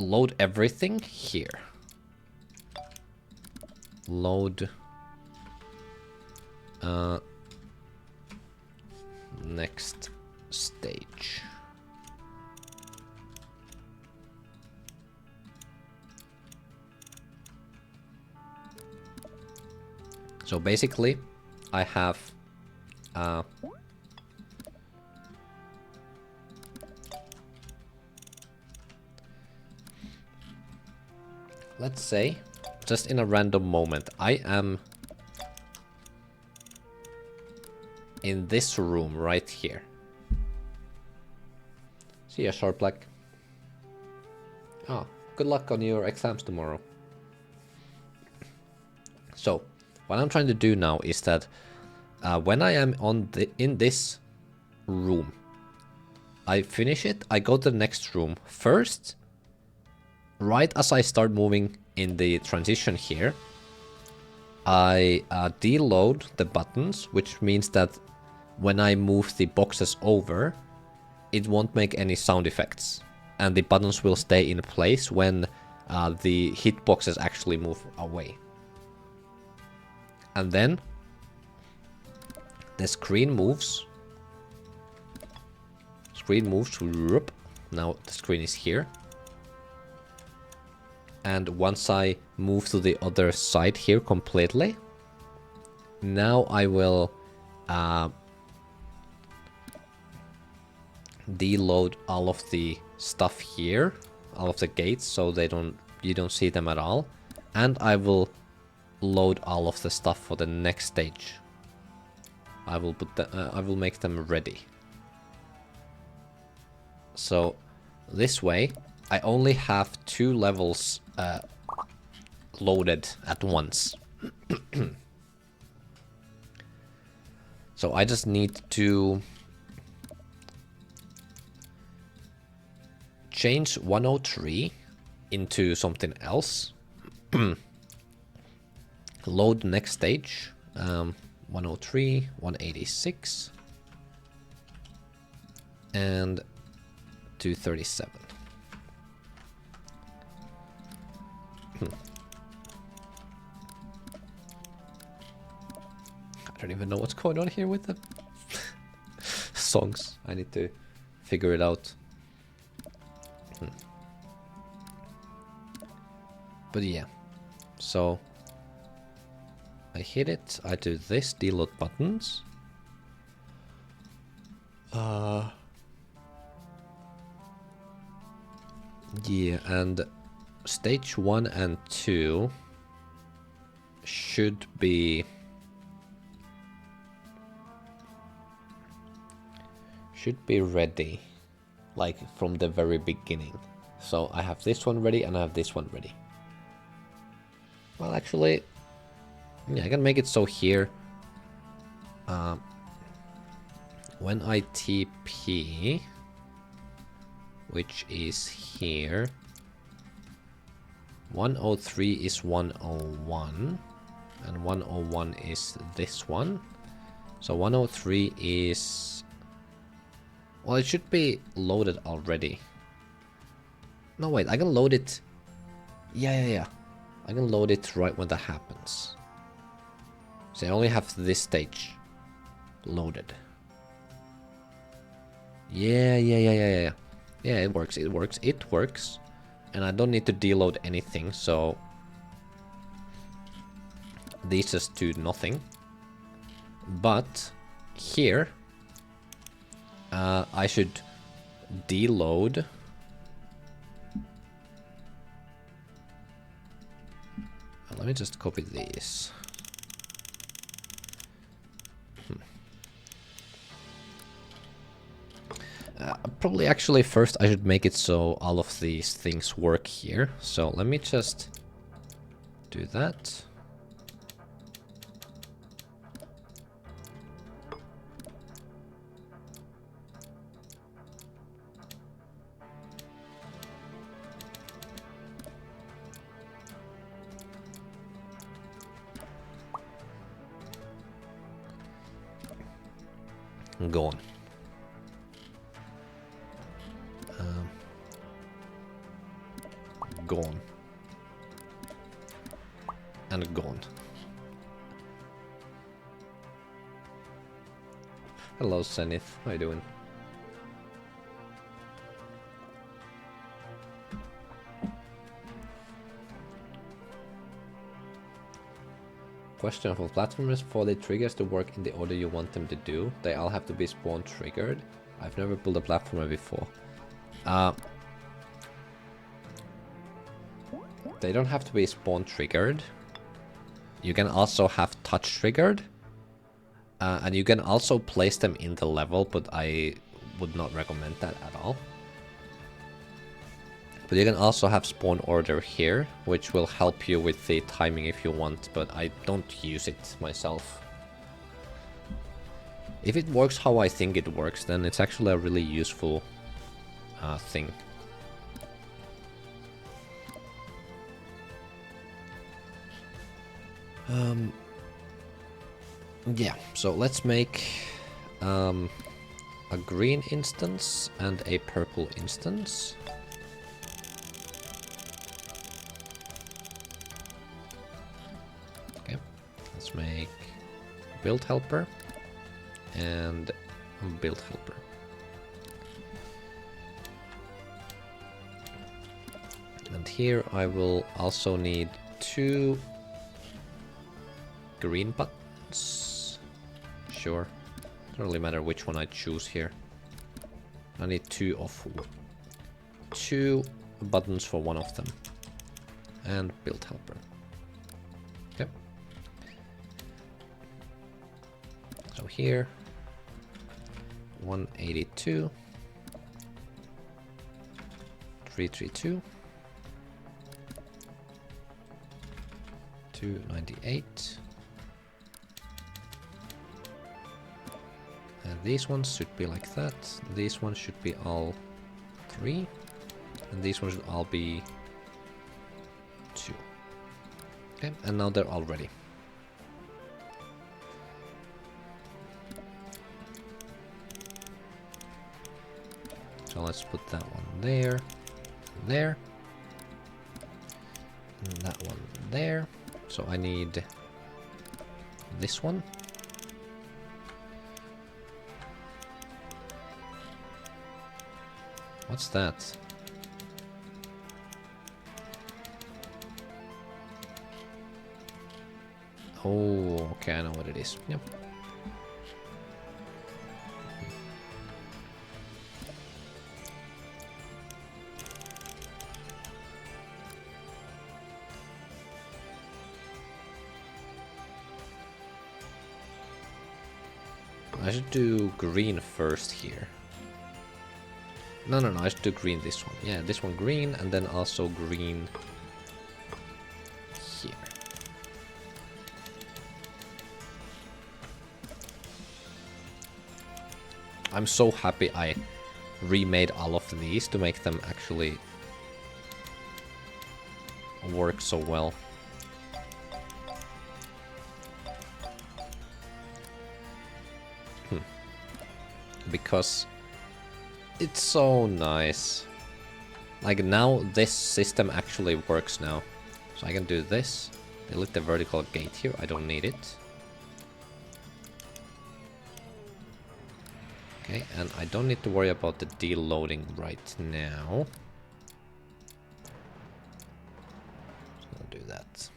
load everything here. Load next stage. So basically, I have let's say, just in a random moment, I am in this room right here. See ya, Sharp Black. Oh, good luck on your exams tomorrow. So, what I'm trying to do now is that when I am in this room, I finish it, I go to the next room first. Right as I start moving in the transition here, I deload the buttons, which means that when I move the boxes over, it won't make any sound effects. And the buttons will stay in place when the hitboxes actually move away. And then the screen moves. Screen moves. Now the screen is here. And once I move to the other side here completely, now I will deload all of the stuff here, all of the gates, so you don't see them at all, and I will load all of the stuff for the next stage. I will make them ready. So this way, I only have 2 levels loaded at once. So I just need to change 103 into something else. Load next stage. 103, 186, and 237. I don't even know what's going on here with the songs. I need to figure it out. But yeah, so I hit it, I do this, deload buttons. Yeah, and stage 1 and 2 should be ready, like from the very beginning. So I have this one ready and I have this one ready. Well, actually, yeah, I can make it so here. When I TP, which is here, 103 is 101, and 101 is this one. So 103 is... well, it should be loaded already. No, wait, I can load it... Yeah. I can load it right when that happens. So I only have this stage loaded. Yeah. Yeah, it works. And I don't need to deload anything, so... these just do nothing. But here, I should deload. Let me just copy these. Probably actually first I should make it so all of these things work here. So let me just do that. Gone. Gone. And gone. Hello, Zenith. How you doing? Question for platformers: for the triggers to work in the order you want them to do, they all have to be spawn triggered. I've never built a platformer before. They don't have to be spawn triggered. You can also have touch triggered. And you can also place them in the level, but I would not recommend that at all. But you can also have spawn order here, which will help you with the timing if you want, but I don't use it myself. If it works how I think it works, then it's actually a really useful thing. Yeah, so let's make a green instance and a purple instance. Okay, let's make build helper and build helper. And here I will also need 2 green buttons. Sure. Doesn't really matter which one I choose here. I need 2 buttons for one of them. And build helper. Okay. So here 182 332 298. And these ones should be like that. These ones should be all 3. And these ones should all be 2. Okay, and now they're all ready. So let's put that one there, there, and that one there. So I need this one. What's that? Oh, okay, I know what it is. Yep. I should do green first here. No, I should do green this one. Yeah, this one green, and then also green here. I'm so happy I remade all of these to make them actually work so well. Because it's so nice. Like now this system actually works now. So I can do this. Delete the vertical gate here. I don't need it. Okay, and I don't need to worry about the deloading right now. So I'll do that.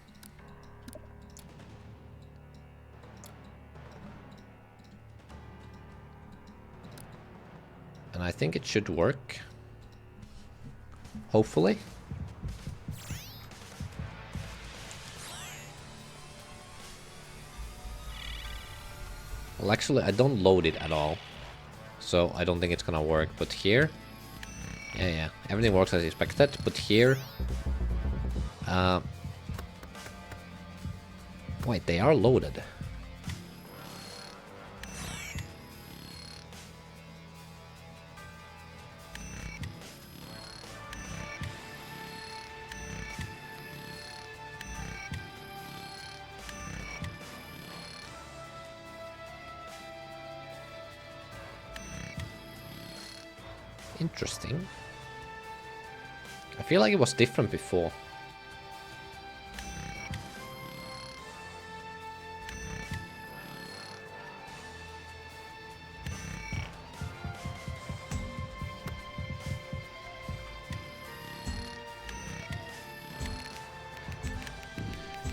And I think it should work. Hopefully. Well, actually, I don't load it at all. So I don't think it's gonna work. But here... Yeah, everything works as expected. But here... Wait, they are loaded. Interesting. I feel like it was different before.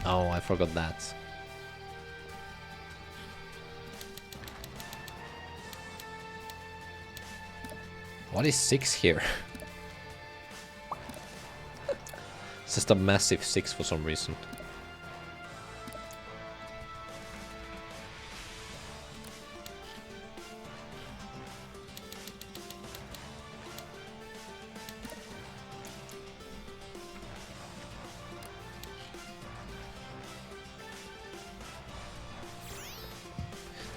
Oh, I forgot that. What is 6 here? It's just a massive 6 for some reason.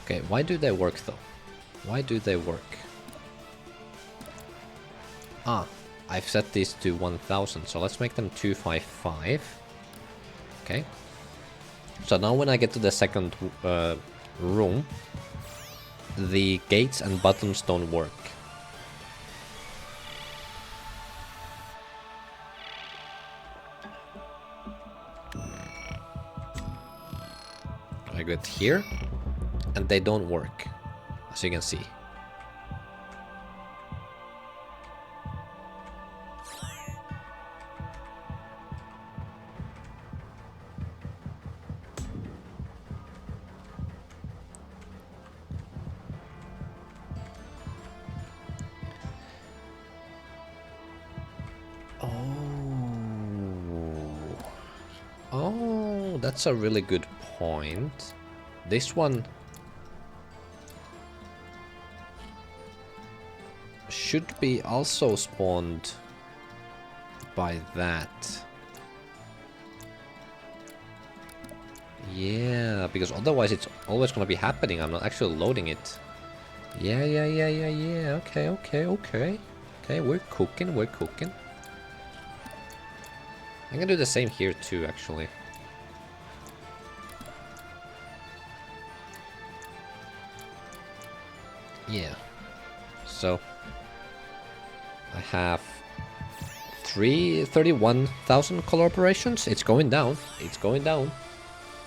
Okay, why do they work though? Why do they work? Ah, I've set these to 1000, so let's make them 255. Okay. So now when I get to the second room, the gates and buttons don't work. I get here, and they don't work, as you can see. Oh, that's a really good point. This one should be also spawned by that. Yeah, because otherwise it's always gonna be happening. I'm not actually loading it. Yeah. Okay, we're cooking. I can do the same here too, actually. Yeah. So I have 31,000 color operations. It's going down. It's going down.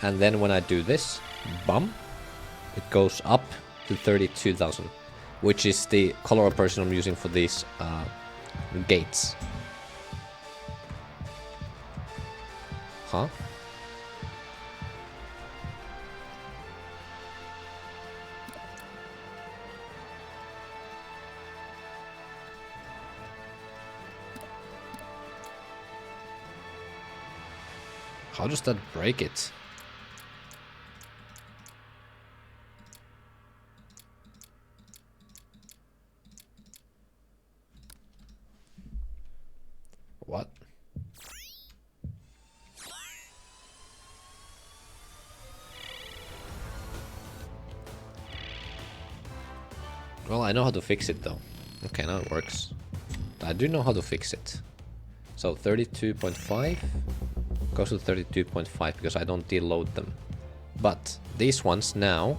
And then when I do this, bum, it goes up to 32,000, which is the color operation I'm using for these gates. Huh? How does that break it? What? Well, I know how to fix it though. Okay, now it works. I do know how to fix it. So 32.5 goes to 32.5 because I don't deload them. But these ones now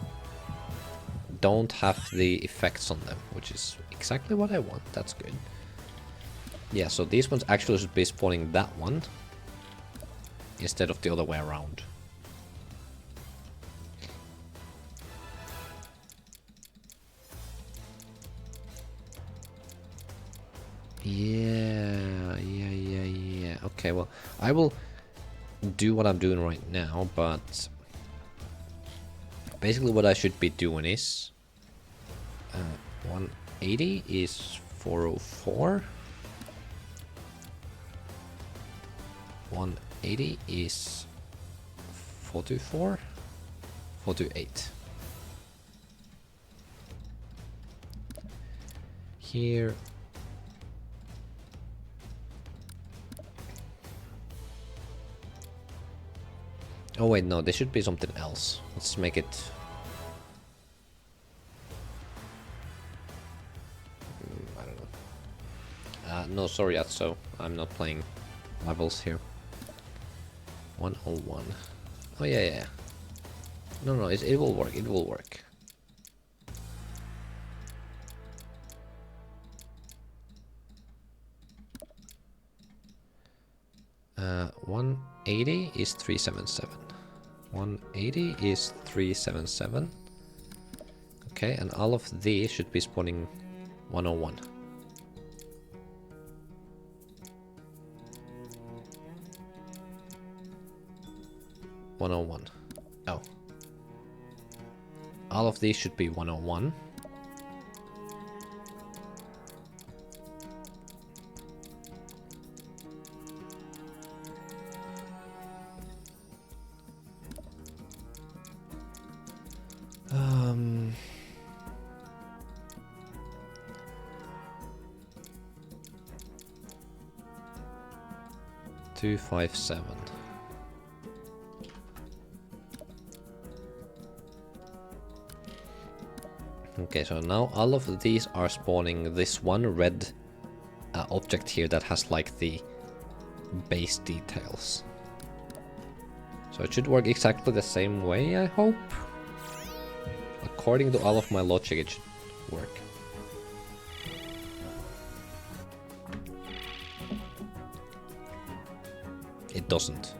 don't have the effects on them, which is exactly what I want. That's good. Yeah, so these ones actually should be spawning that one instead of the other way around. Yeah. Okay, well, I will do what I'm doing right now, but basically what I should be doing is 180 is 404. 180 is 424. 428. Here. Oh wait, no, there should be something else. Let's make it... I don't know. No, sorry, Atso. I'm not playing levels here. 101. Oh yeah. No, it will work, it will work. 180 is 377. 180 is 377. Okay, and all of these should be spawning 101. Oh. All of these should be 101. Um... 257. Okay, so now all of these are spawning this one red object here that has like the base details. So it should work exactly the same way, I hope. According to all of my logic, it should work. It doesn't.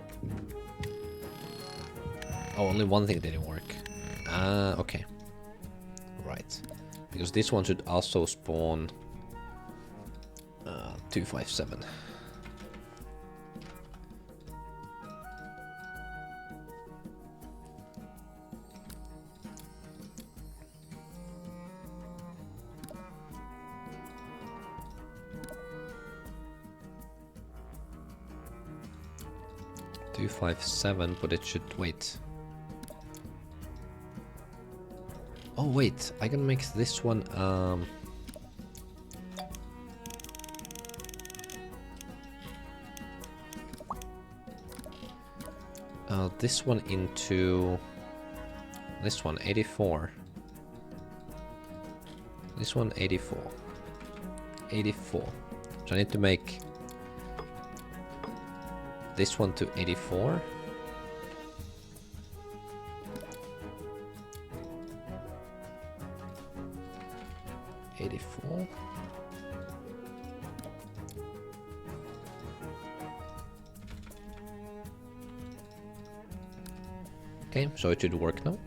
Oh, only one thing didn't work. Ah, okay. Right. Because this one should also spawn 257. But it should wait. Oh wait, I can make this one this one into this one 84. This one 84. 84. So I need to make this one to 84. Okay, so it should work now.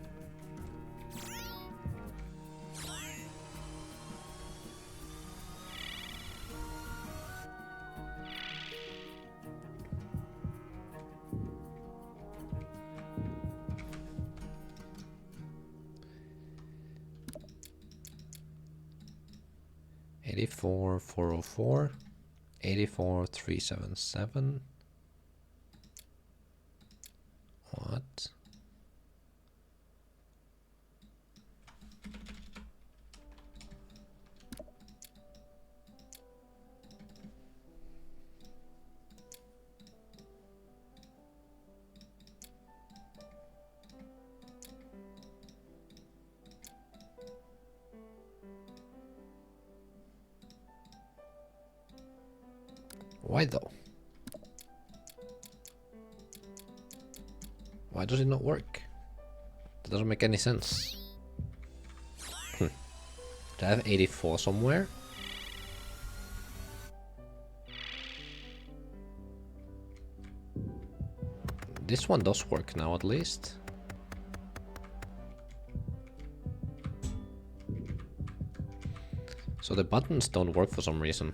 '84 404, '84 377. What? Why though? Why does it not work? That doesn't make any sense. Do I have 84 somewhere? This one does work now at least. So the buttons don't work for some reason.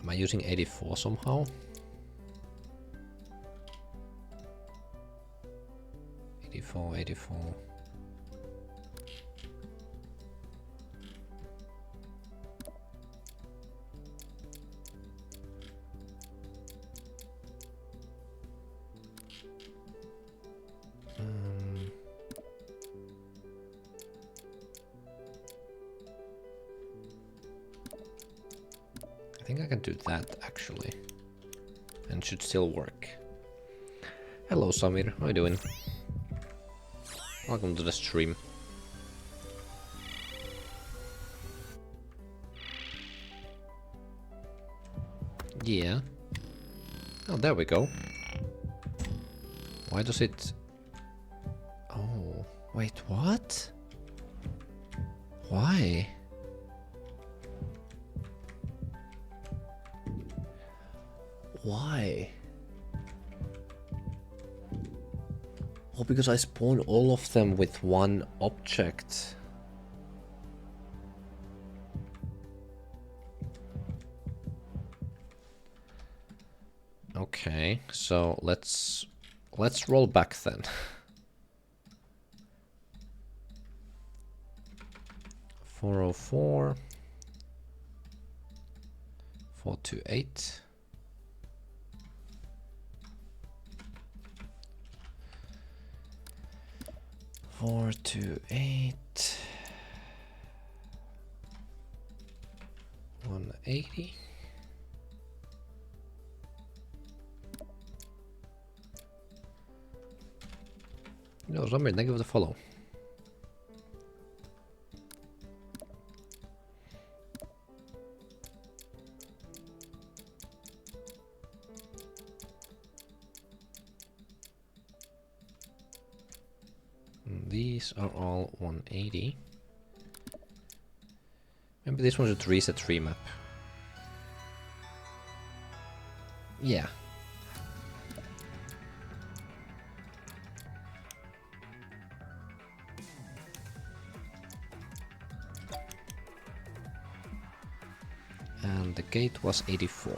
Am I using 84 somehow? 84, 84. I think I can do that actually. And should still work. Hello Samir, how you doing? Welcome to the stream. Yeah. Oh, there we go. Why does it... Oh, wait, what? Why? Why? Oh, because I spawned all of them with one object. Okay, so let's roll back then. 404 428 428 180. No, Zamir, thank you for the follow. These are all 180. Maybe this one should reset remap. Yeah. And the gate was 84.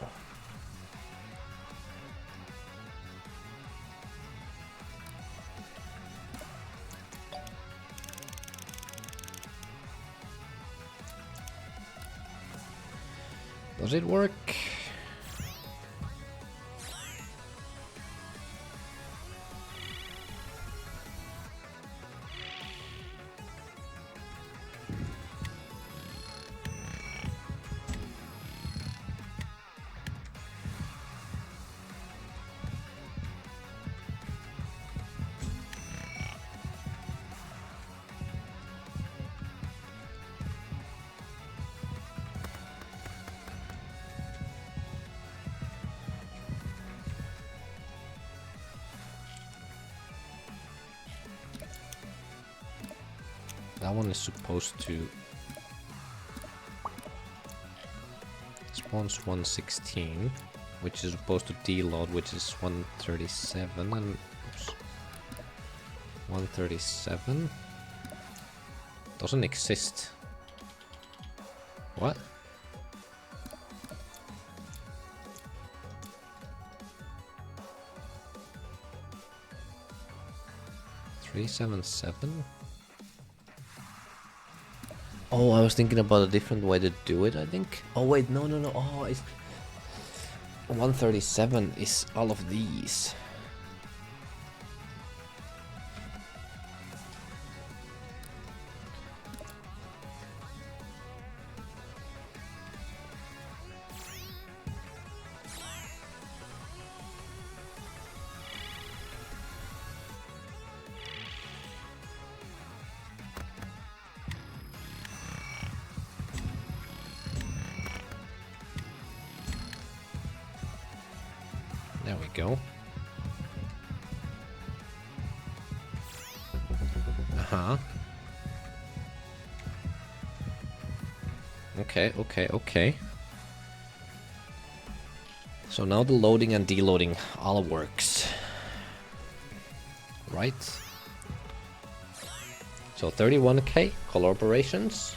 Does it work? That one is supposed to spawns 116, which is supposed to deload, which is 137 and oops, 137 doesn't exist. What? Three 7 7. Oh, I was thinking about a different way to do it, I think. Oh, wait, no. Oh, it's 137 is all of these. There we go. Uh-huh. Okay, okay, okay. So now the loading and deloading all works. Right. So 31k color operations.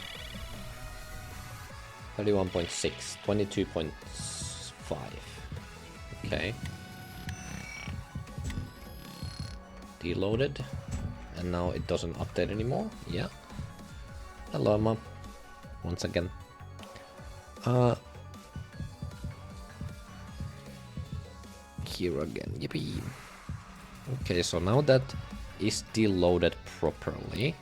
31.6, 22.5. Okay. Deloaded. And now it doesn't update anymore. Yeah. Hello, Mom. Once again. Here again. Yippee. Okay, so now that is deloaded properly.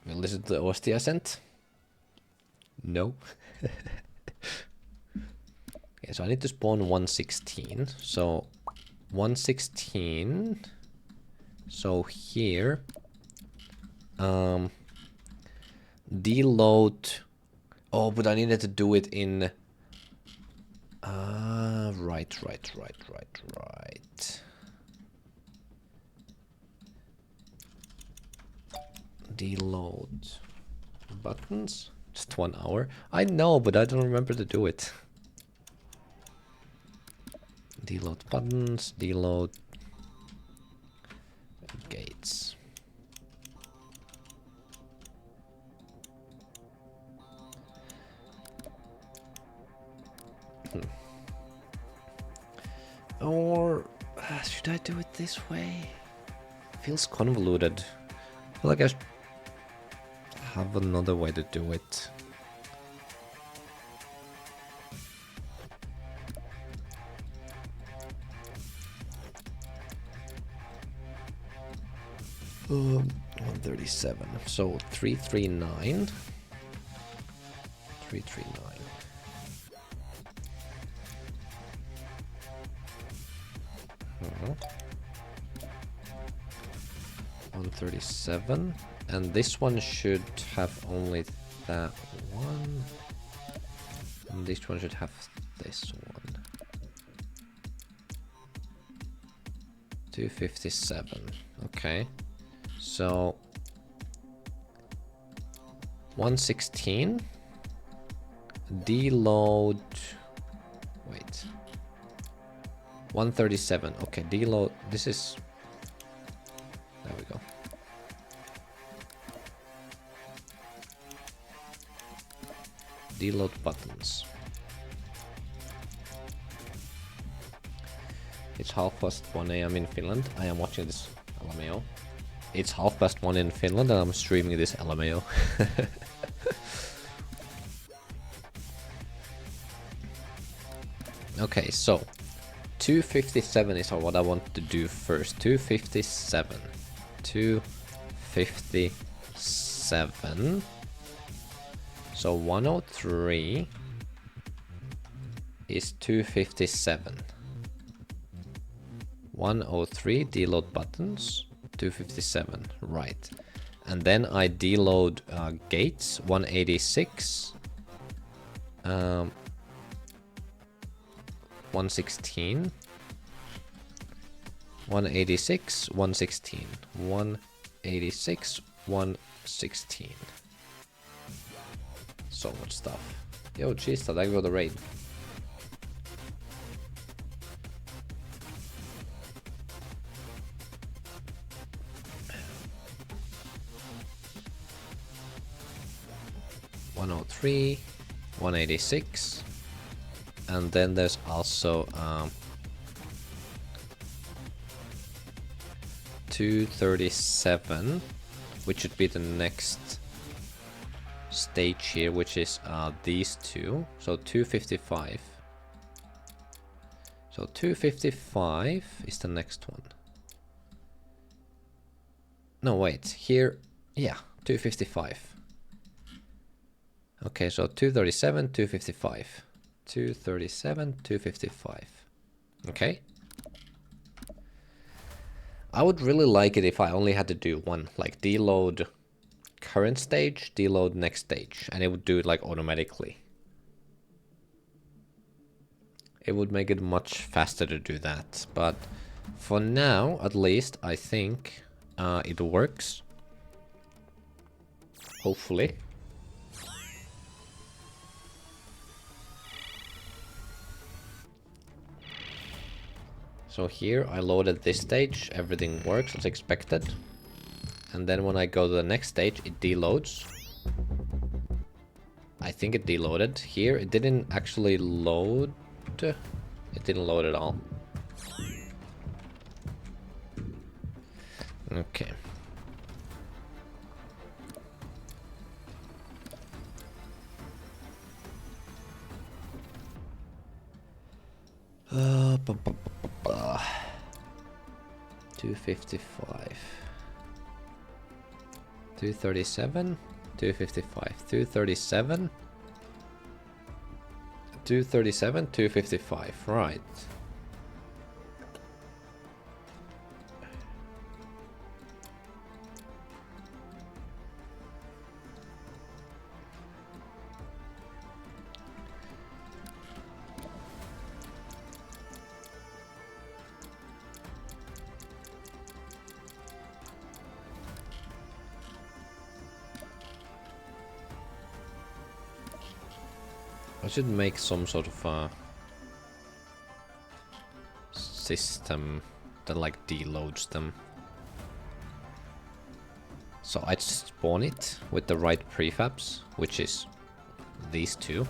Will this is the OST I sent? No. Okay, so I need to spawn 116. So 116. So here, deload. Oh, but I needed to do it in. Right. Deload buttons. Just 1 hour. I know, but I don't remember to do it. Deload buttons. Deload gates. Or should I do it this way? Feels convoluted. I feel like I have another way to do it. Um, 137. So 339. 339. Uh-huh. 137. And this one should have only that one. And this one should have this one. 257. Okay. So 116. Deload. Wait. 137. Okay, deload. This is. There we go. Deload buttons. It's 1:30 a.m. in Finland. I am watching this LMAO. It's 1:30 in Finland and I'm streaming this LMAO. Okay, so 257 is what I want to do first. 257. 257. So 103 is 257. 103 deload buttons. 257, right. And then I deload gates. 186. 116. 186, 116. 186, 116. So much stuff. Yo, jeez, did I go the raid? .103, 186, and then there's also 237, which should be the next stage here, which is these two. So 255. So 255 is the next one. No, wait, here, yeah, 255. Okay, so 237, 255. 237, 255. Okay. I would really like it if I only had to do one, like deload current stage, deload next stage, and it would do it like automatically. It would make it much faster to do that, but for now, at least, I think it works. Hopefully. So here I loaded this stage, everything works as expected. And then when I go to the next stage, it deloads. I think it deloaded. Here it didn't actually load. It didn't load at all. Okay. Uh, 255. 237. 255. 237. 237. 255. Right. I should make some sort of a system that like deloads them. So I spawn it with the right prefabs, which is these two.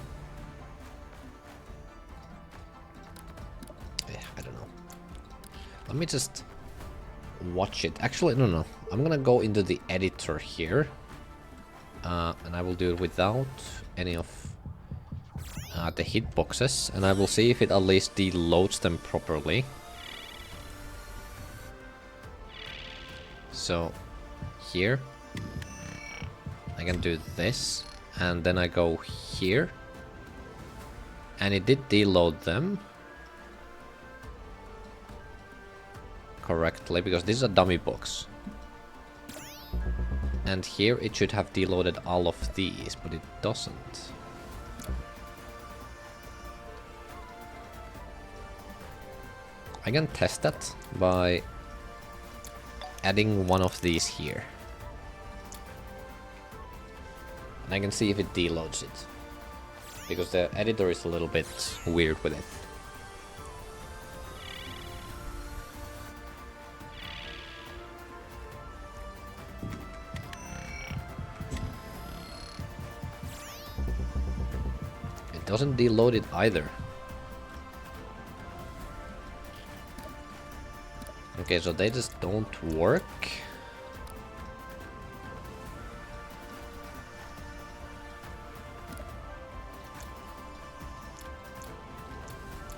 Yeah, I don't know. Let me just watch it. Actually, no. I'm gonna go into the editor here. And I will do it without any of the hitboxes, and I will see if it at least deloads them properly. So here I can do this, and then I go here, and it did deload them correctly because this is a dummy box. And here it should have deloaded all of these, but it doesn't. I can test that by adding one of these here. And I can see if it deloads it. Because the editor is a little bit weird with it. It doesn't deload it either. Okay, so they just don't work.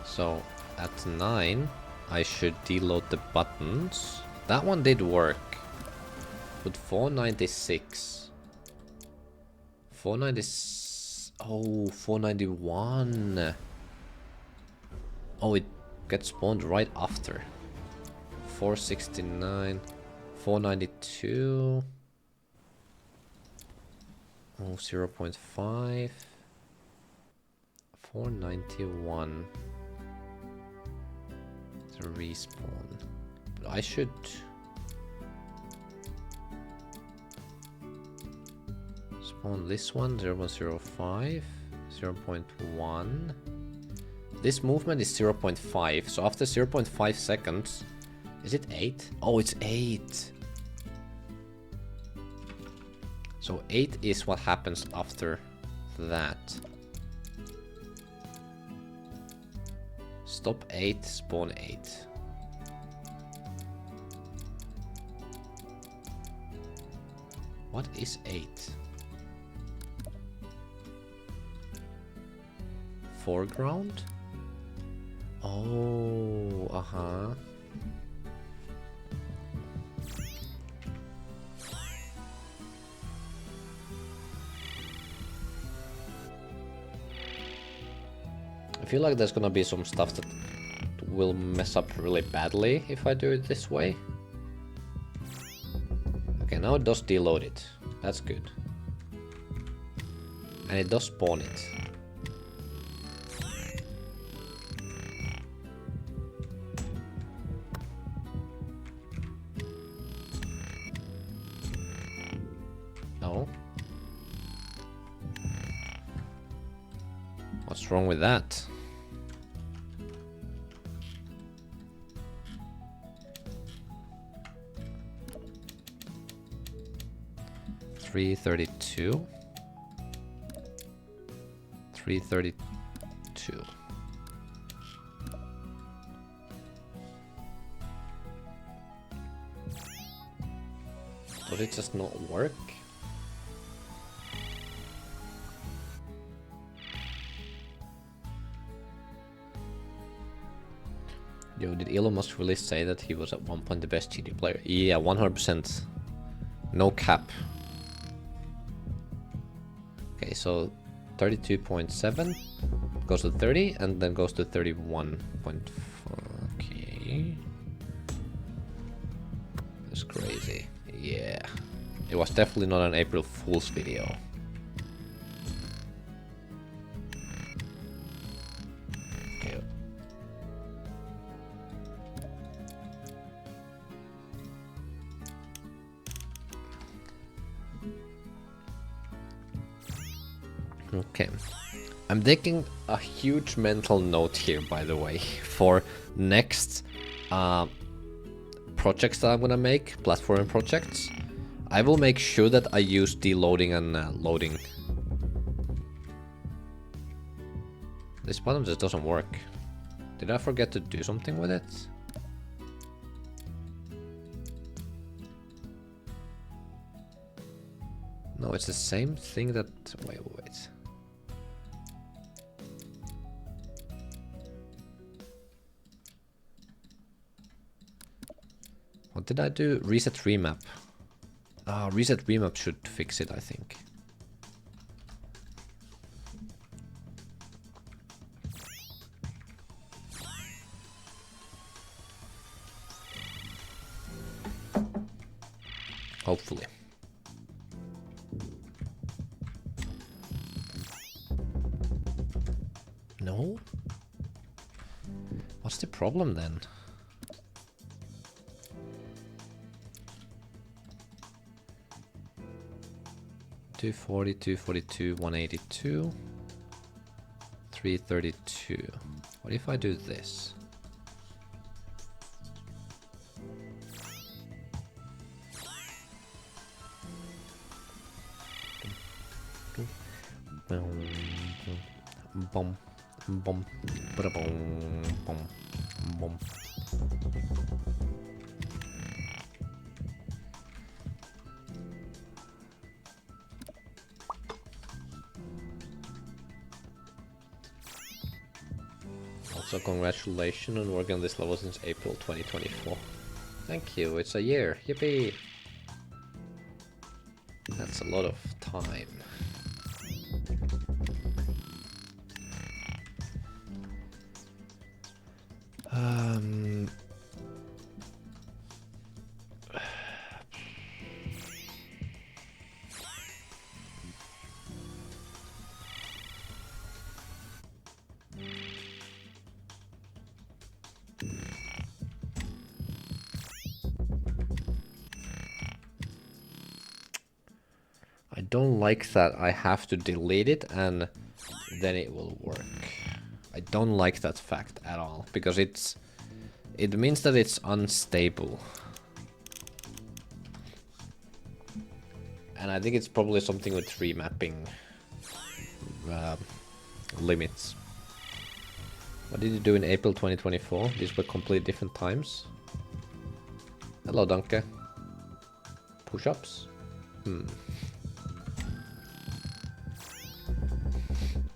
So at 9, I should deload the buttons. That one did work. With 496. 490. Oh, 491. Oh, it gets spawned right after. 469, 492, oh, 0.5, 491, it's a respawn, but I should spawn this one, 0.05, 0.1, this movement is 0.5, so after 0.5 seconds, is it 8? Oh, it's 8. So 8 is what happens after that. Stop 8, spawn 8. What is 8? Foreground? Oh, uh-huh. I feel like there's gonna be some stuff that will mess up really badly if I do it this way. Okay, now it does deload it. That's good. And it does spawn it. No. What's wrong with that? $332. $332. Does it just not work? Yo, did Elon Musk really say that he was at one point the best GT player? Yeah, 100%. No cap. Okay, so 32.7 goes to 30 and then goes to 31.4. Okay. That's crazy. Yeah. It was definitely not an April Fool's video. Okay. Okay. I'm taking a huge mental note here, by the way, for next projects that I'm gonna make, platform projects. I will make sure that I use deloading and loading. This button just doesn't work. Did I forget to do something with it? No, it's the same thing that... Wait. What did I do? Reset remap. Reset remap should fix it, I think. Hopefully. No? What's the problem then? $240, $242, $182, $332. What if I do this? Boom, boom, boom, boom, boom. Also, congratulations on working on this level since April 2024. Thank you, it's a year, yippee! That's a lot of time. I don't like that I have to delete it and then it will work. I don't like that fact at all, because it means that it's unstable. And I think it's probably something with remapping limits. What did you do in April 2024? These were completely different times. Hello, Danke. Push-ups?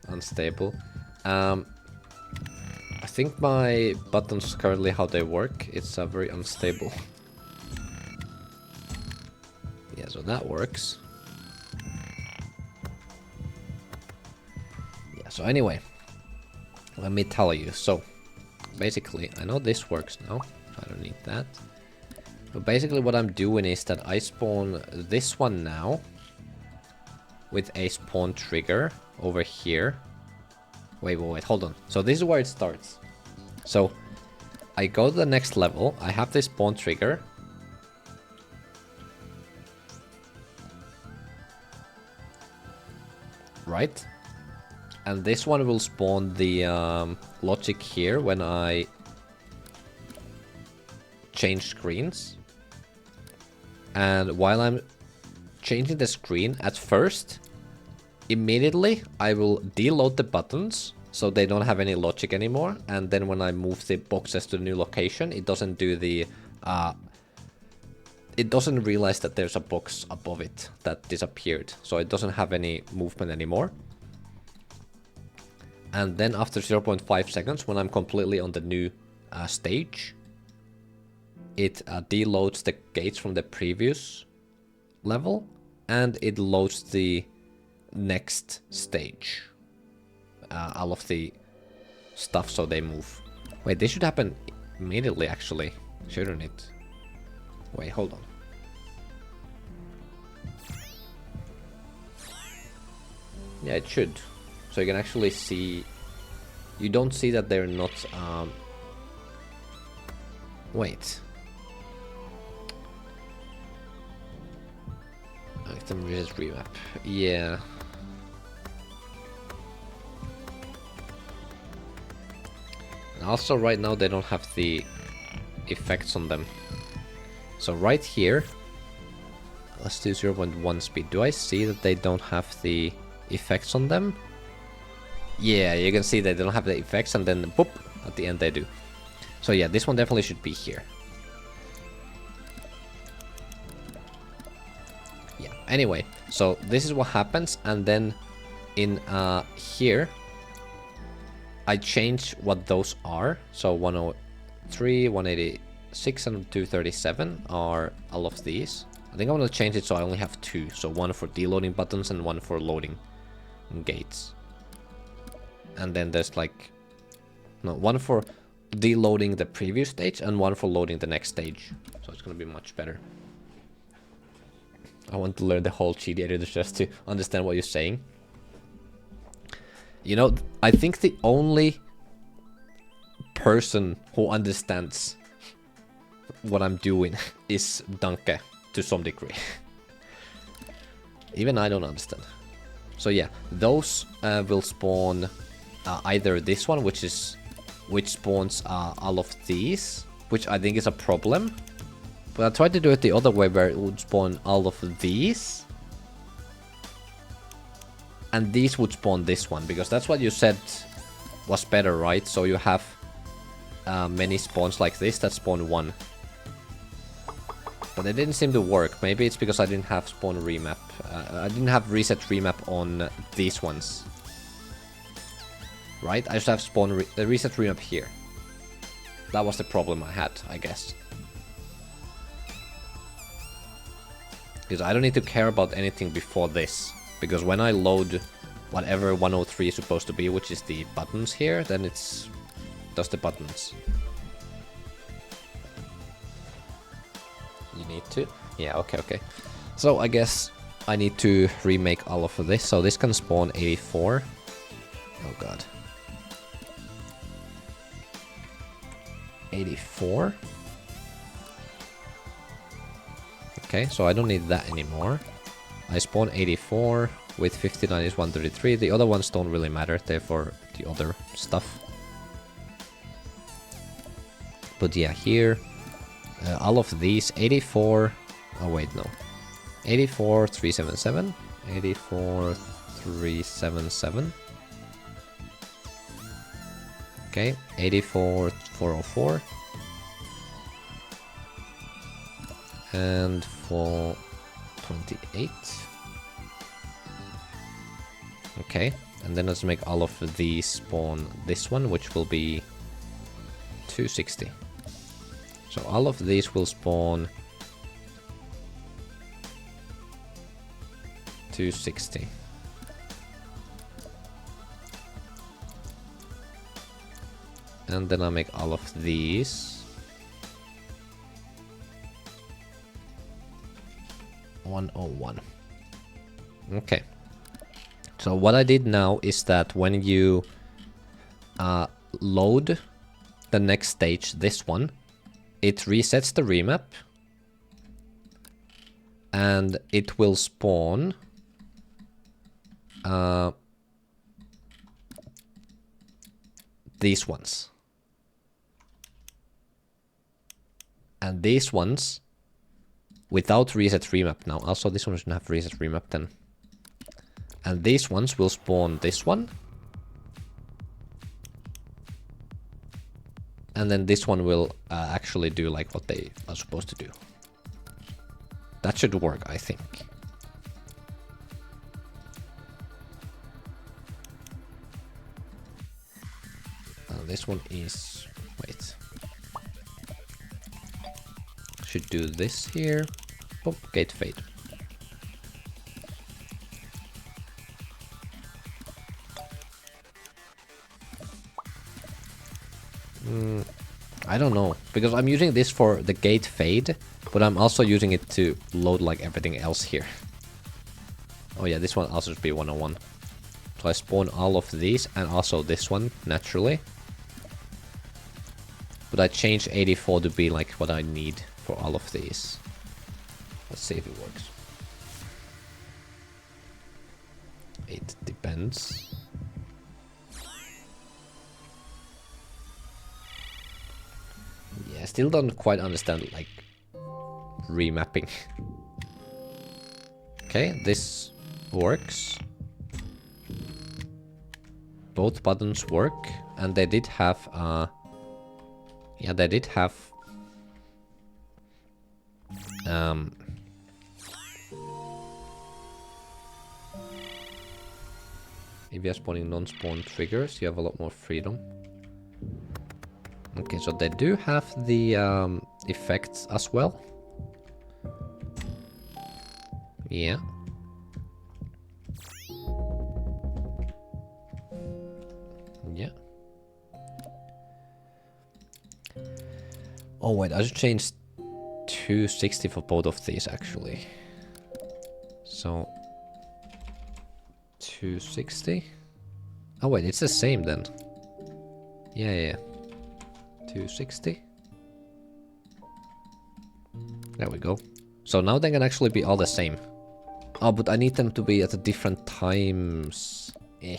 Unstable. I think my buttons currently how they work, it's very unstable. Yeah, so that works. Yeah, so anyway, let me tell you. So basically, I know this works now, so I don't need that. But basically what I'm doing is that I spawn this one now, with a spawn trigger over here. Wait, hold on. So this is where it starts. So I go to the next level. I have this spawn trigger. Right? And this one will spawn the logic here when I change screens. And while I'm changing the screen at first, immediately I will deload the buttons so they don't have any logic anymore. And then when I move the boxes to the new location, it doesn't do the it doesn't realize that there's a box above it that disappeared, so it doesn't have any movement anymore. And then after 0.5 seconds, when I'm completely on the new stage, it deloads the gates from the previous level, and it loads the next stage. All of the stuff, so they move. Wait, this should happen immediately, actually, shouldn't it? Wait, hold on. Yeah, it should. So you can actually see... You don't see that they're not... Wait. Item resist remap. Yeah. And also right now they don't have the effects on them. So right here, let's do 0.1 speed. Do I see that they don't have the effects on them? Yeah, you can see that they don't have the effects, and then boop, at the end they do. So yeah, this one definitely should be here. Yeah, anyway, so this is what happens, and then in here, I change what those are. So 103, 186, and 237 are all of these. I think I'm gonna change it so I only have two. So one for deloading buttons and one for loading gates. And then there's like... No, one for deloading the previous stage and one for loading the next stage. So it's gonna be much better. I want to learn the whole cheat editor just to understand what you're saying. You know, I think the only person who understands what I'm doing is Danke, to some degree. Even I don't understand. So yeah, those will spawn either this one, which spawns all of these, which I think is a problem. But I tried to do it the other way, where it would spawn all of these. And these would spawn this one, because that's what you said was better, right? So you have many spawns like this that spawn one. But it didn't seem to work. Maybe it's because I didn't have spawn remap. I didn't have reset remap on these ones. Right? I just have spawn reset remap here. That was the problem I had, I guess. Because I don't need to care about anything before this. Because when I load whatever 103 is supposed to be, which is the buttons here, then it's just the buttons. You need to? Yeah, okay. So I guess I need to remake all of this. So this can spawn 84. Oh god. 84. Okay, so I don't need that anymore. I spawn 84 with 59 is 133. The other ones don't really matter, they're for the other stuff. But yeah, here, all of these 84. Oh wait, no. 84 377. 84 377. Okay, 84 404. And 428. Okay, and then let's make all of these spawn this one, which will be 260. So all of these will spawn 260. And then I'll make all of these 101. Okay. So what I did now is that when you load the next stage, this one, it resets the remap and it will spawn these ones. And these ones without reset remap now. Also, this one shouldn't have reset remap then. And these ones will spawn this one. And then this one will actually do like what they are supposed to do. That should work, I think. This one is... wait. Should do this here. Oh, gate fade. I don't know, because I'm using this for the gate fade, but I'm also using it to load like everything else here. Oh yeah, this one also should be 101. So I spawn all of these and also this one naturally. But I changed 84 to be like what I need for all of these. Let's see if it works. It depends. Yeah, I still don't quite understand like remapping. Okay, this works. Both buttons work, and they did have yeah, they did have if you're spawning non-spawn triggers, you have a lot more freedom. Okay, so they do have the effects as well. Yeah. Yeah. Oh wait, I should change 260 for both of these actually. So 260. Oh wait, it's the same then. Yeah, yeah. 260. There we go. So now they can actually be all the same. Oh, but I need them to be at the different times. Eh.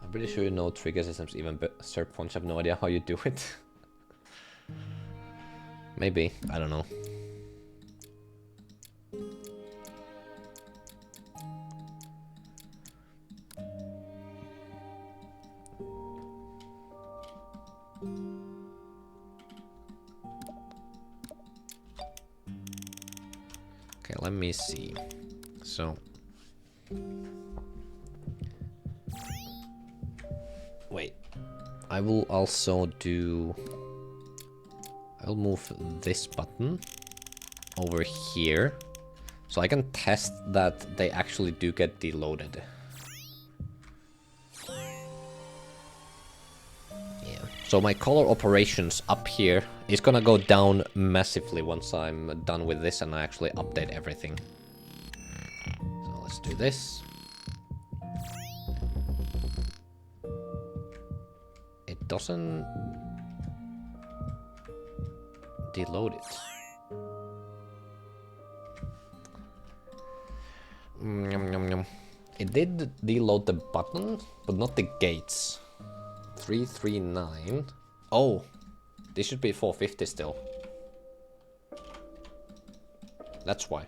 I'm pretty sure you know trigger systems even Serp Punch. I have no idea how you do it. Maybe. I don't know. Okay, let me see. So... wait. I will also do... I'll move this button over here. So I can test that they actually do get deloaded. Yeah. So my color operations up here is gonna go down massively once I'm done with this and I actually update everything. So let's do this. It doesn't deload it. It did deload the button, but not the gates. 339. Oh, this should be 450 still. That's why.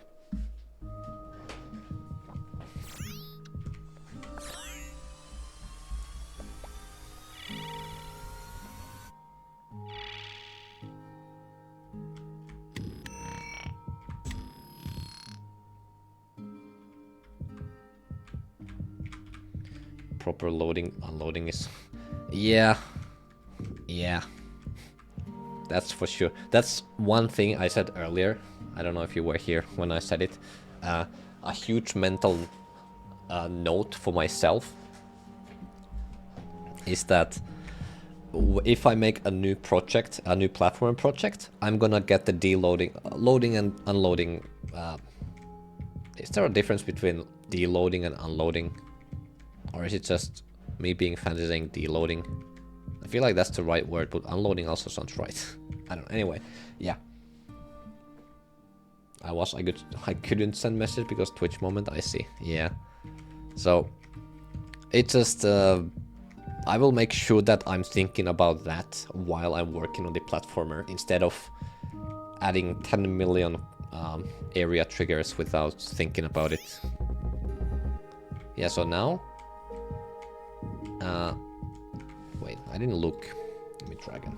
Proper loading, unloading is... yeah. Yeah. That's for sure. That's one thing I said earlier. I don't know if you were here when I said it. A huge mental note for myself is that if I make a new project, a new platform project, I'm gonna get the deloading, loading and unloading. Is there a difference between deloading and unloading? Or is it just me being fancy saying deloading? I feel like that's the right word, but unloading also sounds right. I don't know. Anyway, yeah. I couldn't send message because Twitch moment, I see. Yeah. So it just I will make sure that I'm thinking about that while I'm working on the platformer instead of adding 10 million area triggers without thinking about it. Yeah, so now wait, I didn't look. Let me try again.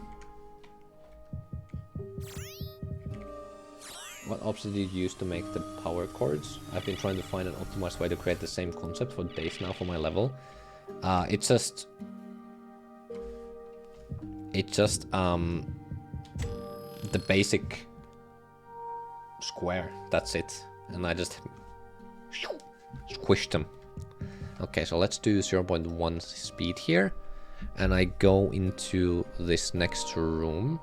What options did you use to make the power cords? I've been trying to find an optimized way to create the same concept for days now for my level. It's just the basic square, that's it. And I just squished them. Okay, so let's do 0.1 speed here. And I go into this next room.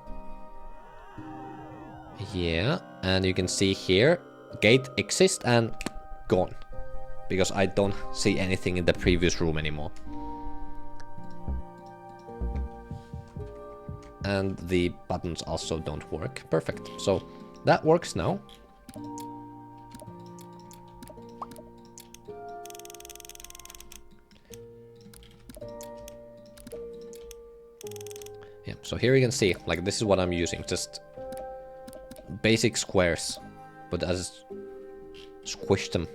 Yeah, and you can see here, gate exists and gone. Because I don't see anything in the previous room anymore. And the buttons also don't work. Perfect. So that works now. Yeah, so here you can see, like, this is what I'm using. Just basic squares, but I just squished them.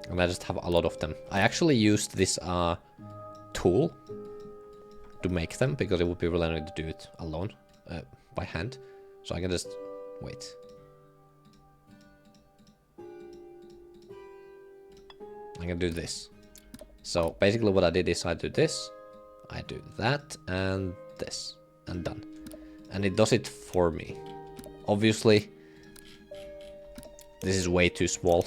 And I just have a lot of them. I actually used this tool to make them, because it would be really annoying to do it alone, by hand. So I can just wait. I can do this. So basically what I did is I do this, I do that, and this, and done. And it does it for me. Obviously, this is way too small,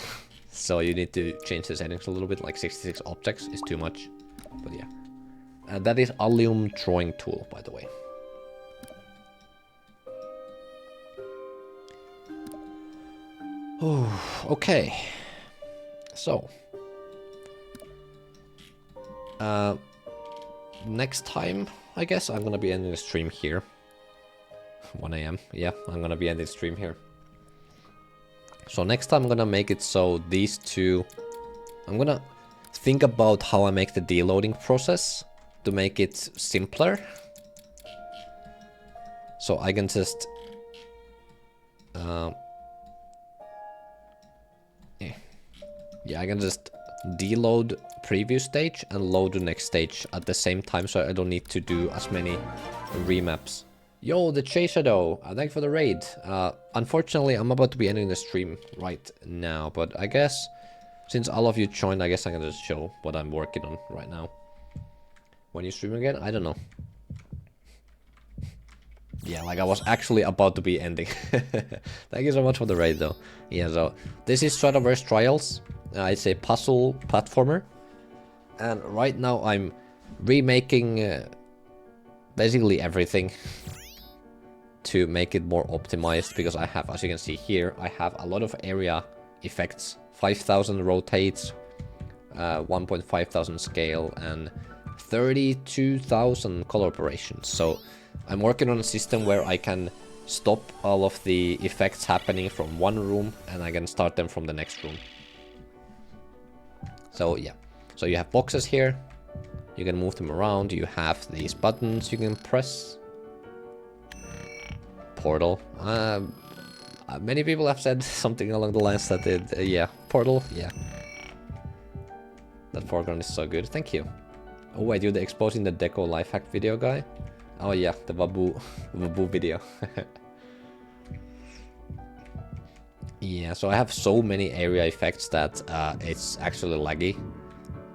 so you need to change the settings a little bit, like 66 objects is too much, but yeah. That is Allium drawing tool, by the way. Oh, okay. So. Next time, I guess, I'm gonna be ending the stream here. 1 AM. Yeah, I'm gonna be ending the stream here. So next time I'm gonna make it so these two... I'm gonna think about how I make the deloading process to make it simpler. So I can just... yeah, I can just deload previous stage and load the next stage at the same time, so I don't need to do as many remaps. Yo, the Chase Shadow, thank you for the raid. Unfortunately, I'm about to be ending the stream right now, but I guess since all of you joined, I guess I can just show what I'm working on right now. When you stream again? I don't know. Yeah, like I was actually about to be ending. Thank you so much for the raid though. Yeah, so this is Strataverse Trials. It's a puzzle platformer. And right now I'm remaking basically everything to make it more optimized, because I have, as you can see here, I have a lot of area effects. 5,000 rotates, 1,500 scale, and 32,000 color operations. So I'm working on a system where I can stop all of the effects happening from one room and I can start them from the next room. So yeah, so you have boxes here, you can move them around, you have these buttons you can press. Portal. Many people have said something along the lines that yeah, portal, yeah. That foreground is so good, thank you. Oh wait, you're the exposing the deco life hack video guy? Oh yeah, the Wabu video. Yeah, so I have so many area effects that it's actually laggy.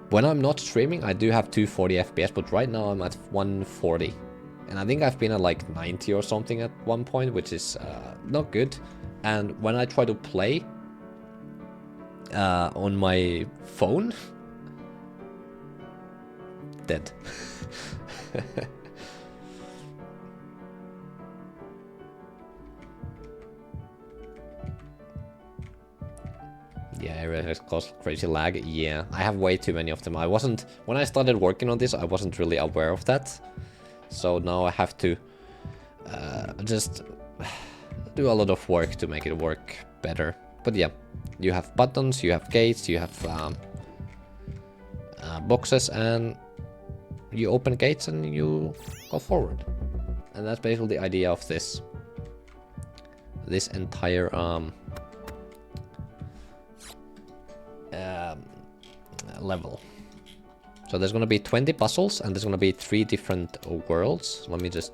When I'm not streaming, I do have 240 FPS, but right now I'm at 140. And I think I've been at like 90 or something at one point, which is not good. And when I try to play on my phone, dead. Yeah, area has caused crazy lag. Yeah, I have way too many of them. When I started working on this, I wasn't really aware of that. So now I have to just do a lot of work to make it work better. But yeah, you have buttons, you have gates, you have boxes, and you open gates and you go forward. And that's basically the idea of this entire level. So there's gonna be 20 puzzles and there's gonna be 3 different worlds. Let me just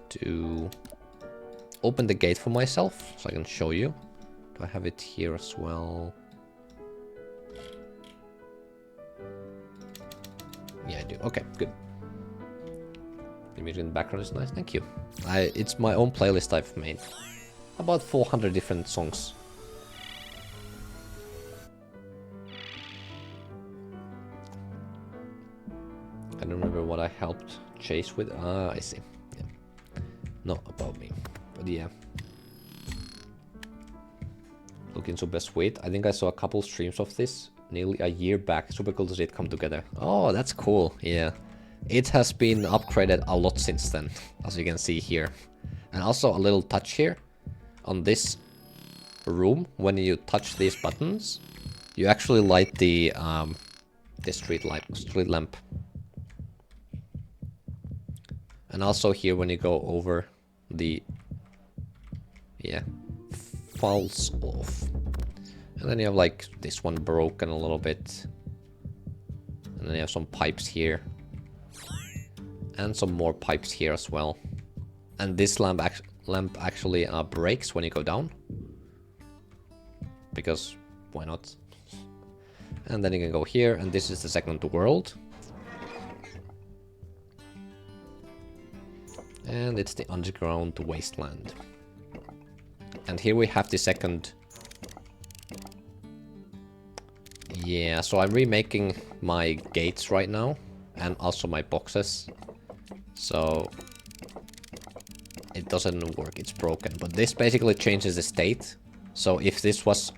open the gate for myself so I can show you. Do I have it here as well? Yeah, I do. Okay, good. The music in the background is nice, thank you. It's my own playlist I've made. About 400 different songs. I don't remember what I helped Chase with. Ah, I see. Yeah. Not about me. But yeah. Looking super sweet. I think I saw a couple streams of this nearly a year back. Super cool to see it come together. Oh, that's cool. Yeah. It has been upgraded a lot since then, as you can see here. And also a little touch here on this room. When you touch these buttons, you actually light the street lamp. And also here when you go over the falls off. And then you have like this one broken a little bit. And then you have some pipes here. And some more pipes here as well. And this lamp actually breaks when you go down. Because why not? And then you can go here, and this is the second world. And it's the underground wasteland. And here we have the second. Yeah, so I'm remaking my gates right now. And also my boxes. So it doesn't work, it's broken. But this basically changes the state. So if this was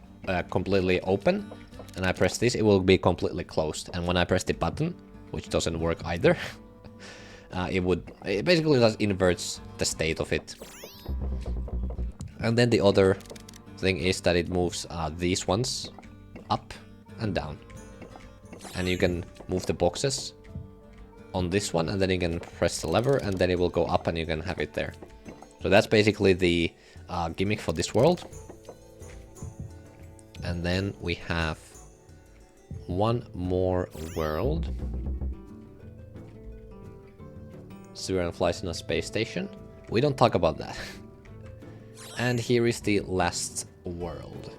completely open and I press this, it will be completely closed. And when I press the button, which doesn't work either, it basically just inverts the state of it. And then the other thing is that it moves these ones up and down. And you can move the boxes on this one, and then you can press the lever, and then it will go up and you can have it there. So that's basically the gimmick for this world. And then we have one more world. Syrian flies in a space station. We don't talk about that. And here is the last world,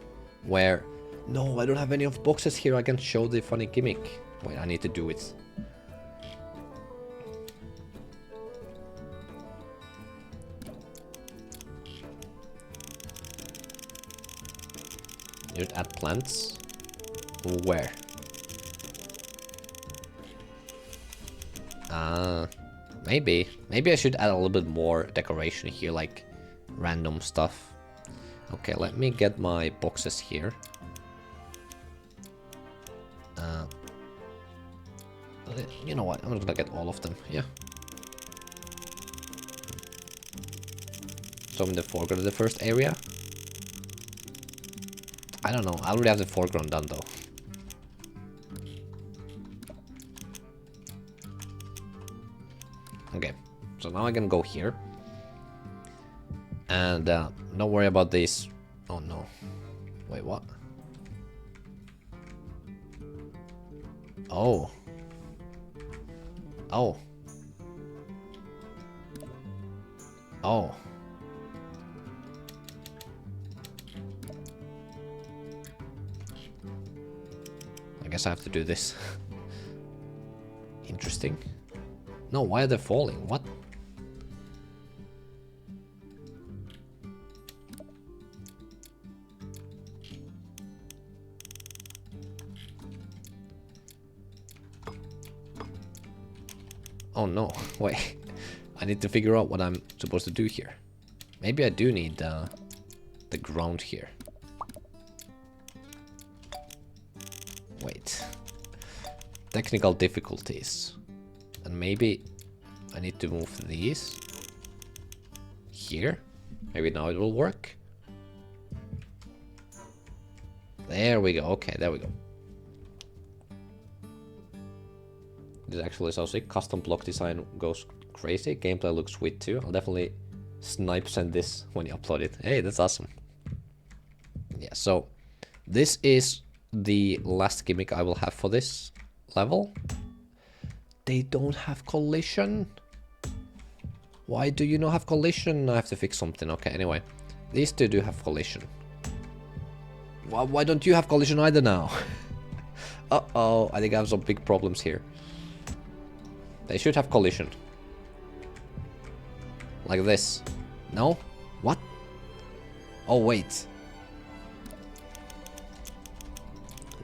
where... No, I don't have any of boxes here. I can show the funny gimmick. Wait, I need to do it. Just add plants. Where? Maybe. Maybe I should add a little bit more decoration here, like random stuff. Okay, let me get my boxes here. You know what? I'm just gonna get all of them. Yeah. So I'm in the foreground of the first area. I don't know. I already have the foreground done though. Okay. So now I can go here. And don't worry about this. Oh no. Wait, what? Oh. Oh. Oh. I guess I have to do this. Interesting. No, why are they falling? What? Oh no, wait. I need to figure out what I'm supposed to do here. Maybe I do need the ground here. Wait. Technical difficulties. And maybe I need to move these here. Maybe now it will work. There we go. Okay, there we go. This actually so sick. Custom block design goes crazy. Gameplay looks sweet too. I'll definitely snipe send this when you upload it. Hey, that's awesome. Yeah, so this is the last gimmick I will have for this level. They don't have collision. Why do you not have collision? I have to fix something. Okay, anyway. These two do have collision. Why don't you have collision either now? Uh-oh, I think I have some big problems here. They should have collision. Like this. No? What? Oh, wait.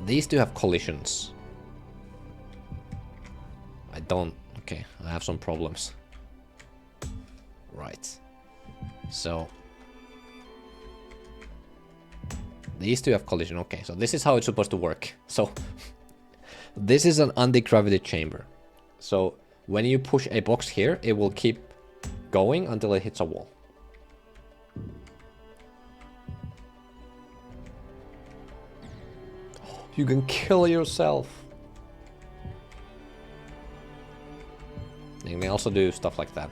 These two have collisions. I don't. Okay, I have some problems. Right. So these two have collision. Okay, so this is how it's supposed to work. So this is an anti-gravity chamber. So when you push a box here, it will keep going until it hits a wall. You can kill yourself. You may also do stuff like that.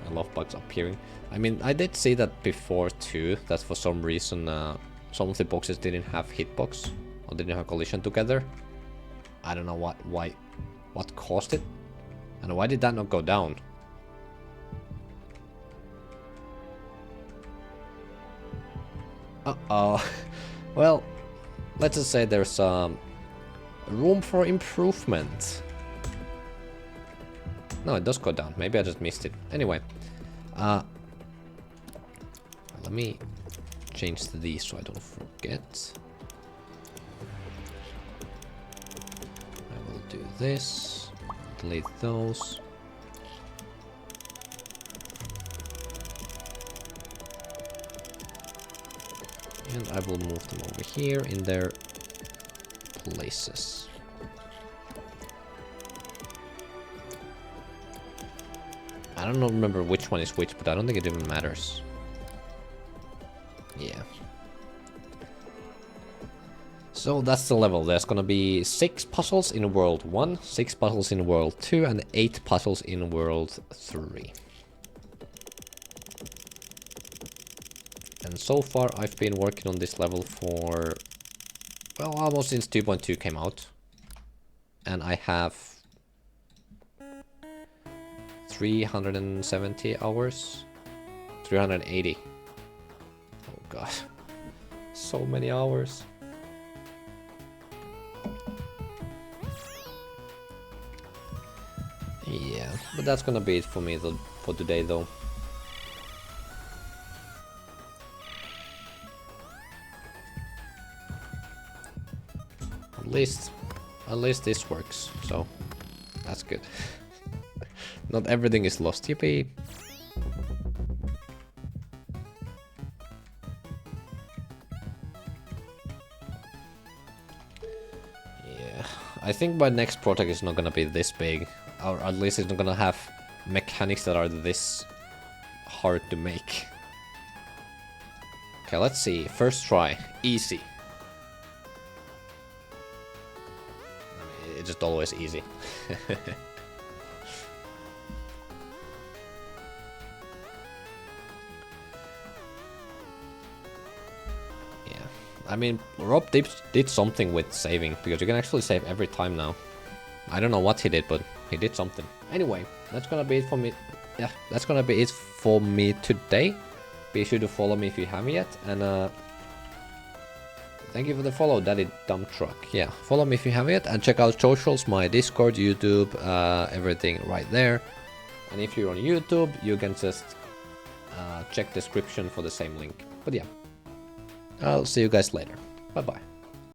I love bugs appearing. I mean, I did see that before too, that for some reason some of the boxes didn't have hitbox or didn't have collision together. I don't know what caused it. And why did that not go down? Uh-oh. Well, let's just say there's room for improvement. No, it does go down. Maybe I just missed it. Anyway, let me change these so I don't forget. I will do this. Delete those. And I will move them over here in their places. I don't remember which one is which, but I don't think it even matters. Yeah. So that's the level. There's gonna be 6 puzzles in World 1, 6 puzzles in World 2, and 8 puzzles in World 3. And so far I've been working on this level for, well, almost since 2.2 came out. And I have 370 hours. 380. Oh god. So many hours. Yeah, but that's gonna be it for me for today though. At least this works, so that's good. Not everything is lost, yippee. Yeah, I think my next project is not gonna be this big, or at least it's not gonna have mechanics that are this hard to make. Okay, let's see. First try, easy. It's just always easy. Yeah, I mean, Rob did something with saving, because you can actually save every time now. I don't know what he did, but he did something. Anyway, that's gonna be it for me. Yeah, that's gonna be it for me today. Be sure to follow me if you haven't yet, and thank you for the follow, Daddy Dump Truck. Yeah, follow me if you haven't yet, and check out socials, my Discord, YouTube, everything right there. And if you're on YouTube, you can just check description for the same link. But yeah, I'll see you guys later. Bye bye.